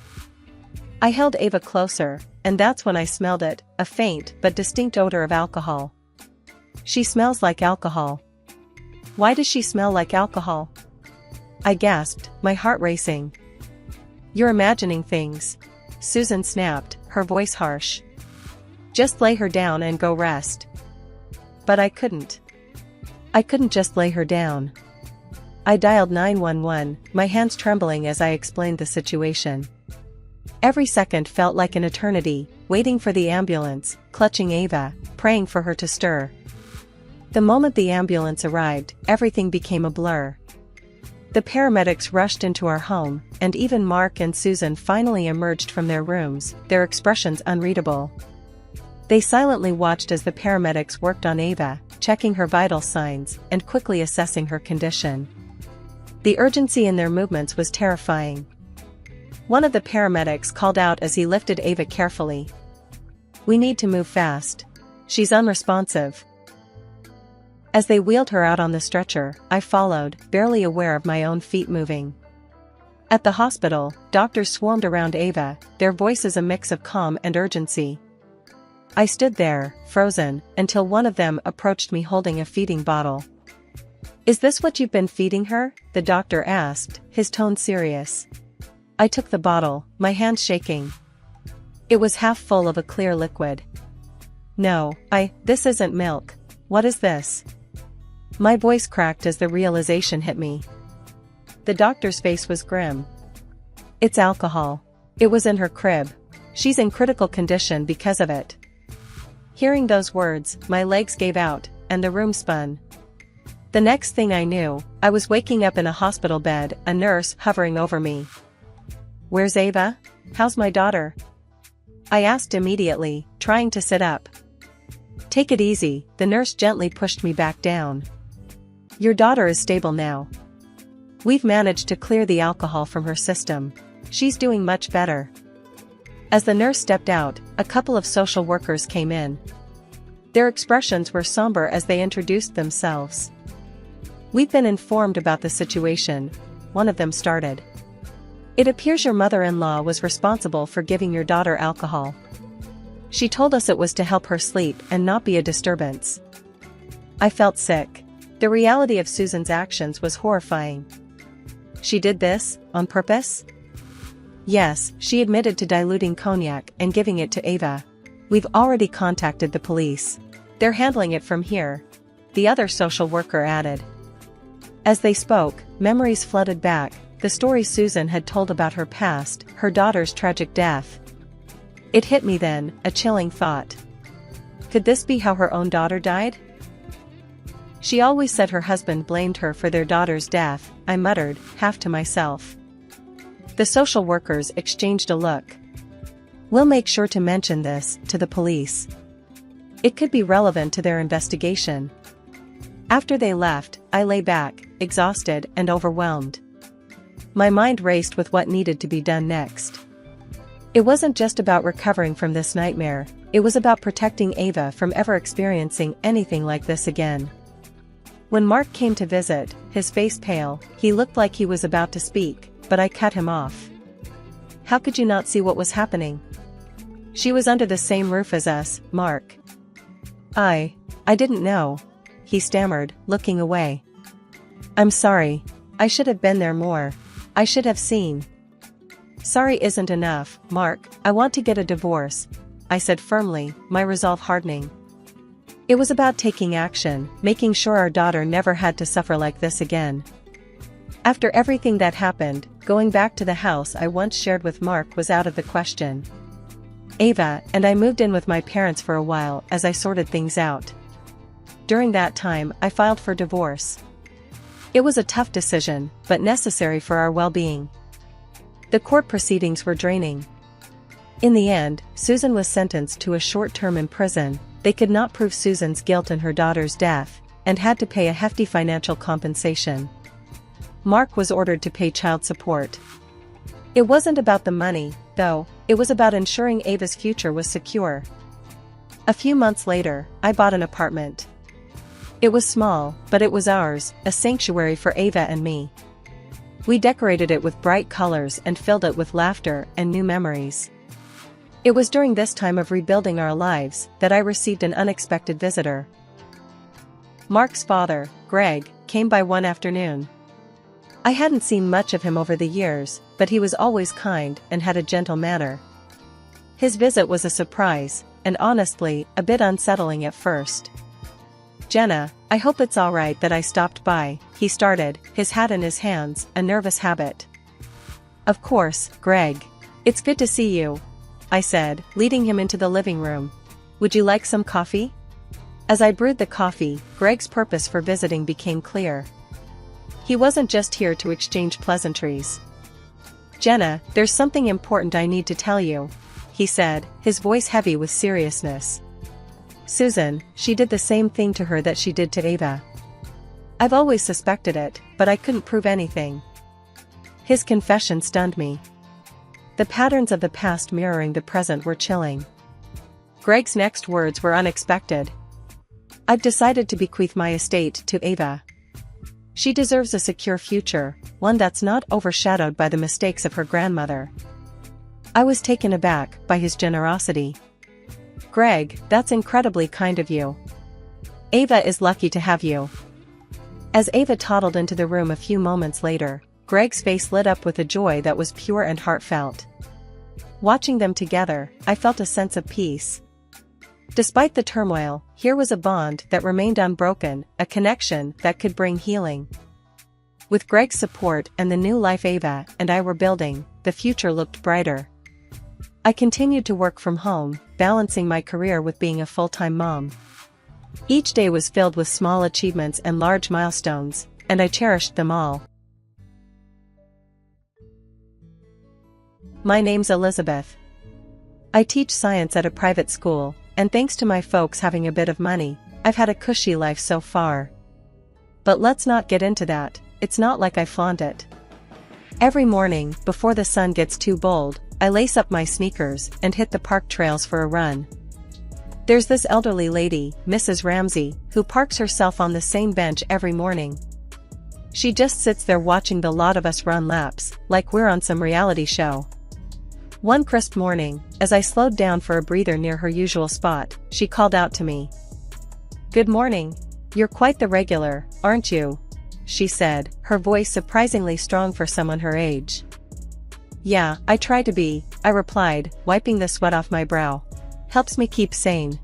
I held Ava closer, and that's when I smelled it, a faint but distinct odor of alcohol. "She smells like alcohol." "Why does she smell like alcohol?" I gasped, my heart racing. "You're imagining things," Susan snapped, her voice harsh. "Just lay her down and go rest." But I couldn't. I couldn't just lay her down. I dialed 911, my hands trembling as I explained the situation. Every second felt like an eternity, waiting for the ambulance, clutching Ava, praying for her to stir. The moment the ambulance arrived, everything became a blur. The paramedics rushed into our home, and even Mark and Susan finally emerged from their rooms, their expressions unreadable. They silently watched as the paramedics worked on Ava, checking her vital signs and quickly assessing her condition. The urgency in their movements was terrifying. One of the paramedics called out as he lifted Ava carefully. "We need to move fast. She's unresponsive." As they wheeled her out on the stretcher, I followed, barely aware of my own feet moving. At the hospital, doctors swarmed around Ava, their voices a mix of calm and urgency. I stood there, frozen, until one of them approached me holding a feeding bottle. "Is this what you've been feeding her?" the doctor asked, his tone serious. I took the bottle, my hand shaking. It was half full of a clear liquid. "No, this isn't milk. What is this?" My voice cracked as the realization hit me. The doctor's face was grim. "It's alcohol. It was in her crib. She's in critical condition because of it." Hearing those words, my legs gave out, and the room spun. The next thing I knew, I was waking up in a hospital bed, a nurse hovering over me. "Where's Ava? How's my daughter?" I asked immediately, trying to sit up. "Take it easy," the nurse gently pushed me back down. "Your daughter is stable now. We've managed to clear the alcohol from her system. She's doing much better." As the nurse stepped out, a couple of social workers came in. Their expressions were somber as they introduced themselves. "We've been informed about the situation," one of them started. "It appears your mother-in-law was responsible for giving your daughter alcohol. She told us it was to help her sleep and not be a disturbance." I felt sick. The reality of Susan's actions was horrifying. She did this, on purpose? Yes, she admitted to diluting cognac and giving it to Ava. We've already contacted the police. They're handling it from here, the other social worker added. As they spoke, memories flooded back, the story Susan had told about her past, her daughter's tragic death. It hit me then, a chilling thought. Could this be how her own daughter died? She always said her husband blamed her for their daughter's death, I muttered, half to myself. The social workers exchanged a look. We'll make sure to mention this to the police. It could be relevant to their investigation. After they left, I lay back, exhausted and overwhelmed. My mind raced with what needed to be done next. It wasn't just about recovering from this nightmare, it was about protecting Ava from ever experiencing anything like this again. When Mark came to visit, his face pale, he looked like he was about to speak, but I cut him off. How could you not see what was happening? She was under the same roof as us, Mark. I didn't know. He stammered, looking away. I'm sorry. I should have been there more. I should have seen. Sorry isn't enough, Mark, I want to get a divorce, I said firmly, my resolve hardening. It was about taking action, making sure our daughter never had to suffer like this again. After everything that happened, going back to the house I once shared with Mark was out of the question. Ava and I moved in with my parents for a while as I sorted things out. During that time, I filed for divorce. It was a tough decision, but necessary for our well-being. The court proceedings were draining. In the end, Susan was sentenced to a short term in prison. They could not prove Susan's guilt in her daughter's death, and had to pay a hefty financial compensation. Mark was ordered to pay child support. It wasn't about the money, though, it was about ensuring Ava's future was secure. A few months later, I bought an apartment. It was small, but it was ours, a sanctuary for Ava and me. We decorated it with bright colors and filled it with laughter and new memories. It was during this time of rebuilding our lives that I received an unexpected visitor. Mark's father, Greg, came by one afternoon. I hadn't seen much of him over the years, but he was always kind and had a gentle manner. His visit was a surprise, and honestly, a bit unsettling at first. Jenna, I hope it's all right that I stopped by, he started, his hat in his hands, a nervous habit. Of course, Greg. It's good to see you, I said, leading him into the living room. Would you like some coffee? As I brewed the coffee, Greg's purpose for visiting became clear. He wasn't just here to exchange pleasantries. Jenna, there's something important I need to tell you, he said, his voice heavy with seriousness. Susan, she did the same thing to her that she did to Ava. I've always suspected it, but I couldn't prove anything. His confession stunned me. The patterns of the past mirroring the present were chilling. Greg's next words were unexpected. I've decided to bequeath my estate to Ava. She deserves a secure future, one that's not overshadowed by the mistakes of her grandmother. I was taken aback by his generosity. Greg, that's incredibly kind of you. Ava is lucky to have you. As Ava toddled into the room a few moments later, Greg's face lit up with a joy that was pure and heartfelt. Watching them together, I felt a sense of peace. Despite the turmoil, here was a bond that remained unbroken, a connection that could bring healing. With Greg's support and the new life Ava and I were building, the future looked brighter. I continued to work from home, balancing my career with being a full-time mom. Each day was filled with small achievements and large milestones, and I cherished them all. My name's Elizabeth. I teach science at a private school, and thanks to my folks having a bit of money, I've had a cushy life so far. But let's not get into that, it's not like I flaunt it. Every morning, before the sun gets too bold, I lace up my sneakers and hit the park trails for a run. There's this elderly lady, Mrs. Ramsey, who parks herself on the same bench every morning. She just sits there watching the lot of us run laps, like we're on some reality show. One crisp morning, as I slowed down for a breather near her usual spot, she called out to me. "Good morning. You're quite the regular, aren't you?" she said, her voice surprisingly strong for someone her age. Yeah, I try to be, I replied, wiping the sweat off my brow. Helps me keep sane.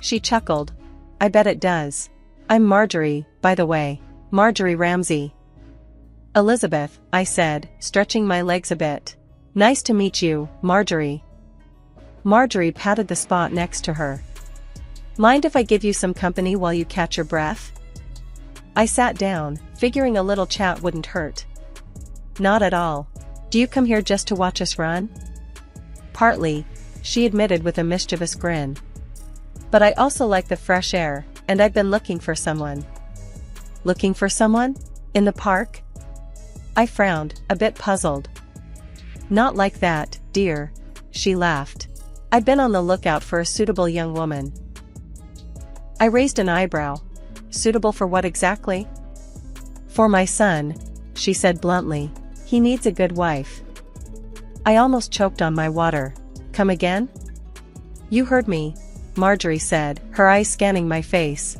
She chuckled. I bet it does. I'm Marjorie, by the way. Marjorie Ramsey. Elizabeth, I said, stretching my legs a bit. Nice to meet you, Marjorie. Marjorie patted the spot next to her. Mind if I give you some company while you catch your breath? I sat down, figuring a little chat wouldn't hurt. Not at all. Do you come here just to watch us run? Partly, she admitted with a mischievous grin. But I also like the fresh air, and I've been looking for someone. Looking for someone? In the park? I frowned, a bit puzzled. Not like that, dear, she laughed. I've been on the lookout for a suitable young woman. I raised an eyebrow. Suitable for what exactly? For my son, she said bluntly. He needs a good wife. I almost choked on my water. Come again? You heard me, Marjorie said, her eyes scanning my face.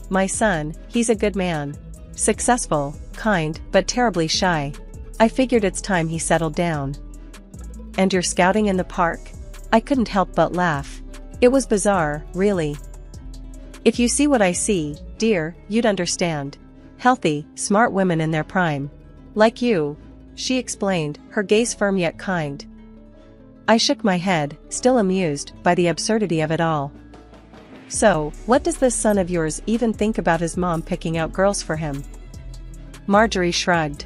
My son, he's a good man. Successful, kind, but terribly shy. I figured it's time he settled down. And you're scouting in the park? I couldn't help but laugh. It was bizarre, really. If you see what I see, dear, you'd understand. Healthy, smart women in their prime. Like you, she explained, her gaze firm yet kind. I shook my head, still amused by the absurdity of it all. So, what does this son of yours even think about his mom picking out girls for him? Marjorie shrugged.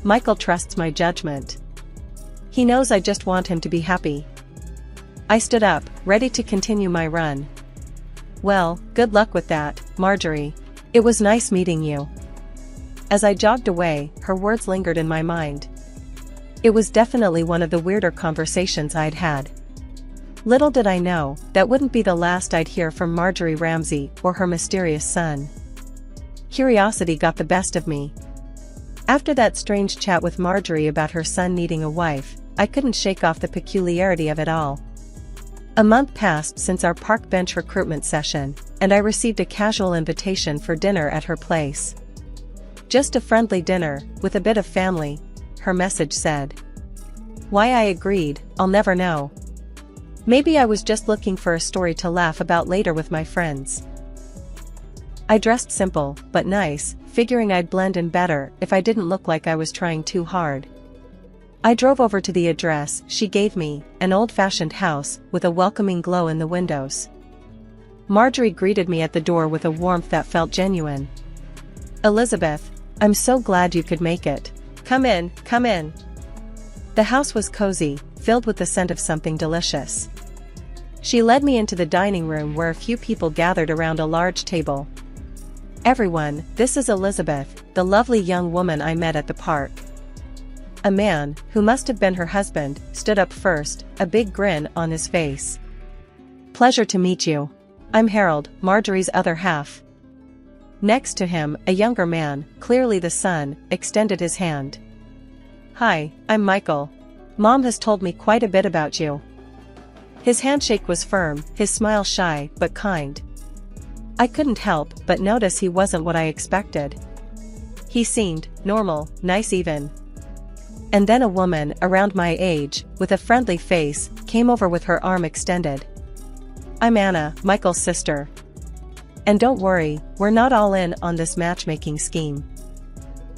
Michael trusts my judgment. He knows I just want him to be happy. I stood up, ready to continue my run. Well, good luck with that, Marjorie. It was nice meeting you. As I jogged away, her words lingered in my mind. It was definitely one of the weirder conversations I'd had. Little did I know, that wouldn't be the last I'd hear from Marjorie Ramsey or her mysterious son. Curiosity got the best of me. After that strange chat with Marjorie about her son needing a wife, I couldn't shake off the peculiarity of it all. A month passed since our park bench recruitment session, and I received a casual invitation for dinner at her place. Just a friendly dinner, with a bit of family, her message said. Why I agreed, I'll never know. Maybe I was just looking for a story to laugh about later with my friends. I dressed simple, but nice, figuring I'd blend in better if I didn't look like I was trying too hard. I drove over to the address she gave me, an old-fashioned house with a welcoming glow in the windows. Marjorie greeted me at the door with a warmth that felt genuine. Elizabeth, I'm so glad you could make it. Come in, come in. The house was cozy, filled with the scent of something delicious. She led me into the dining room where a few people gathered around a large table. Everyone, this is Elizabeth, the lovely young woman I met at the park. A man, who must have been her husband, stood up first, a big grin on his face. Pleasure to meet you. I'm Harold, Marjorie's other half. Next to him, a younger man, clearly the son, extended his hand. Hi, I'm Michael. Mom has told me quite a bit about you. His handshake was firm, his smile shy, but kind. I couldn't help but notice he wasn't what I expected. He seemed normal, nice even. And then a woman around my age, with a friendly face, came over with her arm extended. I'm Anna, Michael's sister. And don't worry, we're not all in on this matchmaking scheme.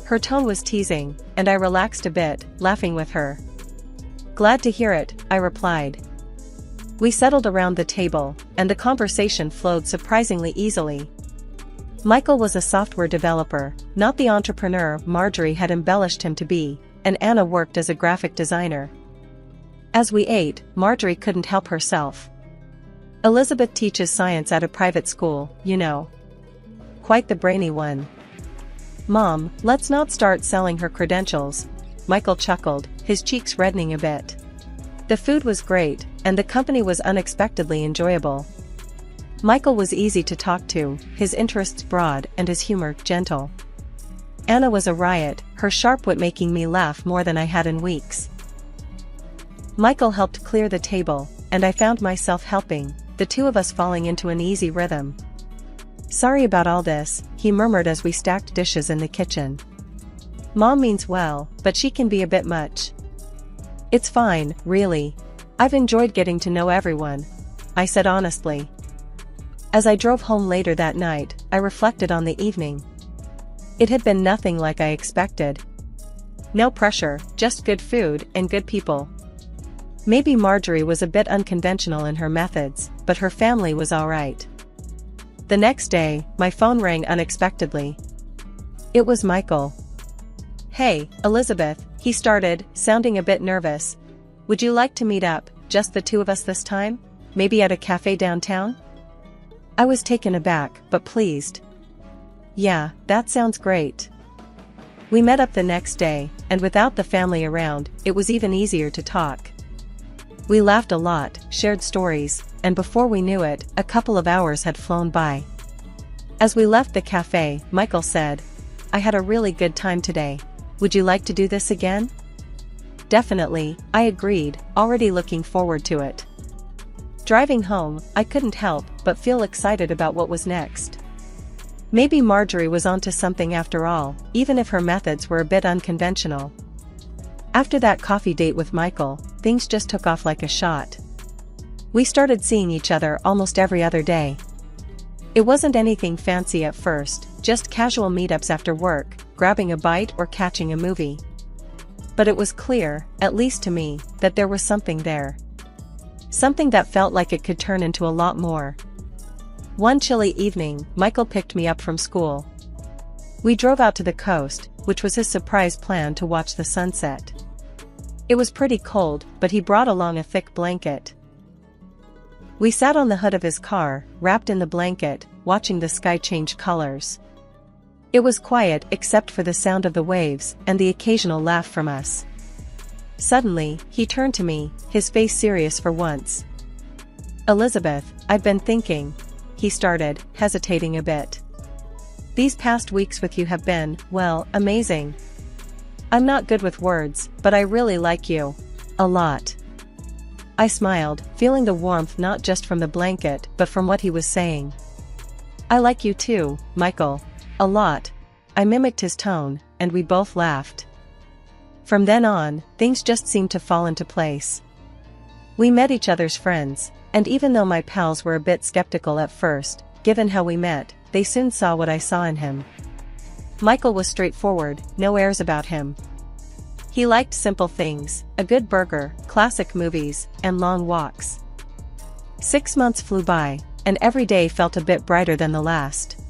Her tone was teasing, and I relaxed a bit, laughing with her. Glad to hear it, I replied. We settled around the table, and the conversation flowed surprisingly easily. Michael was a software developer, not the entrepreneur Marjorie had embellished him to be, and Anna worked as a graphic designer. As we ate, Marjorie couldn't help herself. Elizabeth teaches science at a private school, you know. Quite the brainy one. Mom, let's not start selling her credentials, Michael chuckled, his cheeks reddening a bit. The food was great, and the company was unexpectedly enjoyable. Michael was easy to talk to, his interests broad and his humor gentle. Anna was a riot, her sharp wit making me laugh more than I had in weeks. Michael helped clear the table, and I found myself helping, the two of us falling into an easy rhythm. Sorry about all this, he murmured as we stacked dishes in the kitchen. Mom means well, but she can be a bit much. It's fine, really. I've enjoyed getting to know everyone, I said honestly. As I drove home later that night, I reflected on the evening. It had been nothing like I expected. No pressure, just good food and good people. Maybe Marjorie was a bit unconventional in her methods, but her family was alright. The next day, my phone rang unexpectedly. It was Michael. Hey, Elizabeth, he started, sounding a bit nervous. Would you like to meet up, just the two of us this time? Maybe at a cafe downtown? I was taken aback, but pleased. Yeah, that sounds great. We met up the next day, and without the family around, it was even easier to talk. We laughed a lot, shared stories, and before we knew it, a couple of hours had flown by. As we left the cafe, Michael said, I had a really good time today. Would you like to do this again? Definitely, I agreed, already looking forward to it. Driving home, I couldn't help but feel excited about what was next. Maybe Marjorie was onto something after all, even if her methods were a bit unconventional. After that coffee date with Michael, things just took off like a shot. We started seeing each other almost every other day. It wasn't anything fancy at first, just casual meetups after work, grabbing a bite or catching a movie. But it was clear, at least to me, that there was something there. Something that felt like it could turn into a lot more. One chilly evening, Michael picked me up from school. We drove out to the coast, which was his surprise plan to watch the sunset. It was pretty cold, but he brought along a thick blanket. We sat on the hood of his car, wrapped in the blanket, watching the sky change colors. It was quiet except for the sound of the waves and the occasional laugh from us. Suddenly, he turned to me, his face serious for once. Elizabeth, I've been thinking, he started, hesitating a bit. These past weeks with you have been, well, amazing. I'm not good with words, but I really like you. A lot. I smiled, feeling the warmth not just from the blanket but from what he was saying. I like you too, Michael. A lot. I mimicked his tone, and we both laughed. From then on, things just seemed to fall into place. We met each other's friends, and even though my pals were a bit skeptical at first, given how we met, they soon saw what I saw in him. Michael was straightforward, no airs about him. He liked simple things, a good burger, classic movies, and long walks. 6 months flew by, and every day felt a bit brighter than the last.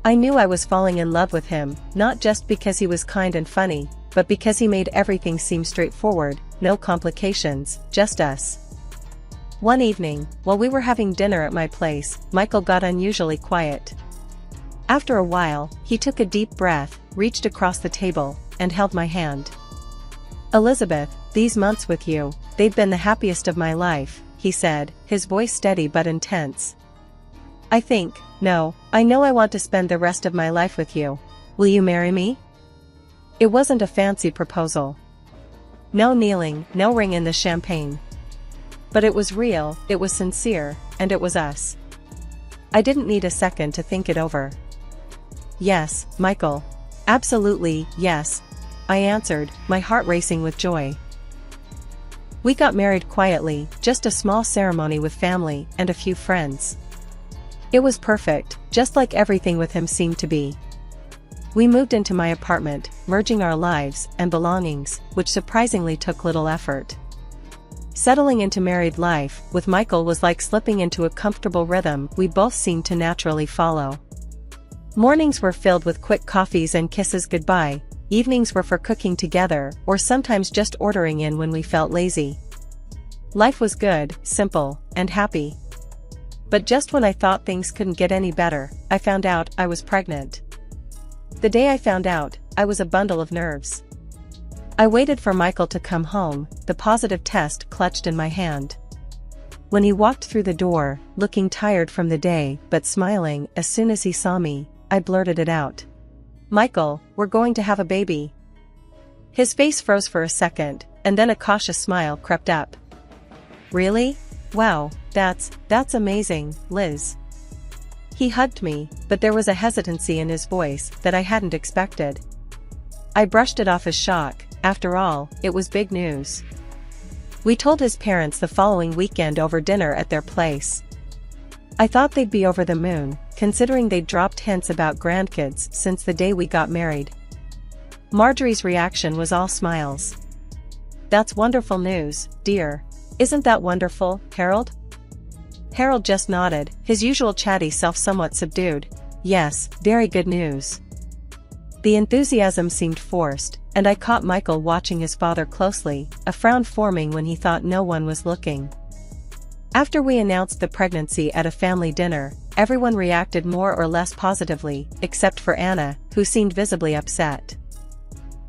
I knew I was falling in love with him, not just because he was kind and funny, but because he made everything seem straightforward, no complications, just us. One evening, while we were having dinner at my place, Michael got unusually quiet. After a while, he took a deep breath, reached across the table, and held my hand. Elizabeth, these months with you, they've been the happiest of my life, he said, his voice steady but intense. I know I want to spend the rest of my life with you. Will you marry me? It wasn't a fancy proposal. No kneeling, no ring in the champagne. But it was real, it was sincere, and it was us. I didn't need a second to think it over. Yes, Michael. Absolutely, yes, I answered, my heart racing with joy. We got married quietly, just a small ceremony with family and a few friends. It was perfect, just like everything with him seemed to be. We moved into my apartment, merging our lives and belongings, which surprisingly took little effort. Settling into married life with Michael was like slipping into a comfortable rhythm we both seemed to naturally follow. Mornings were filled with quick coffees and kisses goodbye, evenings were for cooking together or sometimes just ordering in when we felt lazy. Life was good, simple, and happy. But just when I thought things couldn't get any better, I found out I was pregnant. The day I found out, I was a bundle of nerves. I waited for Michael to come home, the positive test clutched in my hand. When he walked through the door, looking tired from the day but smiling as soon as he saw me, I blurted it out. Michael, we're going to have a baby. His face froze for a second, and then a cautious smile crept up. Really? Wow, that's amazing, Liz. He hugged me, but there was a hesitancy in his voice that I hadn't expected. I brushed it off as shock. After all, it was big news. We told his parents the following weekend over dinner at their place. I thought they'd be over the moon, considering they'd dropped hints about grandkids since the day we got married. Marjorie's reaction was all smiles. "That's wonderful news, dear. Isn't that wonderful, Harold?" Harold just nodded, his usual chatty self somewhat subdued. "Yes, very good news." The enthusiasm seemed forced, and I caught Michael watching his father closely, a frown forming when he thought no one was looking. After we announced the pregnancy at a family dinner, everyone reacted more or less positively, except for Anna, who seemed visibly upset.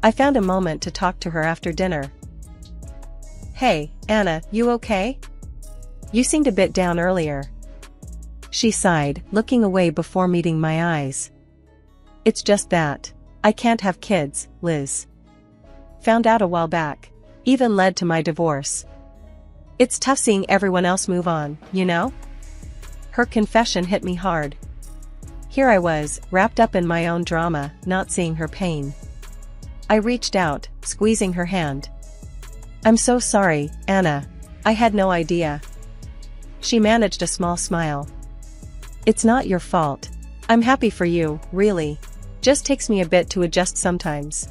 I found a moment to talk to her after dinner. "Hey, Anna, you okay? You seemed a bit down earlier." She sighed, looking away before meeting my eyes. "It's just that. I can't have kids, Liz. Found out a while back. Even led to my divorce. It's tough seeing everyone else move on, you know?" Her confession hit me hard. Here I was, wrapped up in my own drama, not seeing her pain. I reached out, squeezing her hand. "I'm so sorry, Anna. I had no idea." She managed a small smile. "It's not your fault. I'm happy for you, really. Just takes me a bit to adjust sometimes."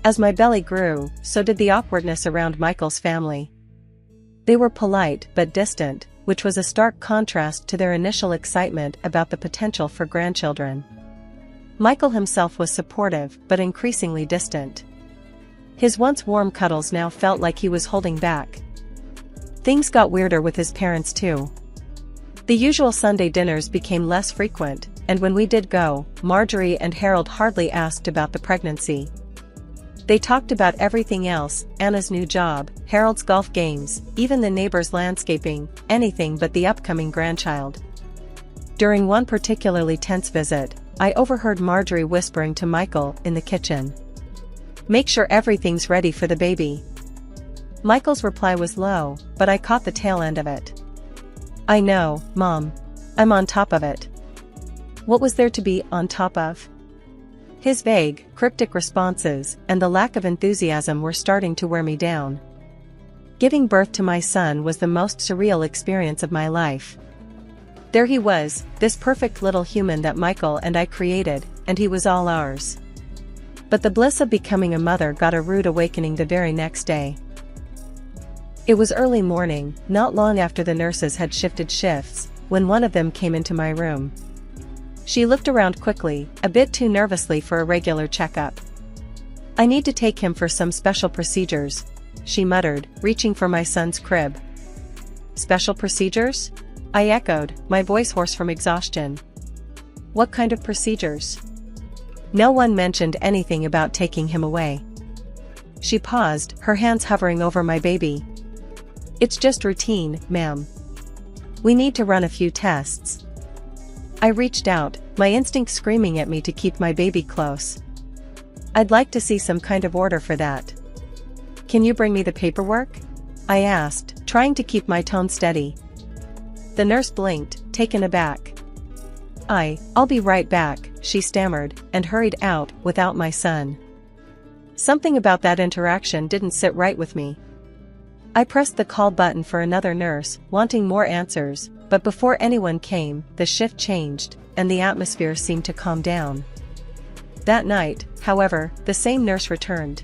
As my belly grew, so did the awkwardness around Michael's family. They were polite but distant, which was a stark contrast to their initial excitement about the potential for grandchildren. Michael himself was supportive but increasingly distant. His once warm cuddles now felt like he was holding back. Things got weirder with his parents too. The usual Sunday dinners became less frequent, and when we did go, Marjorie and Harold hardly asked about the pregnancy. They talked about everything else, Anna's new job, Harold's golf games, even the neighbor's landscaping, anything but the upcoming grandchild. During one particularly tense visit, I overheard Marjorie whispering to Michael in the kitchen. "Make sure everything's ready for the baby." Michael's reply was low, but I caught the tail end of it. "I know, Mom. I'm on top of it." What was there to be on top of? His vague, cryptic responses and the lack of enthusiasm were starting to wear me down. Giving birth to my son was the most surreal experience of my life. There he was, this perfect little human that Michael and I created, and he was all ours. But the bliss of becoming a mother got a rude awakening the very next day. It was early morning, not long after the nurses had shifted shifts, when one of them came into my room. She looked around quickly, a bit too nervously for a regular checkup. "I need to take him for some special procedures," she muttered, reaching for my son's crib. "Special procedures?" I echoed, my voice hoarse from exhaustion. "What kind of procedures?" No one mentioned anything about taking him away. She paused, her hands hovering over my baby. "It's just routine, ma'am. We need to run a few tests." I reached out, my instinct screaming at me to keep my baby close. "I'd like to see some kind of order for that." "Can you bring me the paperwork?" I asked, trying to keep my tone steady. The nurse blinked, taken aback. I'll be right back," she stammered, and hurried out, without my son. Something about that interaction didn't sit right with me. I pressed the call button for another nurse, wanting more answers, but before anyone came, the shift changed, and the atmosphere seemed to calm down. That night, however, the same nurse returned.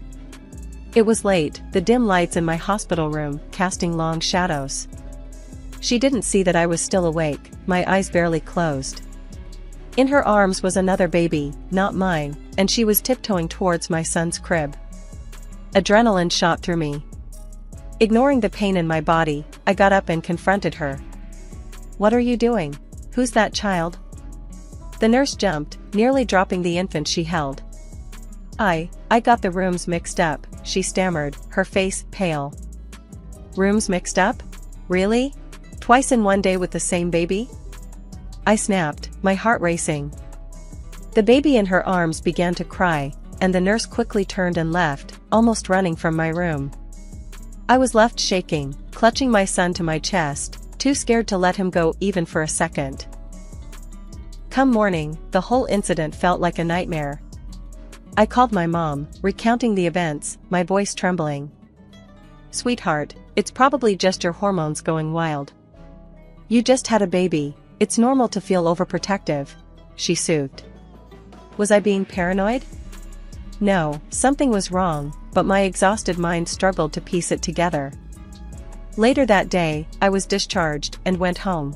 It was late, the dim lights in my hospital room casting long shadows. She didn't see that I was still awake, my eyes barely closed. In her arms was another baby, not mine, and she was tiptoeing towards my son's crib. Adrenaline shot through me. Ignoring the pain in my body, I got up and confronted her. "What are you doing? Who's that child?" The nurse jumped, nearly dropping the infant she held. I got the rooms mixed up," she stammered, her face pale. "Rooms mixed up? Really? Twice in one day with the same baby?" I snapped, my heart racing. The baby in her arms began to cry, and the nurse quickly turned and left, almost running from my room. I was left shaking, clutching my son to my chest, too scared to let him go even for a second. Come morning, the whole incident felt like a nightmare. I called my mom, recounting the events, my voice trembling. "Sweetheart, it's probably just your hormones going wild. You just had a baby, it's normal to feel overprotective," she soothed. Was I being paranoid? No, something was wrong, but my exhausted mind struggled to piece it together. Later that day, I was discharged and went home.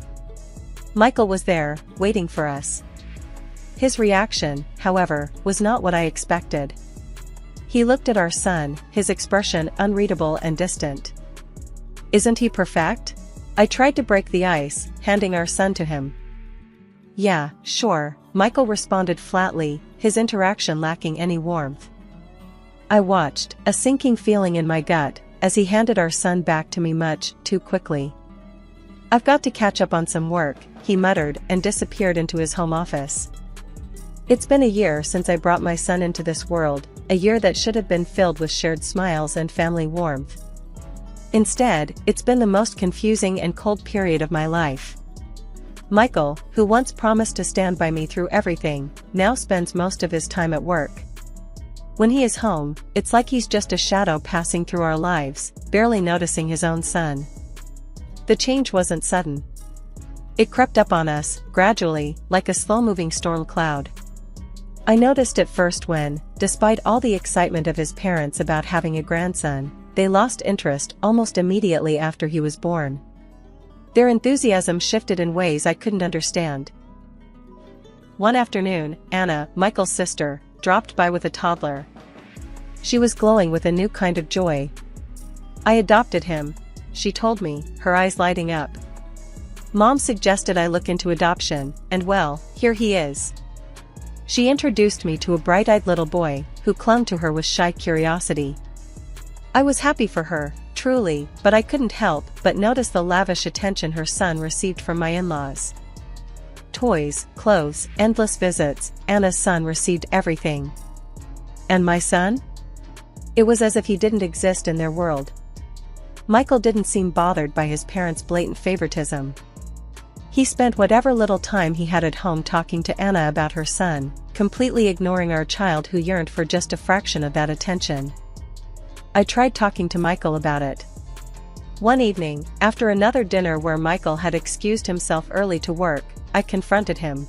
Michael was there, waiting for us. His reaction, however, was not what I expected. He looked at our son, his expression unreadable and distant. "Isn't he perfect?" I tried to break the ice, handing our son to him. "Yeah, sure," Michael responded flatly, his interaction lacking any warmth. I watched, a sinking feeling in my gut, as he handed our son back to me much too quickly. "I've got to catch up on some work," he muttered and disappeared into his home office. It's been a year since I brought my son into this world, a year that should have been filled with shared smiles and family warmth. Instead, it's been the most confusing and cold period of my life. Michael, who once promised to stand by me through everything, now spends most of his time at work. When he is home, it's like he's just a shadow passing through our lives, barely noticing his own son. The change wasn't sudden. It crept up on us, gradually, like a slow-moving storm cloud. I noticed it first when, despite all the excitement of his parents about having a grandson, they lost interest almost immediately after he was born. Their enthusiasm shifted in ways I couldn't understand. One afternoon, Anna, Michael's sister, dropped by with a toddler. She was glowing with a new kind of joy. "I adopted him," she told me, her eyes lighting up. "Mom suggested I look into adoption, and well, here he is." She introduced me to a bright-eyed little boy, who clung to her with shy curiosity. I was happy for her, truly, but I couldn't help but notice the lavish attention her son received from my in-laws. Toys, clothes, endless visits, Anna's son received everything. And my son? It was as if he didn't exist in their world. Michael didn't seem bothered by his parents' blatant favoritism. He spent whatever little time he had at home talking to Anna about her son, completely ignoring our child who yearned for just a fraction of that attention. I tried talking to Michael about it. One evening, after another dinner where Michael had excused himself early to work, I confronted him.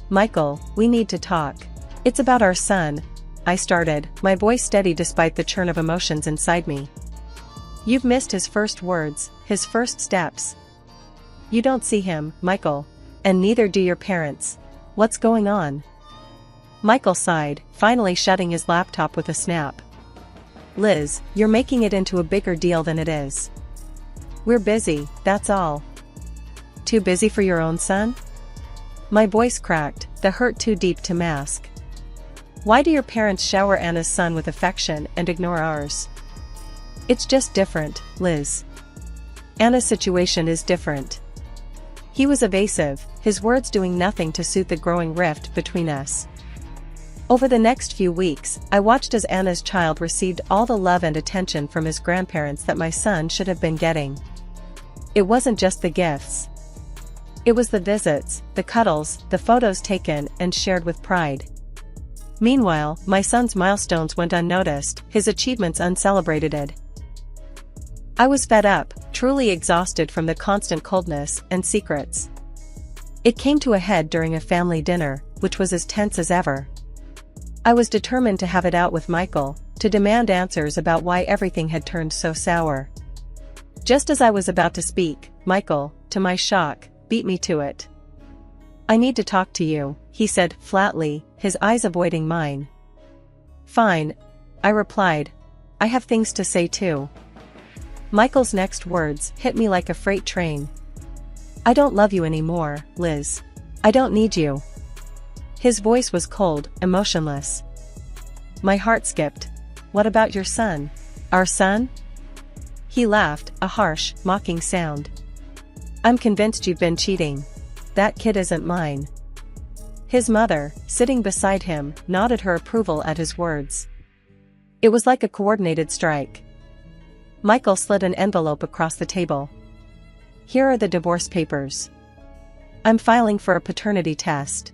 "Michael, we need to talk. It's about our son," I started, my voice steady despite the churn of emotions inside me. "You've missed his first words, his first steps. You don't see him, Michael. And neither do your parents. What's going on?" Michael sighed, finally shutting his laptop with a snap. "Liz, you're making it into a bigger deal than it is. We're busy, that's all." "Too busy for your own son?" My voice cracked, the hurt too deep to mask. "Why do your parents shower Anna's son with affection and ignore ours?" "It's just different, Liz. Anna's situation is different." He was evasive, his words doing nothing to soothe the growing rift between us. Over the next few weeks, I watched as Anna's child received all the love and attention from his grandparents that my son should have been getting. It wasn't just the gifts. It was the visits, the cuddles, the photos taken and shared with pride. Meanwhile, my son's milestones went unnoticed, his achievements uncelebrated. I was fed up, truly exhausted from the constant coldness and secrets. It came to a head during a family dinner, which was as tense as ever. I was determined to have it out with Michael, to demand answers about why everything had turned so sour. Just as I was about to speak, Michael, to my shock, beat me to it. "I need to talk to you," he said flatly, his eyes avoiding mine. "Fine," I replied. "I have things to say too." Michael's next words hit me like a freight train. "I don't love you anymore, Liz. I don't need you." His voice was cold, emotionless. My heart skipped. "What about your son? Our son?" He laughed, a harsh, mocking sound. "I'm convinced you've been cheating. That kid isn't mine." His mother, sitting beside him, nodded her approval at his words. It was like a coordinated strike. Michael slid an envelope across the table. "Here are the divorce papers." I'm filing for a paternity test.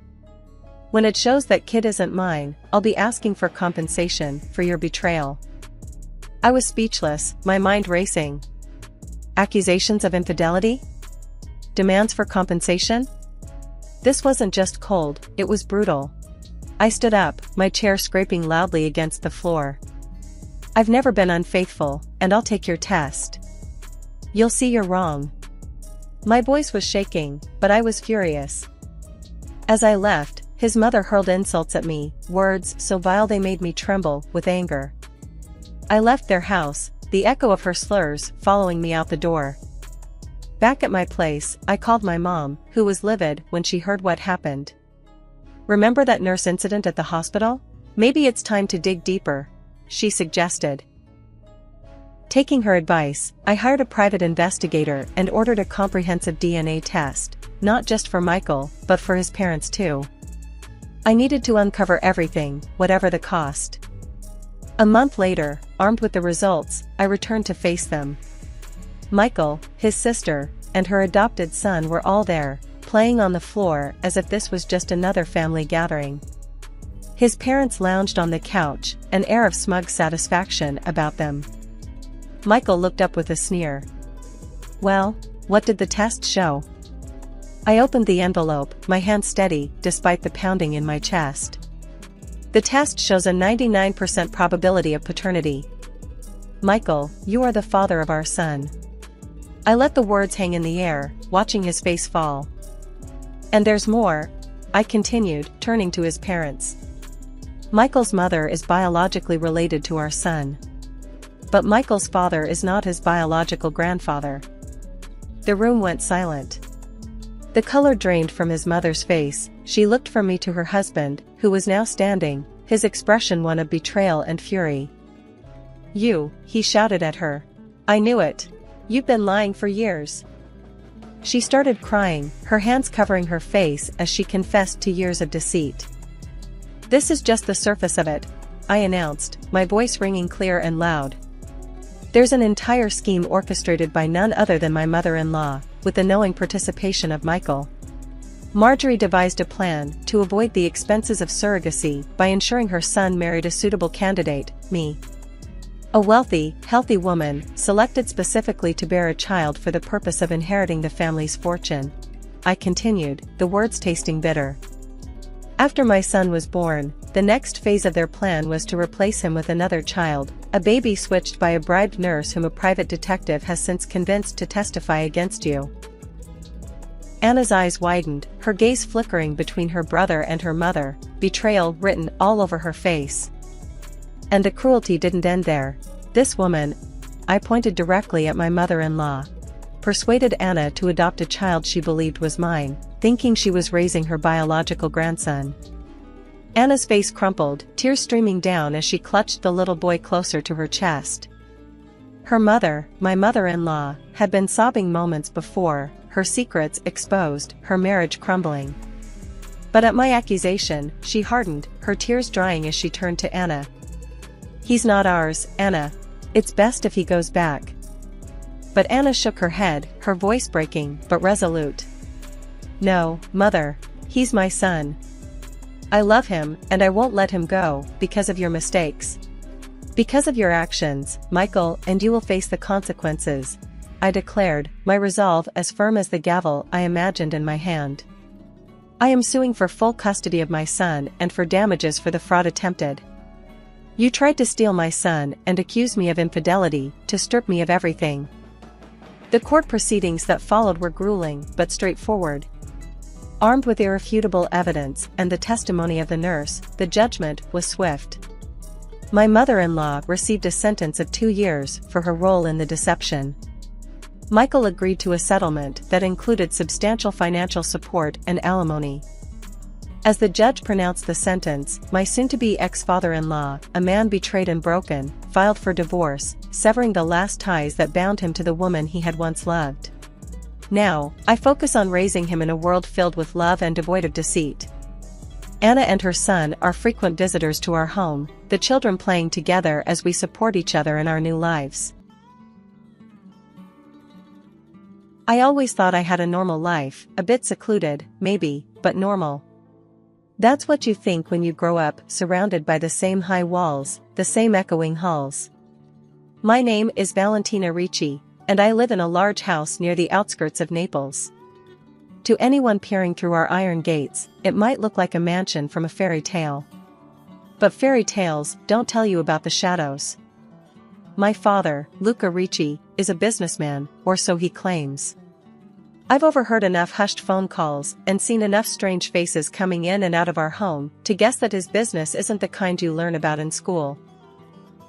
When it shows that kid isn't mine, I'll be asking for compensation for your betrayal." I was speechless, my mind racing. Accusations of infidelity? Demands for compensation? This wasn't just cold, it was brutal. I stood up, my chair scraping loudly against the floor. "I've never been unfaithful, and I'll take your test. You'll see you're wrong." My voice was shaking, but I was furious. As I left, his mother hurled insults at me, words so vile they made me tremble with anger. I left their house, the echo of her slurs following me out the door. Back at my place, I called my mom, who was livid when she heard what happened. "Remember that nurse incident at the hospital? Maybe it's time to dig deeper," she suggested. Taking her advice, I hired a private investigator and ordered a comprehensive DNA test, not just for Michael, but for his parents too. I needed to uncover everything, whatever the cost. A month later, armed with the results, I returned to face them. Michael, his sister, and her adopted son were all there, playing on the floor as if this was just another family gathering. His parents lounged on the couch, an air of smug satisfaction about them. Michael looked up with a sneer. "Well, what did the test show?" I opened the envelope, my hand steady despite the pounding in my chest. "The test shows a 99% probability of paternity. Michael, you are the father of our son." I let the words hang in the air, watching his face fall. "And there's more," I continued, turning to his parents. "Michael's mother is biologically related to our son. But Michael's father is not his biological grandfather." The room went silent. The color drained from his mother's face. She looked from me to her husband, who was now standing, his expression one of betrayal and fury. "You," he shouted at her. "I knew it. You've been lying for years." She started crying, her hands covering her face as she confessed to years of deceit. "This is just the surface of it," I announced, my voice ringing clear and loud. "There's an entire scheme orchestrated by none other than my mother-in-law, with the knowing participation of Michael. Marjorie devised a plan to avoid the expenses of surrogacy by ensuring her son married a suitable candidate, me. A wealthy, healthy woman, selected specifically to bear a child for the purpose of inheriting the family's fortune," I continued, the words tasting bitter. "After my son was born, the next phase of their plan was to replace him with another child, a baby switched by a bribed nurse whom a private detective has since convinced to testify against you." Anna's eyes widened, her gaze flickering between her brother and her mother, betrayal written all over her face. And the cruelty didn't end there. This woman, I pointed directly at my mother-in-law, persuaded Anna to adopt a child she believed was mine, thinking she was raising her biological grandson. Anna's face crumpled, tears streaming down as she clutched the little boy closer to her chest. Her mother, my mother-in-law, had been sobbing moments before, her secrets exposed, her marriage crumbling. But at my accusation, she hardened, her tears drying as she turned to Anna. "He's not ours, Anna. It's best if he goes back." But Anna shook her head, her voice breaking, but resolute. "No, mother. He's my son. I love him, and I won't let him go, because of your mistakes. Because of your actions, Michael, and you will face the consequences," I declared, my resolve as firm as the gavel I imagined in my hand. "I am suing for full custody of my son and for damages for the fraud attempted. You tried to steal my son and accuse me of infidelity, to strip me of everything." The court proceedings that followed were grueling but straightforward. Armed with irrefutable evidence and the testimony of the nurse, the judgment was swift. My mother-in-law received a sentence of 2 years for her role in the deception. Michael agreed to a settlement that included substantial financial support and alimony. As the judge pronounced the sentence, my soon-to-be ex-father-in-law, a man betrayed and broken, filed for divorce, severing the last ties that bound him to the woman he had once loved. Now, I focus on raising him in a world filled with love and devoid of deceit. Anna and her son are frequent visitors to our home, the children playing together as we support each other in our new lives. I always thought I had a normal life, a bit secluded, maybe, but normal. That's what you think when you grow up, surrounded by the same high walls, the same echoing halls. My name is Valentina Ricci, and I live in a large house near the outskirts of Naples. To anyone peering through our iron gates, it might look like a mansion from a fairy tale. But fairy tales don't tell you about the shadows. My father, Luca Ricci, is a businessman, or so he claims. I've overheard enough hushed phone calls and seen enough strange faces coming in and out of our home to guess that his business isn't the kind you learn about in school.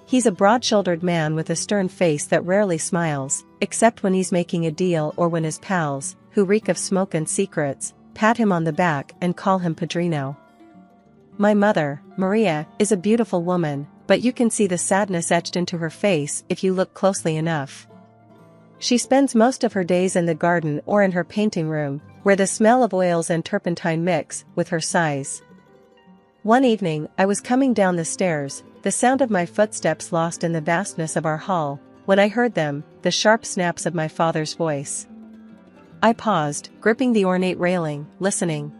He's a broad-shouldered man with a stern face that rarely smiles, except when he's making a deal or when his pals, who reek of smoke and secrets, pat him on the back and call him Padrino. My mother, Maria, is a beautiful woman, but you can see the sadness etched into her face if you look closely enough. She spends most of her days in the garden or in her painting room, where the smell of oils and turpentine mix with her sighs. One evening, I was coming down the stairs, the sound of my footsteps lost in the vastness of our hall, when I heard them, the sharp snaps of my father's voice. I paused, gripping the ornate railing, listening.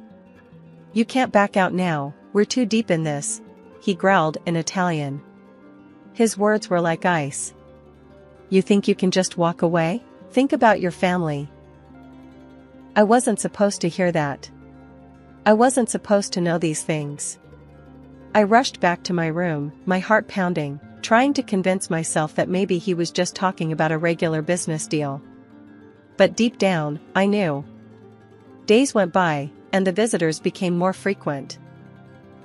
"You can't back out now, we're too deep in this," he growled in Italian. His words were like ice. "You think you can just walk away? Think about your family." I wasn't supposed to hear that. I wasn't supposed to know these things. I rushed back to my room, my heart pounding, trying to convince myself that maybe he was just talking about a regular business deal. But deep down, I knew. Days went by, and the visitors became more frequent.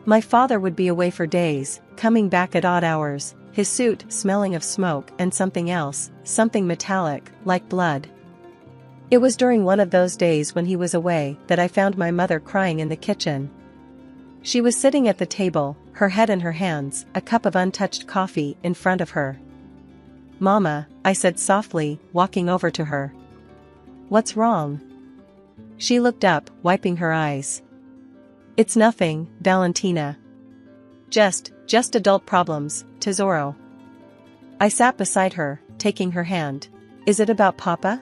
My father would be away for days, coming back at odd hours, his suit smelling of smoke and something else, something metallic, like blood. It was during one of those days when he was away that I found my mother crying in the kitchen. She was sitting at the table, her head in her hands, a cup of untouched coffee in front of her. "Mama," I said softly, walking over to her. "What's wrong?" She looked up, wiping her eyes. "It's nothing, Valentina. Just adult problems, tesoro." I sat beside her, taking her hand. "Is it about Papa?"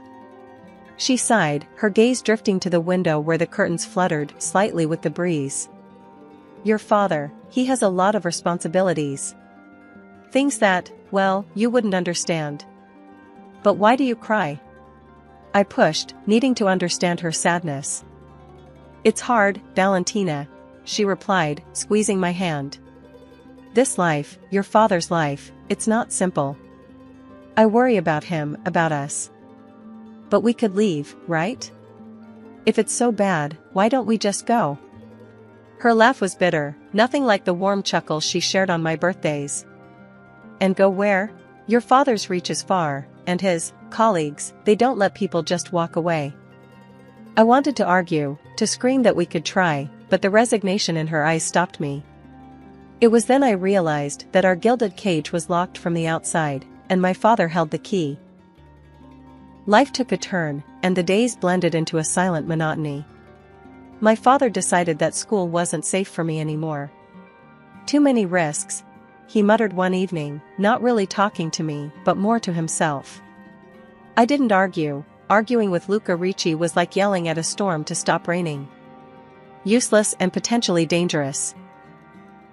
She sighed, her gaze drifting to the window where the curtains fluttered slightly with the breeze. "Your father, he has a lot of responsibilities. Things that, well, you wouldn't understand." "But why do you cry?" I pushed, needing to understand her sadness. "It's hard, Valentina," she replied, squeezing my hand. "This life, your father's life, it's not simple. I worry about him, about us. But we could leave, right? If it's so bad, why don't we just go?" Her laugh was bitter, nothing like the warm chuckles she shared on my birthdays. "And go where? Your father's reach is far, and his colleagues, they don't let people just walk away." I wanted to argue, to scream that we could try, but the resignation in her eyes stopped me. It was then I realized that our gilded cage was locked from the outside, and my father held the key. Life took a turn, and the days blended into a silent monotony. My father decided that school wasn't safe for me anymore. "Too many risks," he muttered one evening, not really talking to me, but more to himself. I didn't argue. Arguing with Luca Ricci was like yelling at a storm to stop raining. Useless and potentially dangerous.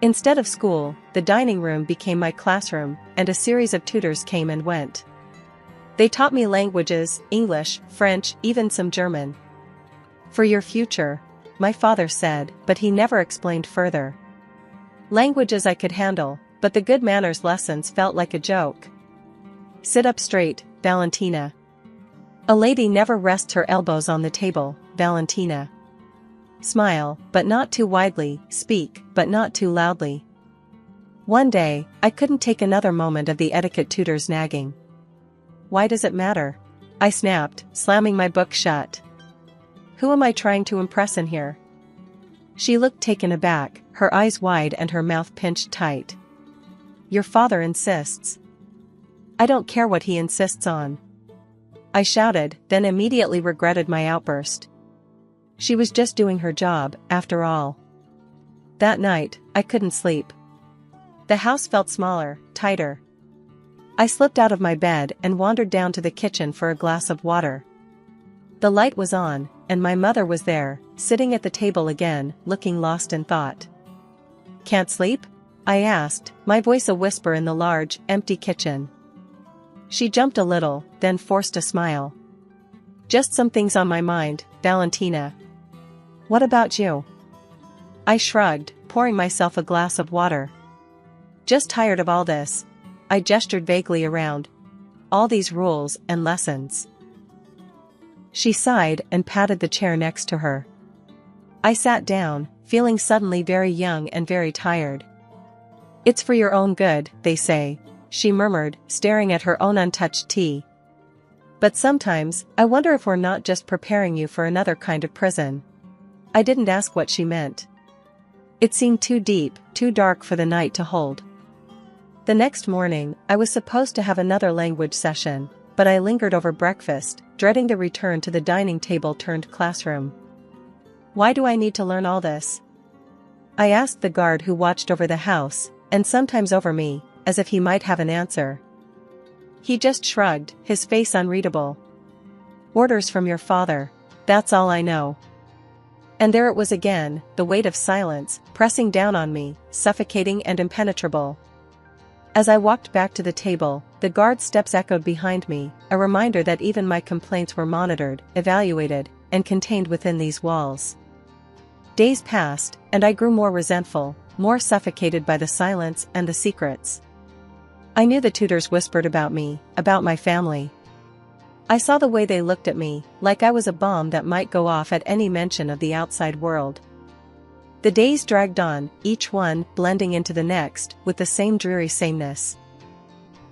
Instead of school, the dining room became my classroom, and a series of tutors came and went. They taught me languages, English, French, even some German. "For your future," my father said, but he never explained further. Languages I could handle, but the good manners lessons felt like a joke. "Sit up straight, Valentina. A lady never rests her elbows on the table, Valentina. Smile, but not too widely, speak, but not too loudly." One day, I couldn't take another moment of the etiquette tutor's nagging. "Why does it matter?" I snapped, slamming my book shut. "Who am I trying to impress in here?" She looked taken aback, her eyes wide and her mouth pinched tight. "Your father insists." "I don't care what he insists on," I shouted, then immediately regretted my outburst. She was just doing her job, after all. That night, I couldn't sleep. The house felt smaller, tighter. I slipped out of my bed and wandered down to the kitchen for a glass of water. The light was on, and my mother was there, sitting at the table again, looking lost in thought. "Can't sleep?" I asked, my voice a whisper in the large, empty kitchen. She jumped a little, then forced a smile. "Just some things on my mind, Valentina. What about you?" I shrugged, pouring myself a glass of water. "Just tired of all this." I gestured vaguely around. "All these rules and lessons." She sighed and patted the chair next to her. I sat down, feeling suddenly very young and very tired. "It's for your own good, they say," she murmured, staring at her own untouched tea. "But sometimes, I wonder if we're not just preparing you for another kind of prison." I didn't ask what she meant. It seemed too deep, too dark for the night to hold. The next morning, I was supposed to have another language session, but I lingered over breakfast, dreading the return to the dining table turned classroom. "Why do I need to learn all this?" I asked the guard who watched over the house, and sometimes over me, as if he might have an answer. He just shrugged, his face unreadable. "Orders from your father. That's all I know." And there it was again, the weight of silence, pressing down on me, suffocating and impenetrable. As I walked back to the table, the guard's steps echoed behind me, a reminder that even my complaints were monitored, evaluated, and contained within these walls. Days passed, and I grew more resentful, more suffocated by the silence and the secrets. I knew the tutors whispered about me, about my family. I saw the way they looked at me, like I was a bomb that might go off at any mention of the outside world. The days dragged on, each one blending into the next, with the same dreary sameness.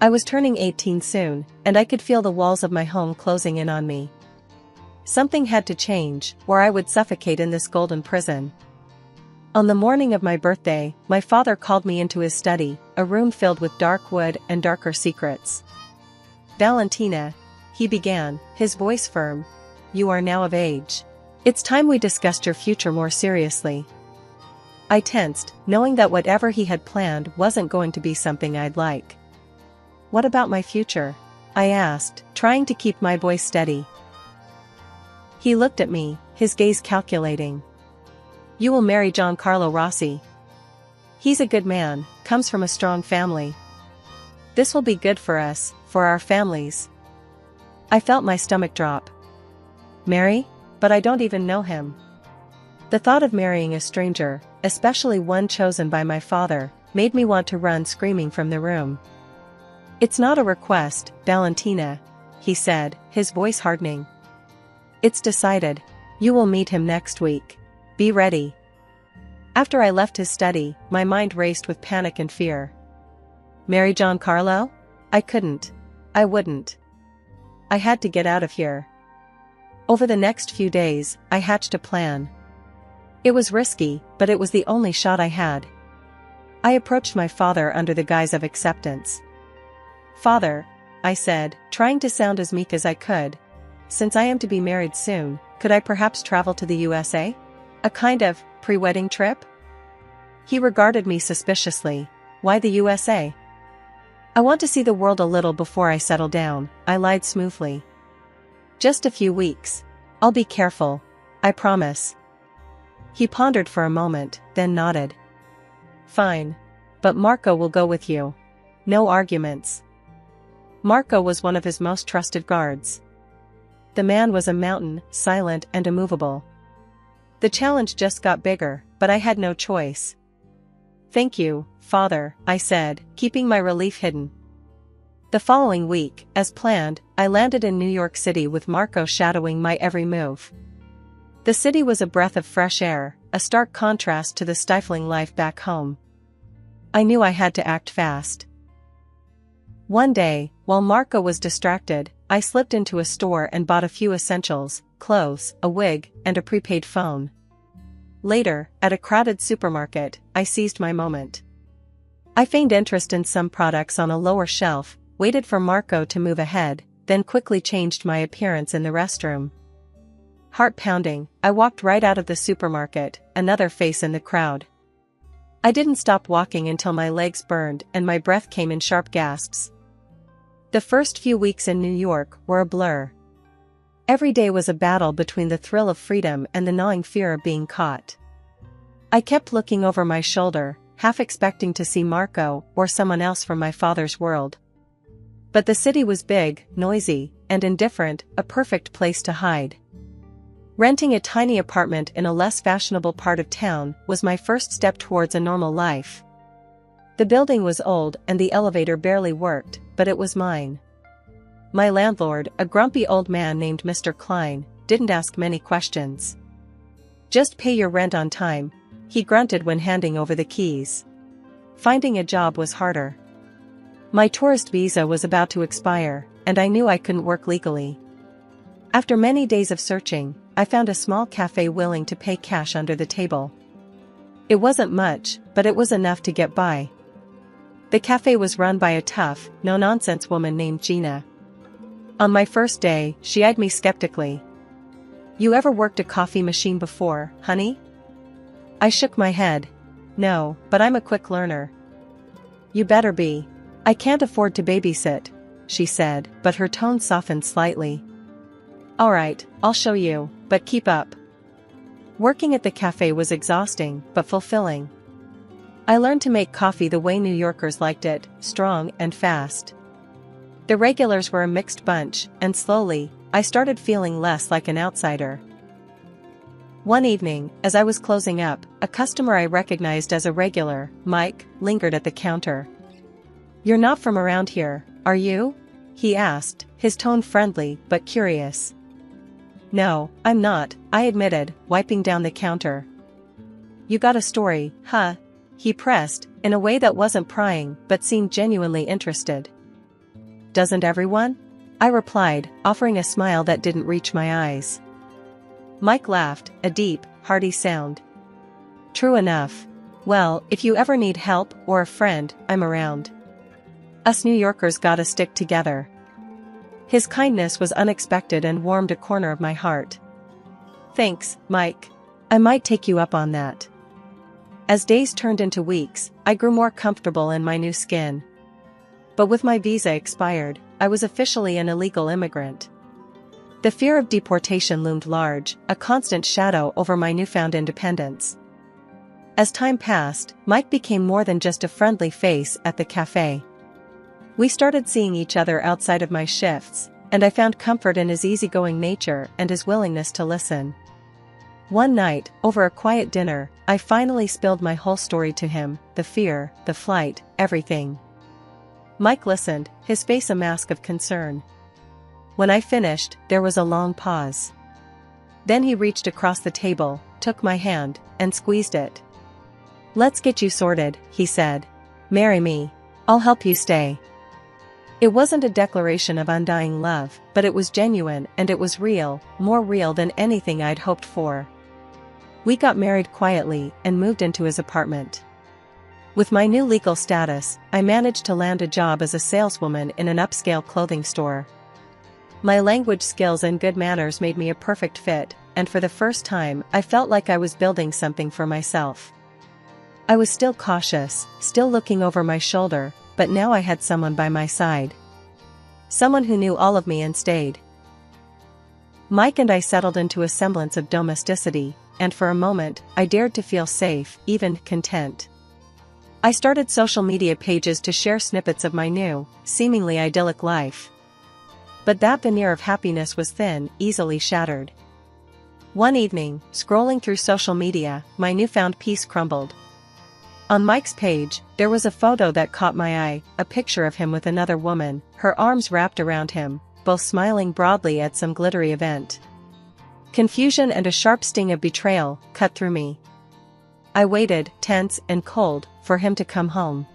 I was turning 18 soon, and I could feel the walls of my home closing in on me. Something had to change, or I would suffocate in this golden prison. On the morning of my birthday, my father called me into his study, a room filled with dark wood and darker secrets. "Valentina," he began, his voice firm, "you are now of age. It's time we discussed your future more seriously." I tensed, knowing that whatever he had planned wasn't going to be something I'd like. "What about my future?" I asked, trying to keep my voice steady. He looked at me, his gaze calculating. "You will marry Giancarlo Rossi. He's a good man, comes from a strong family. This will be good for us, for our families." I felt my stomach drop. "Marry? But I don't even know him." The thought of marrying a stranger, especially one chosen by my father, made me want to run screaming from the room. "It's not a request, Valentina," he said, his voice hardening. "It's decided. You will meet him next week. Be ready." After I left his study, my mind raced with panic and fear. Marry Giancarlo? I couldn't. I wouldn't. I had to get out of here. Over the next few days, I hatched a plan. It was risky, but it was the only shot I had. I approached my father under the guise of acceptance. "Father," I said, trying to sound as meek as I could, "since I am to be married soon, could I perhaps travel to the USA? A kind of pre-wedding trip?" He regarded me suspiciously. "Why the USA?" "I want to see the world a little before I settle down," I lied smoothly. "Just a few weeks. I'll be careful. I promise." He pondered for a moment, then nodded. "Fine. But Marco will go with you. No arguments." Marco was one of his most trusted guards. The man was a mountain, silent and immovable. The challenge just got bigger, but I had no choice. "Thank you, Father," I said, keeping my relief hidden. The following week, as planned, I landed in New York City with Marco shadowing my every move. The city was a breath of fresh air, a stark contrast to the stifling life back home. I knew I had to act fast. One day, while Marco was distracted, I slipped into a store and bought a few essentials, clothes, a wig, and a prepaid phone. Later, at a crowded supermarket, I seized my moment. I feigned interest in some products on a lower shelf, waited for Marco to move ahead, then quickly changed my appearance in the restroom. Heart pounding, I walked right out of the supermarket, another face in the crowd. I didn't stop walking until my legs burned and my breath came in sharp gasps. The first few weeks in New York were a blur. Every day was a battle between the thrill of freedom and the gnawing fear of being caught. I kept looking over my shoulder, half expecting to see Marco or someone else from my father's world. But the city was big, noisy, and indifferent, a perfect place to hide. Renting a tiny apartment in a less fashionable part of town was my first step towards a normal life. The building was old and the elevator barely worked, but it was mine. My landlord, a grumpy old man named Mr. Klein, didn't ask many questions. "Just pay your rent on time," he grunted when handing over the keys. Finding a job was harder. My tourist visa was about to expire, and I knew I couldn't work legally. After many days of searching, I found a small cafe willing to pay cash under the table. It wasn't much, but it was enough to get by. The cafe was run by a tough, no-nonsense woman named Gina. On my first day, she eyed me skeptically. "You ever worked a coffee machine before, honey?" I shook my head. "No, but I'm a quick learner." "You better be. I can't afford to babysit," she said, but her tone softened slightly. "All right, I'll show you, but keep up." Working at the cafe was exhausting, but fulfilling. I learned to make coffee the way New Yorkers liked it, strong and fast. The regulars were a mixed bunch, and slowly, I started feeling less like an outsider. One evening, as I was closing up, a customer I recognized as a regular, Mike, lingered at the counter. "You're not from around here, are you?" he asked, his tone friendly but curious. "No, I'm not," I admitted, wiping down the counter. "You got a story, huh?" he pressed, in a way that wasn't prying but seemed genuinely interested. "Doesn't everyone?" I replied, offering a smile that didn't reach my eyes. Mike laughed, a deep, hearty sound. "True enough. Well, if you ever need help or a friend, I'm around. Us New Yorkers gotta stick together." His kindness was unexpected and warmed a corner of my heart. "Thanks, Mike. I might take you up on that." As days turned into weeks, I grew more comfortable in my new skin. But with my visa expired, I was officially an illegal immigrant. The fear of deportation loomed large, a constant shadow over my newfound independence. As time passed, Mike became more than just a friendly face at the cafe. We started seeing each other outside of my shifts, and I found comfort in his easygoing nature and his willingness to listen. One night, over a quiet dinner, I finally spilled my whole story to him, the fear, the flight, everything. Mike listened, his face a mask of concern. When I finished, there was a long pause. Then he reached across the table, took my hand, and squeezed it. "Let's get you sorted," he said. "Marry me. I'll help you stay." It wasn't a declaration of undying love, but it was genuine and it was real, more real than anything I'd hoped for. We got married quietly and moved into his apartment. With my new legal status, I managed to land a job as a saleswoman in an upscale clothing store. My language skills and good manners made me a perfect fit, and for the first time I felt like I was building something for myself. I was still cautious, still looking over my shoulder, but now I had someone by my side. Someone who knew all of me and stayed. Mike and I settled into a semblance of domesticity, and for a moment, I dared to feel safe, even content. I started social media pages to share snippets of my new, seemingly idyllic life. But that veneer of happiness was thin, easily shattered. One evening, scrolling through social media, my newfound peace crumbled. On Mike's page, there was a photo that caught my eye, a picture of him with another woman, her arms wrapped around him, both smiling broadly at some glittery event. Confusion and a sharp sting of betrayal cut through me. I waited, tense and cold, for him to come home.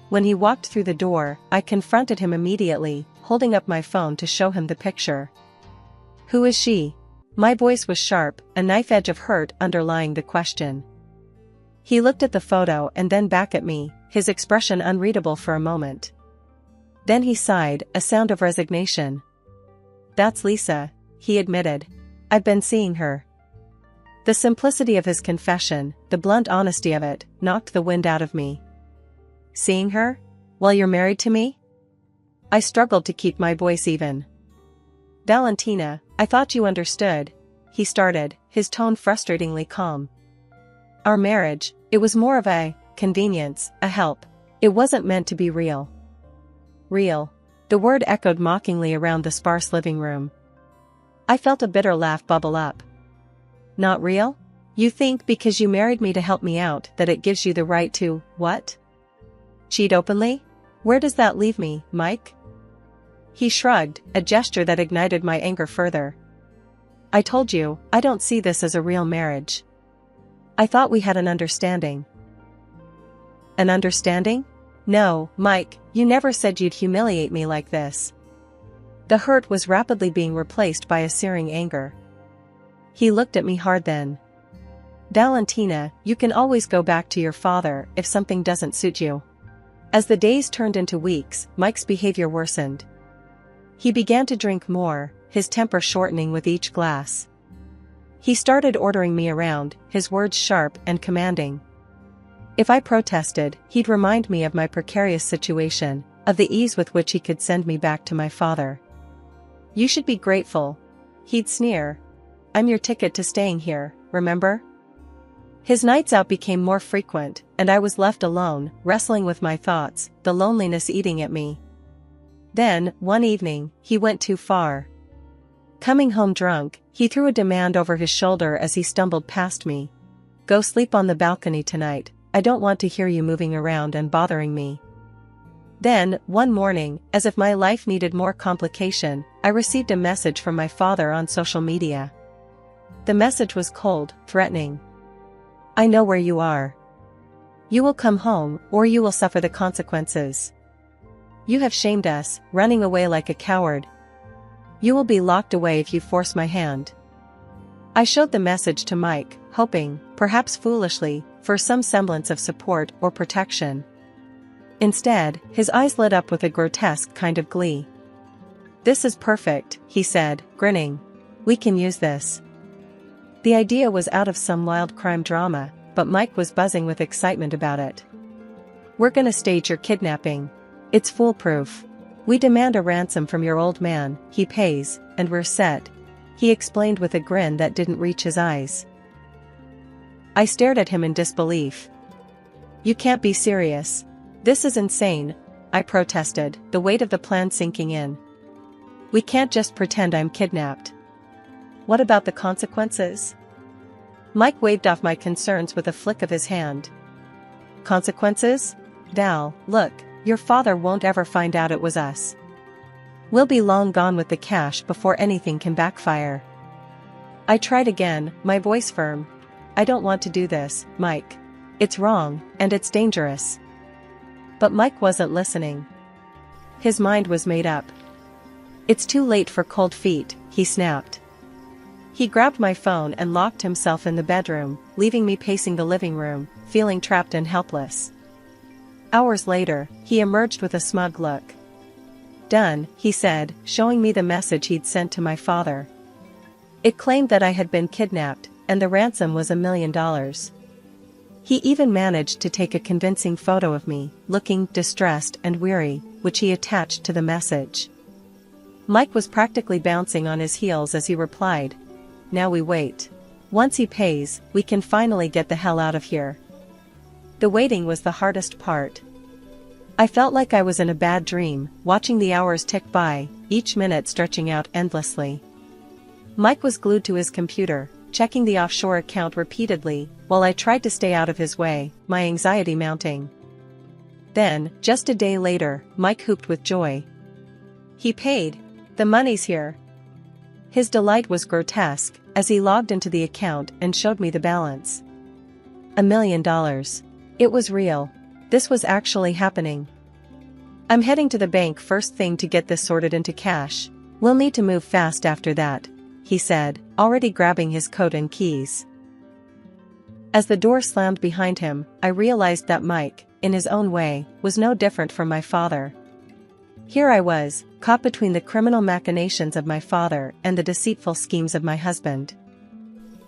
When he walked through the door, I confronted him immediately, holding up my phone to show him the picture. "Who is she?" My voice was sharp, a knife edge of hurt underlying the question. He looked at the photo and then back at me, his expression unreadable for a moment. Then he sighed, a sound of resignation. "That's Lisa," he admitted. "I've been seeing her." The simplicity of his confession, the blunt honesty of it, knocked the wind out of me. "Seeing her? While you're married to me?" I struggled to keep my voice even. Valentina, I thought you understood, he started, his tone frustratingly calm. Our marriage, it was more of a convenience, a help. It wasn't meant to be real. Real. The word echoed mockingly around the sparse living room. I felt a bitter laugh bubble up. Not real? You think because you married me to help me out that it gives you the right to, what? Cheat openly? Where does that leave me, Mike? He shrugged, a gesture that ignited my anger further. I told you, I don't see this as a real marriage. I thought we had an understanding. An understanding? No, Mike, you never said you'd humiliate me like this. The hurt was rapidly being replaced by a searing anger. He looked at me hard then. Valentina, you can always go back to your father if something doesn't suit you. As the days turned into weeks, Mike's behavior worsened. He began to drink more, his temper shortening with each glass. He started ordering me around, his words sharp and commanding. If I protested, he'd remind me of my precarious situation, of the ease with which he could send me back to my father. You should be grateful. He'd sneer. I'm your ticket to staying here, remember? His nights out became more frequent, and I was left alone, wrestling with my thoughts, the loneliness eating at me. Then, one evening, he went too far. Coming home drunk, he threw a demand over his shoulder as he stumbled past me. Go sleep on the balcony tonight, I don't want to hear you moving around and bothering me. Then, one morning, as if my life needed more complication, I received a message from my father on social media. The message was cold, threatening. I know where you are. You will come home, or you will suffer the consequences. You have shamed us, running away like a coward. You will be locked away if you force my hand. I showed the message to Mike, hoping, perhaps foolishly, for some semblance of support or protection. Instead, his eyes lit up with a grotesque kind of glee. This is perfect, he said, grinning. We can use this. The idea was out of some wild crime drama, but Mike was buzzing with excitement about it. We're gonna stage your kidnapping. It's foolproof. We demand a ransom from your old man, he pays, and we're set, he explained with a grin that didn't reach his eyes. I stared at him in disbelief. You can't be serious. This is insane, I protested, the weight of the plan sinking in. We can't just pretend I'm kidnapped. What about the consequences? Mike waved off my concerns with a flick of his hand. Consequences? Val, look, your father won't ever find out it was us. We'll be long gone with the cash before anything can backfire. I tried again, my voice firm. I don't want to do this, Mike. It's wrong, and it's dangerous. But Mike wasn't listening. His mind was made up. It's too late for cold feet, he snapped. He grabbed my phone and locked himself in the bedroom, leaving me pacing the living room, feeling trapped and helpless. Hours later, he emerged with a smug look. Done, he said, showing me the message he'd sent to my father. It claimed that I had been kidnapped, and the ransom was $1 million. He even managed to take a convincing photo of me, looking distressed and weary, which he attached to the message. Mike was practically bouncing on his heels as he replied, Now we wait. Once he pays, we can finally get the hell out of here. The waiting was the hardest part. I felt like I was in a bad dream, watching the hours tick by, each minute stretching out endlessly. Mike was glued to his computer, checking the offshore account repeatedly, while I tried to stay out of his way, my anxiety mounting. Then, just a day later, Mike whooped with joy. He paid. The money's here. His delight was grotesque, as he logged into the account and showed me the balance. $1 million. It was real. This was actually happening. I'm heading to the bank first thing to get this sorted into cash. We'll need to move fast after that, he said, already grabbing his coat and keys. As the door slammed behind him, I realized that Mike, in his own way, was no different from my father. Here I was, caught between the criminal machinations of my father and the deceitful schemes of my husband.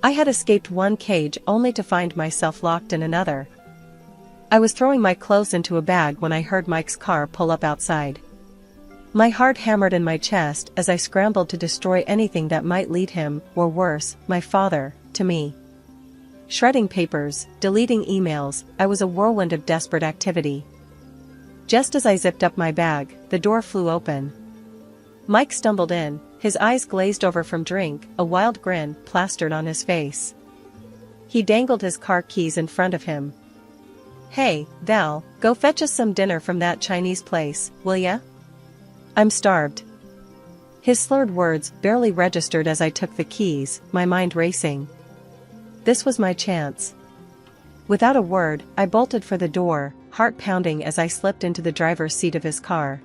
I had escaped one cage only to find myself locked in another. I was throwing my clothes into a bag when I heard Mike's car pull up outside. My heart hammered in my chest as I scrambled to destroy anything that might lead him, or worse, my father, to me. Shredding papers, deleting emails, I was a whirlwind of desperate activity. Just as I zipped up my bag, the door flew open. Mike stumbled in, his eyes glazed over from drink, a wild grin plastered on his face. He dangled his car keys in front of him. "Hey, Val, go fetch us some dinner from that Chinese place, will ya? I'm starved." His slurred words barely registered as I took the keys, my mind racing. This was my chance. Without a word, I bolted for the door, heart pounding as I slipped into the driver's seat of his car.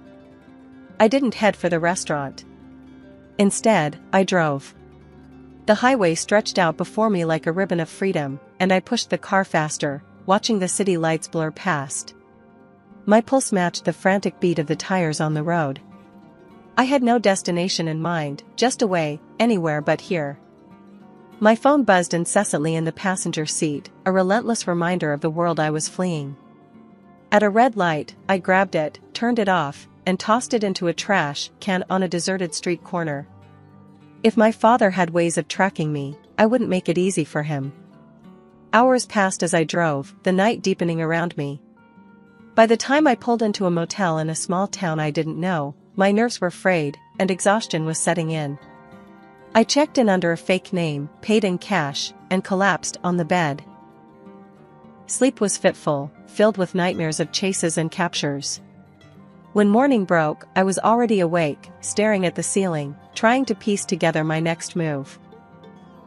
I didn't head for the restaurant. Instead, I drove. The highway stretched out before me like a ribbon of freedom, and I pushed the car faster, watching the city lights blur past. My pulse matched the frantic beat of the tires on the road. I had no destination in mind, just a way, anywhere but here. My phone buzzed incessantly in the passenger seat, a relentless reminder of the world I was fleeing. At a red light, I grabbed it, turned it off, and tossed it into a trash can on a deserted street corner. If my father had ways of tracking me, I wouldn't make it easy for him. Hours passed as I drove, the night deepening around me. By the time I pulled into a motel in a small town I didn't know, my nerves were frayed, and exhaustion was setting in. I checked in under a fake name, paid in cash, and collapsed on the bed. Sleep was fitful, filled with nightmares of chases and captures. When morning broke, I was already awake, staring at the ceiling, trying to piece together my next move.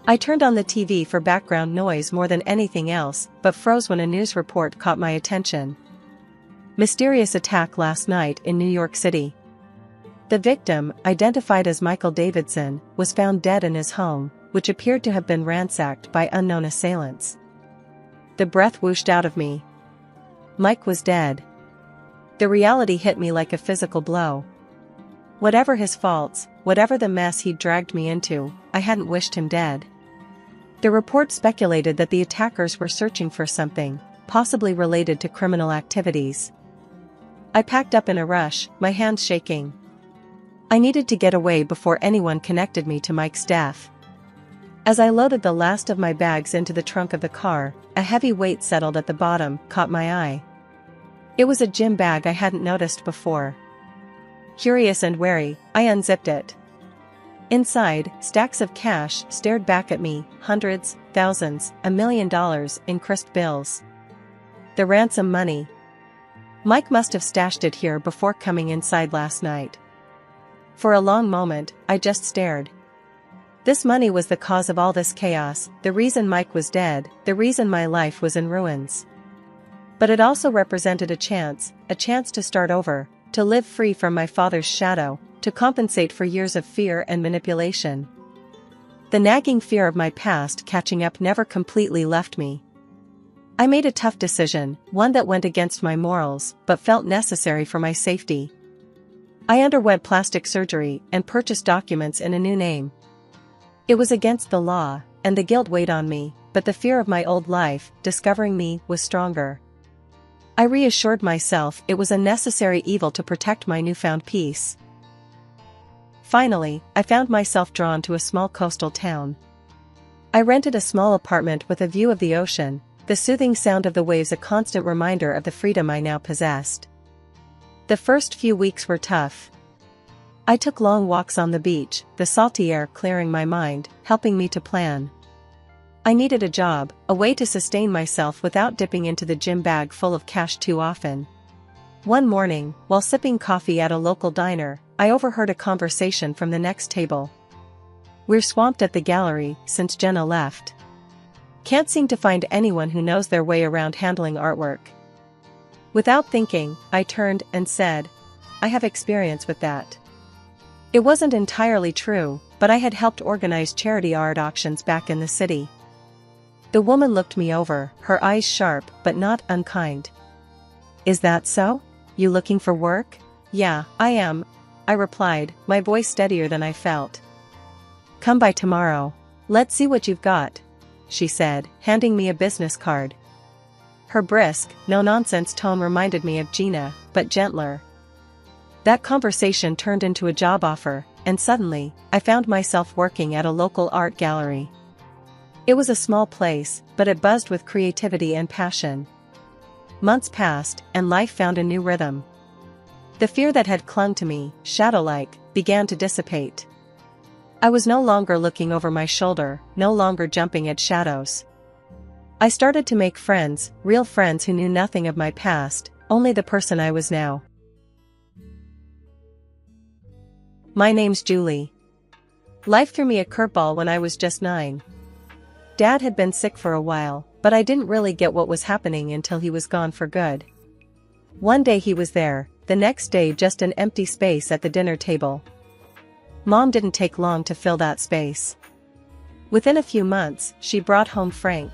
I turned on the TV for background noise more than anything else, but froze when a news report caught my attention. Mysterious attack last night in New York City. The victim, identified as Michael Davidson, was found dead in his home, which appeared to have been ransacked by unknown assailants. The breath whooshed out of me. Mike was dead. The reality hit me like a physical blow. Whatever his faults, whatever the mess he'd dragged me into, I hadn't wished him dead. The report speculated that the attackers were searching for something, possibly related to criminal activities. I packed up in a rush, my hands shaking. I needed to get away before anyone connected me to Mike's death. As I loaded the last of my bags into the trunk of the car, a heavy weight settled at the bottom, caught my eye. It was a gym bag I hadn't noticed before. Curious and wary, I unzipped it. Inside, stacks of cash stared back at me, hundreds, thousands, $1 million in crisp bills. The ransom money. Mike must have stashed it here before coming inside last night. For a long moment, I just stared. This money was the cause of all this chaos, the reason Mike was dead, the reason my life was in ruins. But it also represented a chance to start over, to live free from my father's shadow, to compensate for years of fear and manipulation. The nagging fear of my past catching up never completely left me. I made a tough decision, one that went against my morals, but felt necessary for my safety. I underwent plastic surgery and purchased documents in a new name. It was against the law, and the guilt weighed on me, but the fear of my old life, discovering me, was stronger. I reassured myself it was a necessary evil to protect my newfound peace. Finally, I found myself drawn to a small coastal town. I rented a small apartment with a view of the ocean, the soothing sound of the waves a constant reminder of the freedom I now possessed. The first few weeks were tough. I took long walks on the beach, the salty air clearing my mind, helping me to plan. I needed a job, a way to sustain myself without dipping into the gym bag full of cash too often. One morning, while sipping coffee at a local diner, I overheard a conversation from the next table. "We're swamped at the gallery since Jenna left. Can't seem to find anyone who knows their way around handling artwork." Without thinking, I turned and said, "I have experience with that." It wasn't entirely true, but I had helped organize charity art auctions back in the city. The woman looked me over, her eyes sharp but not unkind. "Is that so? You looking for work?" "Yeah, I am," I replied, my voice steadier than I felt. "Come by tomorrow. Let's see what you've got," she said, handing me a business card. Her brisk, no-nonsense tone reminded me of Gina, but gentler. That conversation turned into a job offer, and suddenly, I found myself working at a local art gallery. It was a small place, but it buzzed with creativity and passion. Months passed, and life found a new rhythm. The fear that had clung to me, shadow-like, began to dissipate. I was no longer looking over my shoulder, no longer jumping at shadows. I started to make friends, real friends who knew nothing of my past, only the person I was now. My name's Julie. Life threw me a curveball when I was just 9. Dad had been sick for a while, but I didn't really get what was happening until he was gone for good. One day he was there, the next day just an empty space at the dinner table. Mom didn't take long to fill that space. Within a few months, she brought home Frank.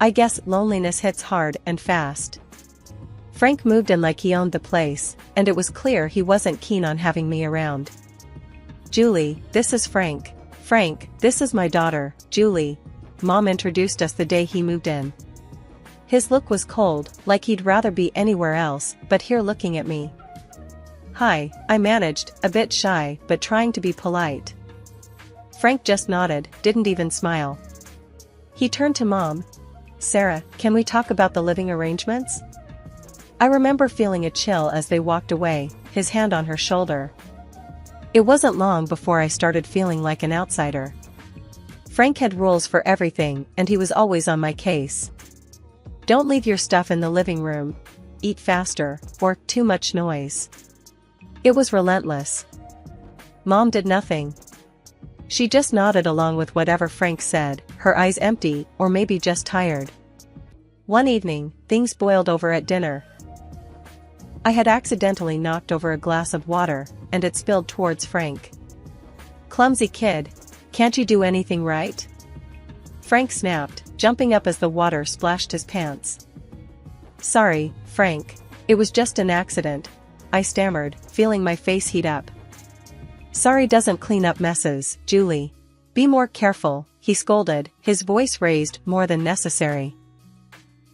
I guess loneliness hits hard and fast. Frank moved in like he owned the place, and it was clear he wasn't keen on having me around. Julie, this is Frank. Frank, this is my daughter, Julie. Mom introduced us the day he moved in. His look was cold, like he'd rather be anywhere else, but here looking at me. Hi, I managed, a bit shy, but trying to be polite. Frank just nodded, didn't even smile. He turned to Mom. Sarah, can we talk about the living arrangements? I remember feeling a chill as they walked away, his hand on her shoulder. It wasn't long before I started feeling like an outsider. Frank had rules for everything, and he was always on my case. Don't leave your stuff in the living room, eat faster, or too much noise. It was relentless. Mom did nothing. She just nodded along with whatever Frank said, her eyes empty, or maybe just tired. One evening, things boiled over at dinner. I had accidentally knocked over a glass of water, and it spilled towards Frank. Clumsy kid, can't you do anything right? Frank snapped, jumping up as the water splashed his pants. Sorry, Frank. It was just an accident, I stammered, feeling my face heat up. Sorry doesn't clean up messes, Julie. Be more careful, he scolded, his voice raised more than necessary.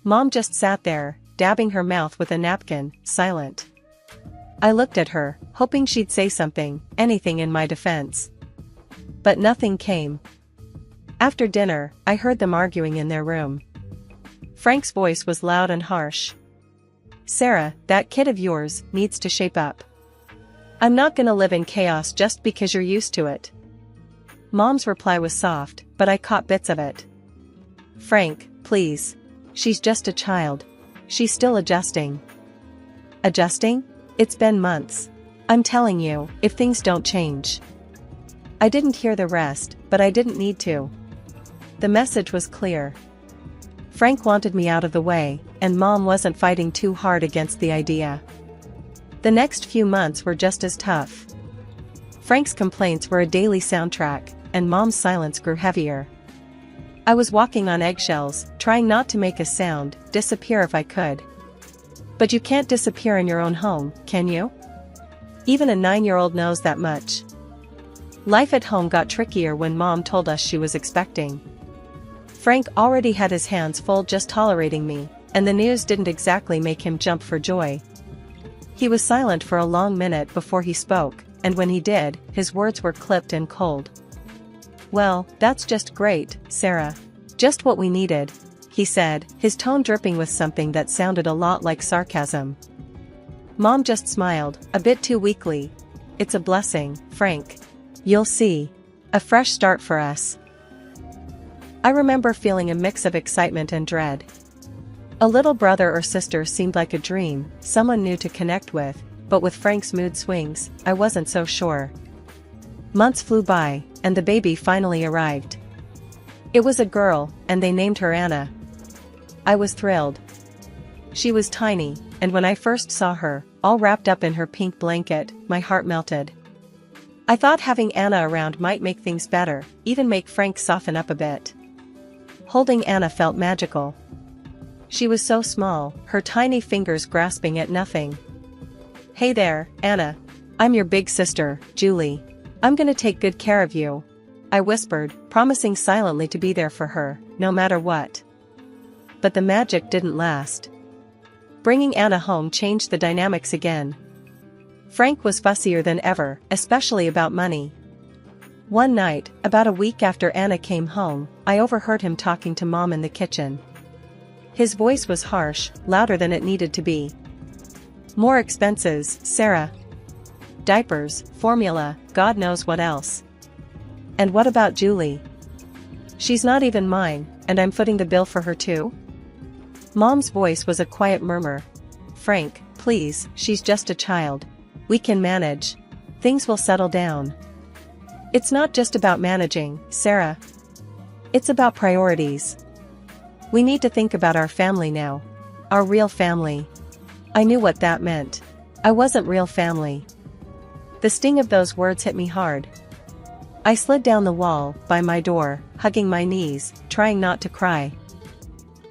Mom just sat there, dabbing her mouth with a napkin, silent. I looked at her, hoping she'd say something, anything in my defense. But nothing came. After dinner, I heard them arguing in their room. Frank's voice was loud and harsh. Sarah, that kid of yours needs to shape up. I'm not gonna live in chaos just because you're used to it. Mom's reply was soft, but I caught bits of it. Frank, please. She's just a child. She's still adjusting. Adjusting? It's been months. I'm telling you, if things don't change. I didn't hear the rest, but I didn't need to. The message was clear. Frank wanted me out of the way, and Mom wasn't fighting too hard against the idea. The next few months were just as tough. Frank's complaints were a daily soundtrack, and Mom's silence grew heavier. I was walking on eggshells, trying not to make a sound, disappear if I could. But you can't disappear in your own home, can you? Even a 9-year-old knows that much. Life at home got trickier when Mom told us she was expecting. Frank already had his hands full just tolerating me, and the news didn't exactly make him jump for joy. He was silent for a long minute before he spoke, and when he did, his words were clipped and cold. Well, that's just great, Sarah. Just what we needed, he said, his tone dripping with something that sounded a lot like sarcasm. Mom just smiled, a bit too weakly. It's a blessing, Frank. You'll see. A fresh start for us. I remember feeling a mix of excitement and dread. A little brother or sister seemed like a dream, someone new to connect with, but with Frank's mood swings, I wasn't so sure. Months flew by, and the baby finally arrived. It was a girl, and they named her Anna. I was thrilled. She was tiny, and when I first saw her, all wrapped up in her pink blanket, my heart melted. I thought having Anna around might make things better, even make Frank soften up a bit. Holding Anna felt magical. She was so small, her tiny fingers grasping at nothing. Hey there, Anna. I'm your big sister, Julie. I'm gonna take good care of you, I whispered, promising silently to be there for her, no matter what. But the magic didn't last. Bringing Anna home changed the dynamics again. Frank was fussier than ever, especially about money. One night, about a week after Anna came home, I overheard him talking to Mom in the kitchen. His voice was harsh, louder than it needed to be. More expenses, Sarah. Diapers, formula, God knows what else. And what about Julie? She's not even mine, and I'm footing the bill for her too? Mom's voice was a quiet murmur. Frank, please, she's just a child. We can manage. Things will settle down. It's not just about managing, Sarah. It's about priorities. We need to think about our family now. Our real family. I knew what that meant. I wasn't real family. The sting of those words hit me hard. I slid down the wall, by my door, hugging my knees, trying not to cry.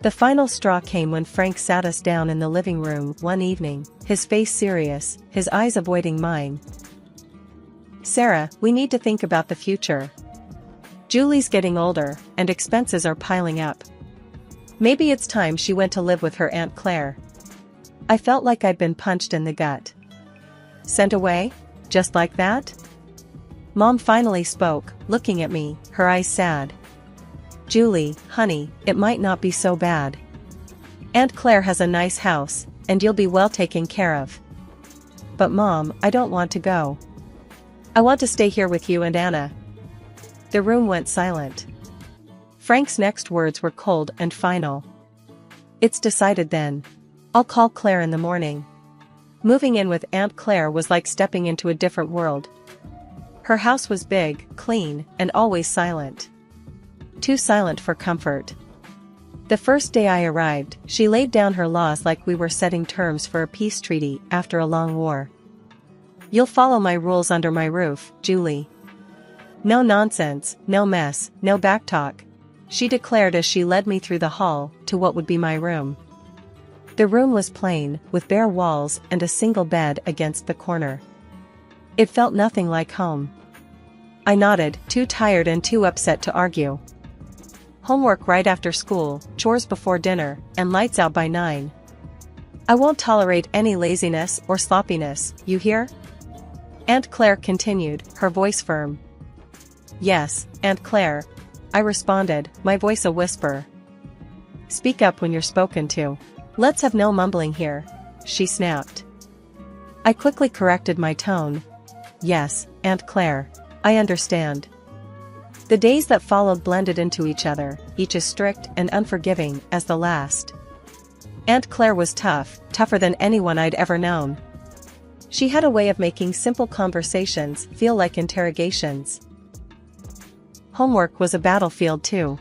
The final straw came when Frank sat us down in the living room one evening, his face serious, his eyes avoiding mine. Sarah, we need to think about the future. Julie's getting older, and expenses are piling up. Maybe it's time she went to live with her Aunt Claire. I felt like I'd been punched in the gut. Sent away? Just like that? Mom finally spoke, looking at me, her eyes sad. Julie, honey, it might not be so bad. Aunt Claire has a nice house, and you'll be well taken care of. But Mom, I don't want to go. I want to stay here with you and Anna. The room went silent. Frank's next words were cold and final. It's decided then. I'll call Claire in the morning. Moving in with Aunt Claire was like stepping into a different world. Her house was big, clean, and always silent. Too silent for comfort. The first day I arrived, she laid down her laws like we were setting terms for a peace treaty after a long war. You'll follow my rules under my roof, Julie. No nonsense, no mess, no backtalk, she declared as she led me through the hall to what would be my room. The room was plain, with bare walls and a single bed against the corner. It felt nothing like home. I nodded, too tired and too upset to argue. Homework right after school, chores before dinner, and lights out by 9. I won't tolerate any laziness or sloppiness, you hear? Aunt Claire continued, her voice firm. Yes, Aunt Claire, I responded, my voice a whisper. Speak up when you're spoken to. Let's have no mumbling here, she snapped. I quickly corrected my tone. Yes, Aunt Claire, I understand. The days that followed blended into each other, each as strict and unforgiving as the last. Aunt Claire was tough, tougher than anyone I'd ever known. She had a way of making simple conversations feel like interrogations. Homework was a battlefield too.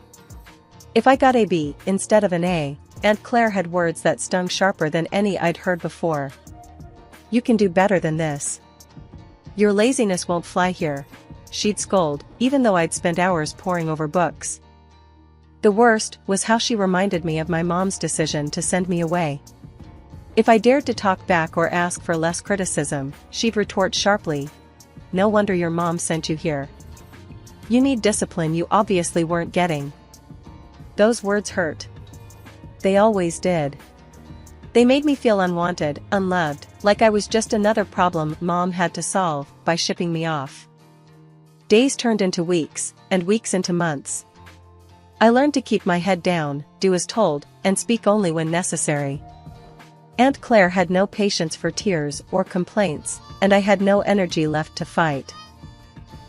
If I got a B instead of an A, Aunt Claire had words that stung sharper than any I'd heard before. You can do better than this. Your laziness won't fly here, she'd scold, even though I'd spent hours poring over books. The worst was how she reminded me of my mom's decision to send me away. If I dared to talk back or ask for less criticism, she'd retort sharply, "No wonder your mom sent you here. You need discipline you obviously weren't getting." Those words hurt. They always did. They made me feel unwanted, unloved, like I was just another problem Mom had to solve by shipping me off. Days turned into weeks, and weeks into months. I learned to keep my head down, do as told, and speak only when necessary. Aunt Claire had no patience for tears or complaints, and I had no energy left to fight.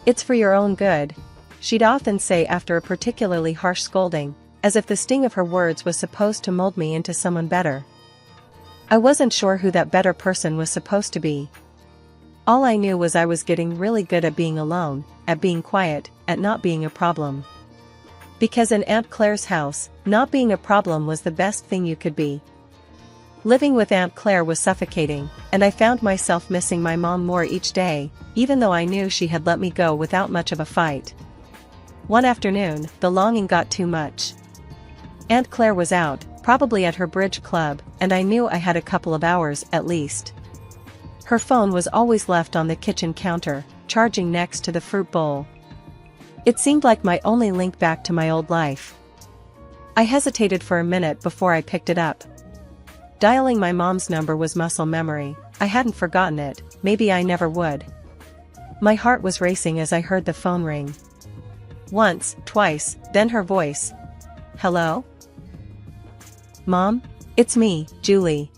"It's for your own good," she'd often say after a particularly harsh scolding, as if the sting of her words was supposed to mold me into someone better. I wasn't sure who that better person was supposed to be. All I knew was I was getting really good at being alone, at being quiet, at not being a problem. Because in Aunt Claire's house, not being a problem was the best thing you could be. Living with Aunt Claire was suffocating, and I found myself missing my mom more each day, even though I knew she had let me go without much of a fight. One afternoon, the longing got too much. Aunt Claire was out, probably at her bridge club, and I knew I had a couple of hours at least. Her phone was always left on the kitchen counter, charging next to the fruit bowl. It seemed like my only link back to my old life. I hesitated for a minute before I picked it up. Dialing my mom's number was muscle memory. I hadn't forgotten it, maybe I never would. My heart was racing as I heard the phone ring. Once, twice, then her voice. Hello? Mom? It's me, Julie.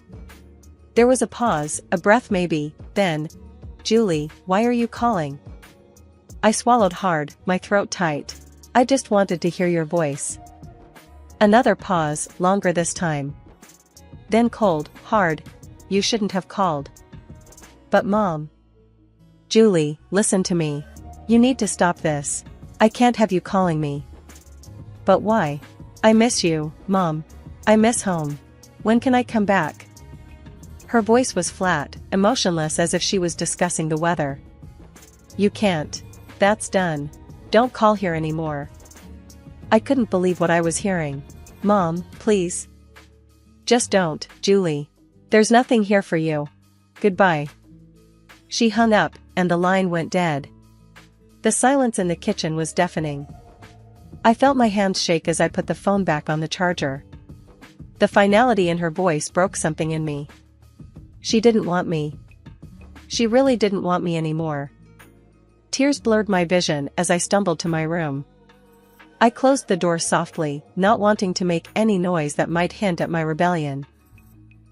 There was a pause, a breath maybe, then, Julie, why are you calling? I swallowed hard, my throat tight. I just wanted to hear your voice. Another pause, longer this time. Then cold, hard, you shouldn't have called. But Mom. Julie, listen to me. You need to stop this. I can't have you calling me. But why? I miss you, Mom. I miss home. When can I come back? Her voice was flat, emotionless as if she was discussing the weather. You can't. That's done. Don't call here anymore. I couldn't believe what I was hearing. Mom, please. Just don't, Julie. There's nothing here for you. Goodbye. She hung up, and the line went dead. The silence in the kitchen was deafening. I felt my hands shake as I put the phone back on the charger. The finality in her voice broke something in me. She didn't want me. She really didn't want me anymore. Tears blurred my vision as I stumbled to my room. I closed the door softly, not wanting to make any noise that might hint at my rebellion.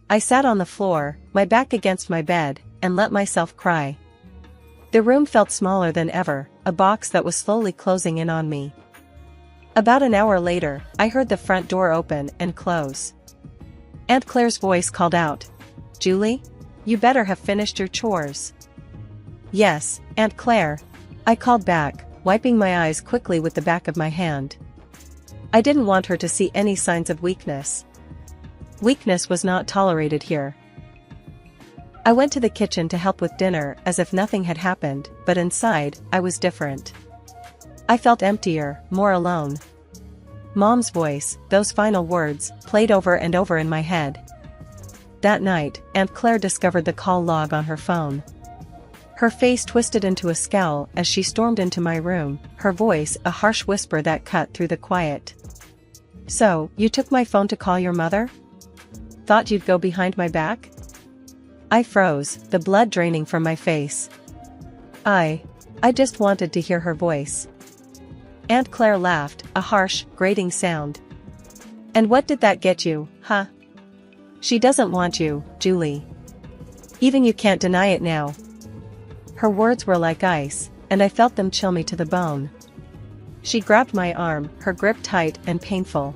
I sat on the floor, my back against my bed, and let myself cry. The room felt smaller than ever, a box that was slowly closing in on me. About an hour later, I heard the front door open and close. Aunt Claire's voice called out, Julie? You better have finished your chores. Yes, Aunt Claire. I called back, wiping my eyes quickly with the back of my hand. I didn't want her to see any signs of weakness. Weakness was not tolerated here. I went to the kitchen to help with dinner as if nothing had happened, but inside, I was different. I felt emptier, more alone. Mom's voice, those final words, played over and over in my head. That night, Aunt Claire discovered the call log on her phone. Her face twisted into a scowl as she stormed into my room, her voice a harsh whisper that cut through the quiet. So, you took my phone to call your mother? Thought you'd go behind my back? I froze, the blood draining from my face. I just wanted to hear her voice. Aunt Claire laughed, a harsh, grating sound. And what did that get you, huh? She doesn't want you, Julie. Even you can't deny it now. Her words were like ice, and I felt them chill me to the bone. She grabbed my arm, her grip tight and painful.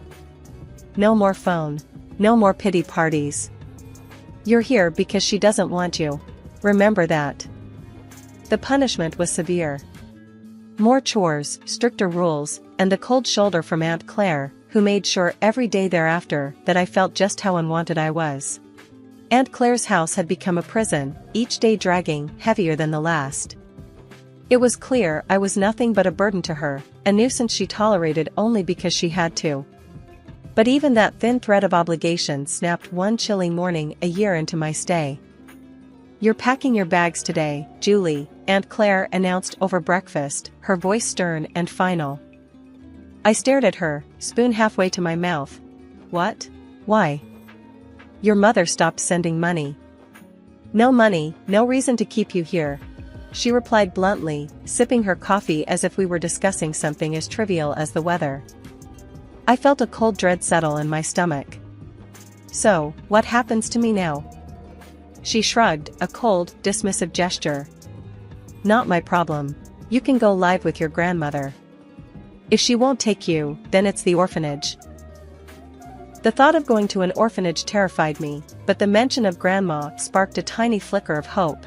No more phone. No more pity parties. You're here because she doesn't want you. Remember that. The punishment was severe. More chores, stricter rules, and the cold shoulder from Aunt Claire, who made sure every day thereafter that I felt just how unwanted I was. Aunt Claire's house had become a prison, each day dragging, heavier than the last. It was clear I was nothing but a burden to her, a nuisance she tolerated only because she had to. But even that thin thread of obligation snapped one chilly morning a year into my stay. You're packing your bags today, Julie, Aunt Claire announced over breakfast, her voice stern and final. I stared at her, spoon halfway to my mouth. What? Why? Your mother stopped sending money. No money, no reason to keep you here. She replied bluntly, sipping her coffee as if we were discussing something as trivial as the weather. I felt a cold dread settle in my stomach. So, what happens to me now? She shrugged, a cold, dismissive gesture. Not my problem. You can go live with your grandmother. If she won't take you, then it's the orphanage. The thought of going to an orphanage terrified me, but the mention of Grandma sparked a tiny flicker of hope.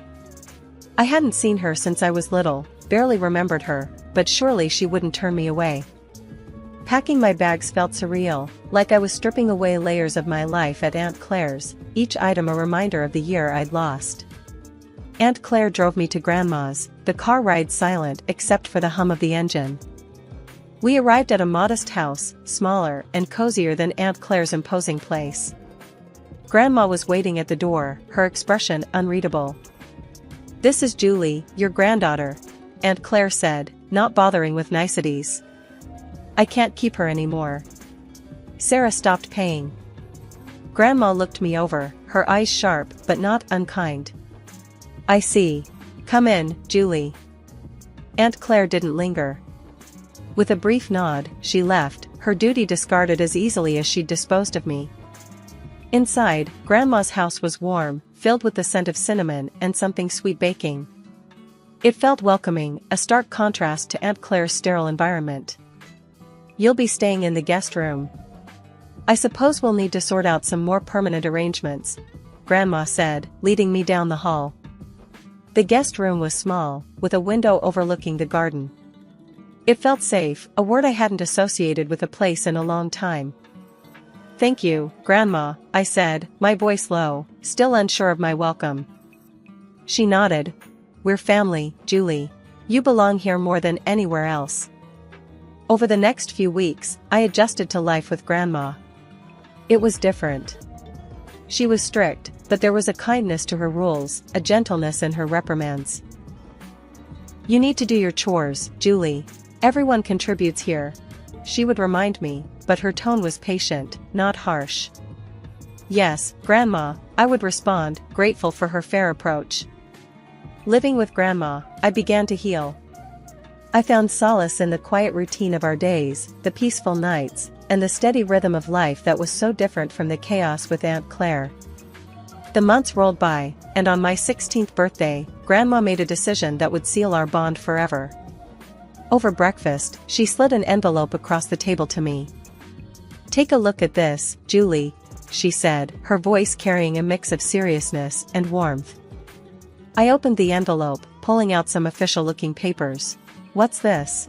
I hadn't seen her since I was little, barely remembered her, but surely she wouldn't turn me away. Packing my bags felt surreal, like I was stripping away layers of my life at Aunt Claire's, each item a reminder of the year I'd lost. Aunt Claire drove me to Grandma's, the car ride silent except for the hum of the engine. We arrived at a modest house, smaller and cozier than Aunt Claire's imposing place. Grandma was waiting at the door, her expression unreadable. This is Julie, your granddaughter, Aunt Claire said, not bothering with niceties. I can't keep her anymore. Sarah stopped paying. Grandma looked me over, her eyes sharp but not unkind. I see. Come in, Julie. Aunt Claire didn't linger. With a brief nod, she left, her duty discarded as easily as she'd disposed of me. Inside, Grandma's house was warm, filled with the scent of cinnamon and something sweet baking. It felt welcoming, a stark contrast to Aunt Claire's sterile environment. You'll be staying in the guest room. I suppose we'll need to sort out some more permanent arrangements, Grandma said, leading me down the hall. The guest room was small, with a window overlooking the garden. It felt safe, a word I hadn't associated with a place in a long time. Thank you, Grandma, I said, my voice low, still unsure of my welcome. She nodded. We're family, Julie. You belong here more than anywhere else. Over the next few weeks, I adjusted to life with Grandma. It was different. She was strict, but there was a kindness to her rules, a gentleness in her reprimands. You need to do your chores, Julie. Everyone contributes here. She would remind me, but her tone was patient, not harsh. Yes, Grandma, I would respond, grateful for her fair approach. Living with Grandma, I began to heal. I found solace in the quiet routine of our days, the peaceful nights, and the steady rhythm of life that was so different from the chaos with Aunt Claire. The months rolled by, and on my 16th birthday, Grandma made a decision that would seal our bond forever. Over breakfast, she slid an envelope across the table to me. Take a look at this, Julie, she said, her voice carrying a mix of seriousness and warmth. I opened the envelope, pulling out some official-looking papers. What's this?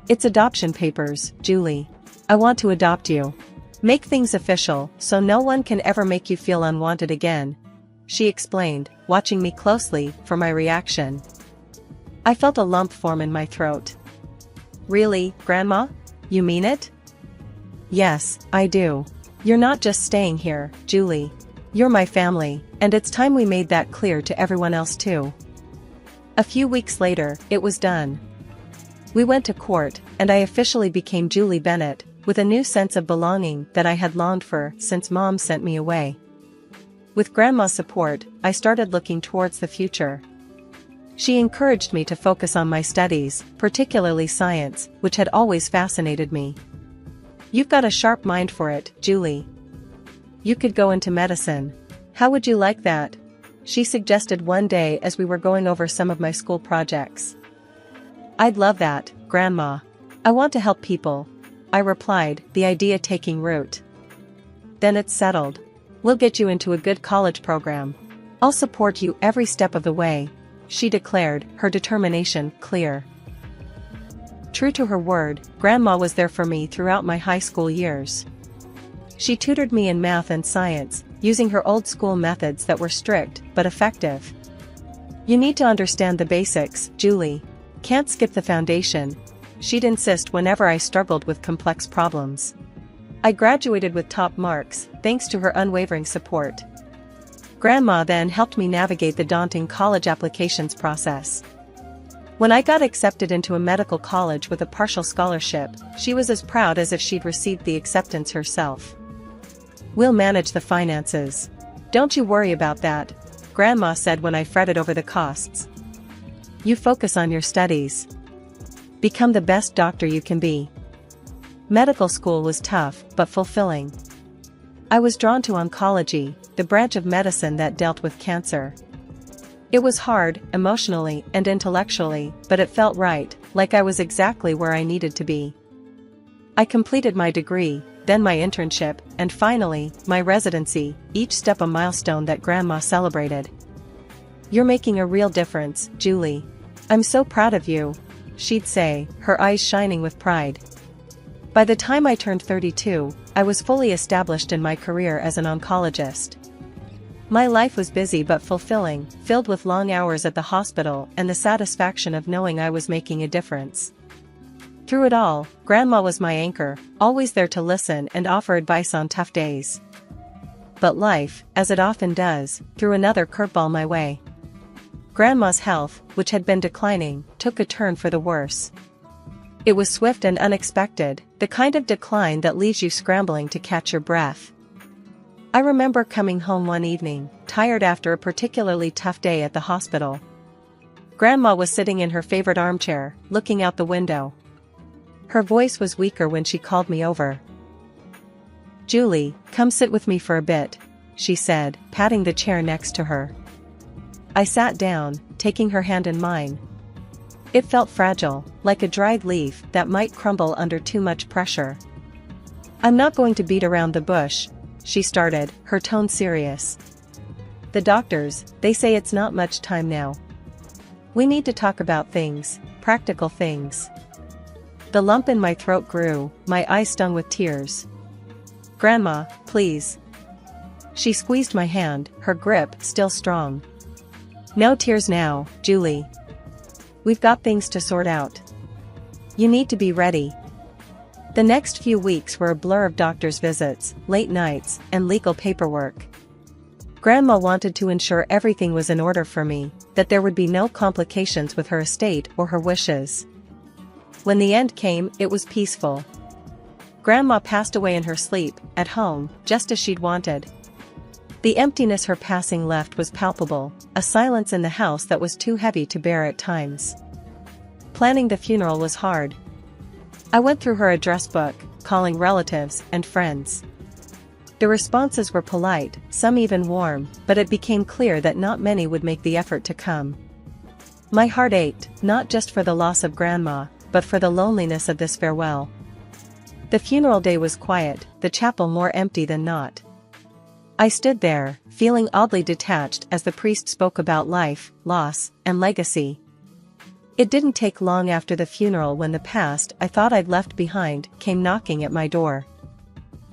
It's adoption papers, Julie. I want to adopt you. Make things official, so no one can ever make you feel unwanted again, she explained, watching me closely for my reaction. I felt a lump form in my throat. Really, Grandma? You mean it? Yes, I do. You're not just staying here, Julie. You're my family, and it's time we made that clear to everyone else too. A few weeks later, it was done. We went to court, and I officially became Julie Bennett, with a new sense of belonging that I had longed for since Mom sent me away. With Grandma's support, I started looking towards the future. She encouraged me to focus on my studies, particularly science, which had always fascinated me. You've got a sharp mind for it, Julie. You could go into medicine. How would you like that? She suggested one day as we were going over some of my school projects. I'd love that, Grandma. I want to help people, I replied, the idea taking root. Then it's settled. We'll get you into a good college program. I'll support you every step of the way, she declared, her determination clear. True to her word, Grandma was there for me throughout my high school years. She tutored me in math and science, using her old-school methods that were strict but effective. You need to understand the basics, Julie. Can't skip the foundation, she'd insist whenever I struggled with complex problems. I graduated with top marks, thanks to her unwavering support. Grandma then helped me navigate the daunting college applications process. When I got accepted into a medical college with a partial scholarship, she was as proud as if she'd received the acceptance herself. We'll manage the finances. Don't you worry about that, Grandma said when I fretted over the costs. You focus on your studies. Become the best doctor you can be. Medical school was tough, but fulfilling. I was drawn to oncology, the branch of medicine that dealt with cancer. It was hard, emotionally and intellectually, but it felt right, like I was exactly where I needed to be. I completed my degree, then my internship, and finally, my residency, each step a milestone that Grandma celebrated. You're making a real difference, Julie. I'm so proud of you, she'd say, her eyes shining with pride. By the time I turned 32, I was fully established in my career as an oncologist. My life was busy but fulfilling, filled with long hours at the hospital and the satisfaction of knowing I was making a difference. Through it all, Grandma was my anchor, always there to listen and offer advice on tough days. But life, as it often does, threw another curveball my way. Grandma's health, which had been declining, took a turn for the worse. It was swift and unexpected, the kind of decline that leaves you scrambling to catch your breath. I remember coming home one evening, tired after a particularly tough day at the hospital. Grandma was sitting in her favorite armchair, looking out the window. Her voice was weaker when she called me over. "Julie, come sit with me for a bit," she said, patting the chair next to her. I sat down, taking her hand in mine. It felt fragile, like a dried leaf that might crumble under too much pressure. "I'm not going to beat around the bush," she started, her tone serious. "The doctors, they say it's not much time now. We need to talk about things, practical things." The lump in my throat grew, my eyes stung with tears. "Grandma, please." She squeezed my hand, her grip still strong. "No tears now, Julie. We've got things to sort out. You need to be ready." The next few weeks were a blur of doctor's visits, late nights, and legal paperwork. Grandma wanted to ensure everything was in order for me, that there would be no complications with her estate or her wishes. When the end came, it was peaceful. Grandma passed away in her sleep, at home, just as she'd wanted. The emptiness her passing left was palpable, a silence in the house that was too heavy to bear at times. Planning the funeral was hard. I went through her address book, calling relatives and friends. The responses were polite, some even warm, but it became clear that not many would make the effort to come. My heart ached, not just for the loss of Grandma, but for the loneliness of this farewell. The funeral day was quiet, the chapel more empty than not. I stood there, feeling oddly detached as the priest spoke about life, loss, and legacy. It didn't take long after the funeral when the past I thought I'd left behind came knocking at my door.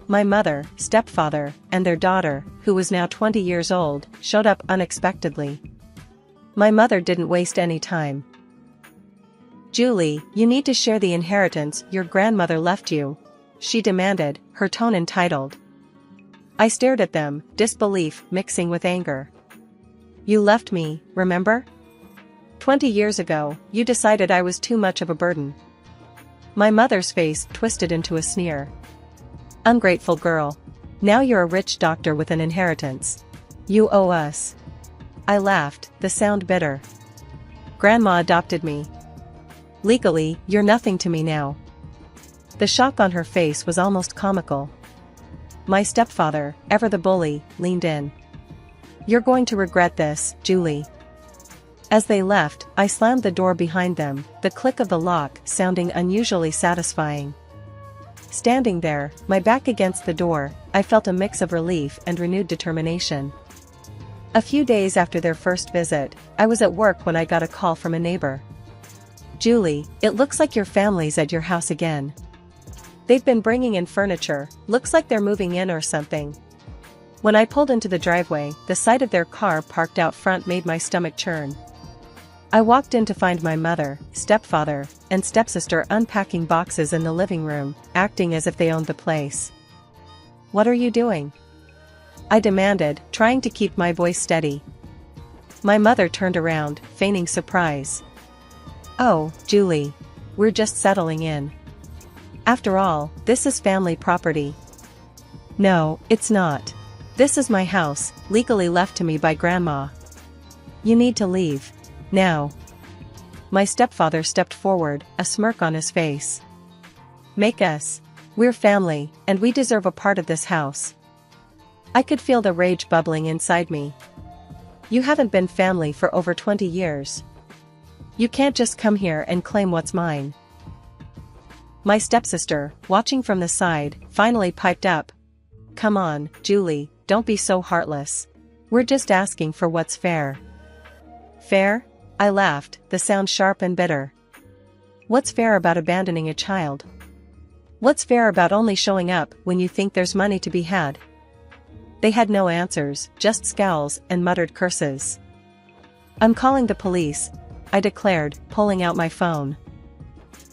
My mother, stepfather, and their daughter, who was now 20 years old, showed up unexpectedly. My mother didn't waste any time. "Julie, you need to share the inheritance your grandmother left you," she demanded, her tone entitled. I stared at them, disbelief mixing with anger. "You left me, remember? 20 years ago, you decided I was too much of a burden." My mother's face twisted into a sneer. "Ungrateful girl. Now you're a rich doctor with an inheritance. You owe us." I laughed, the sound bitter. "Grandma adopted me. Legally, you're nothing to me now." The shock on her face was almost comical. My stepfather, ever the bully, leaned in. "You're going to regret this, Julie." As they left, I slammed the door behind them, the click of the lock sounding unusually satisfying. Standing there, my back against the door, I felt a mix of relief and renewed determination. A few days after their first visit, I was at work when I got a call from a neighbor. "Julie, it looks like your family's at your house again. They've been bringing in furniture, looks like they're moving in or something." When I pulled into the driveway, the sight of their car parked out front made my stomach churn. I walked in to find my mother, stepfather, and stepsister unpacking boxes in the living room, acting as if they owned the place. "What are you doing?" I demanded, trying to keep my voice steady. My mother turned around, feigning surprise. "Oh, Julie. We're just settling in. After all, this is family property." "No, it's not. This is my house, legally left to me by Grandma. You need to leave. Now." My stepfather stepped forward, a smirk on his face. "Make us. We're family, and we deserve a part of this house." I could feel the rage bubbling inside me. "You haven't been family for over 20 years. You can't just come here and claim what's mine." My stepsister, watching from the side, finally piped up. "Come on, Julie, don't be so heartless. We're just asking for what's fair." "Fair?" I laughed, the sound sharp and bitter. "What's fair about abandoning a child? What's fair about only showing up when you think there's money to be had?" They had no answers, just scowls and muttered curses. "I'm calling the police," I declared, pulling out my phone.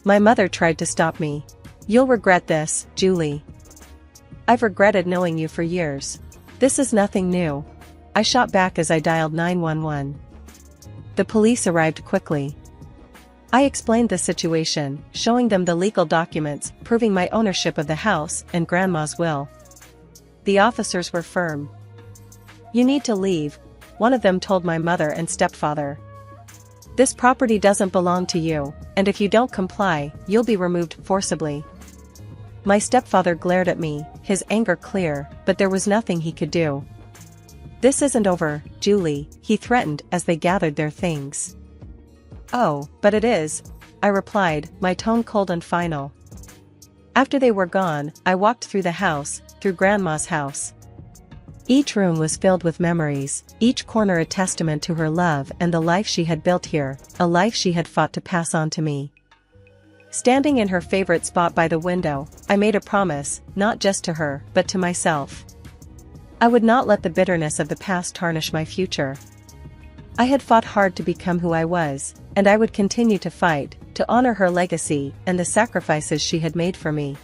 My mother tried to stop me. "You'll regret this, Julie. I've regretted knowing you for years. This is nothing new." I shot back as I dialed 911. The police arrived quickly. I explained the situation, showing them the legal documents proving my ownership of the house and Grandma's will. The officers were firm. "You need to leave," one of them told my mother and stepfather. "This property doesn't belong to you, and if you don't comply, you'll be removed forcibly." My stepfather glared at me, his anger clear, but there was nothing he could do. "This isn't over, Julie," he threatened as they gathered their things. "Oh, but it is," I replied, my tone cold and final. After they were gone, I walked through the house, through Grandma's house. Each room was filled with memories, each corner a testament to her love and the life she had built here, a life she had fought to pass on to me. Standing in her favorite spot by the window, I made a promise, not just to her, but to myself. I would not let the bitterness of the past tarnish my future. I had fought hard to become who I was, and I would continue to fight, to honor her legacy and the sacrifices she had made for me.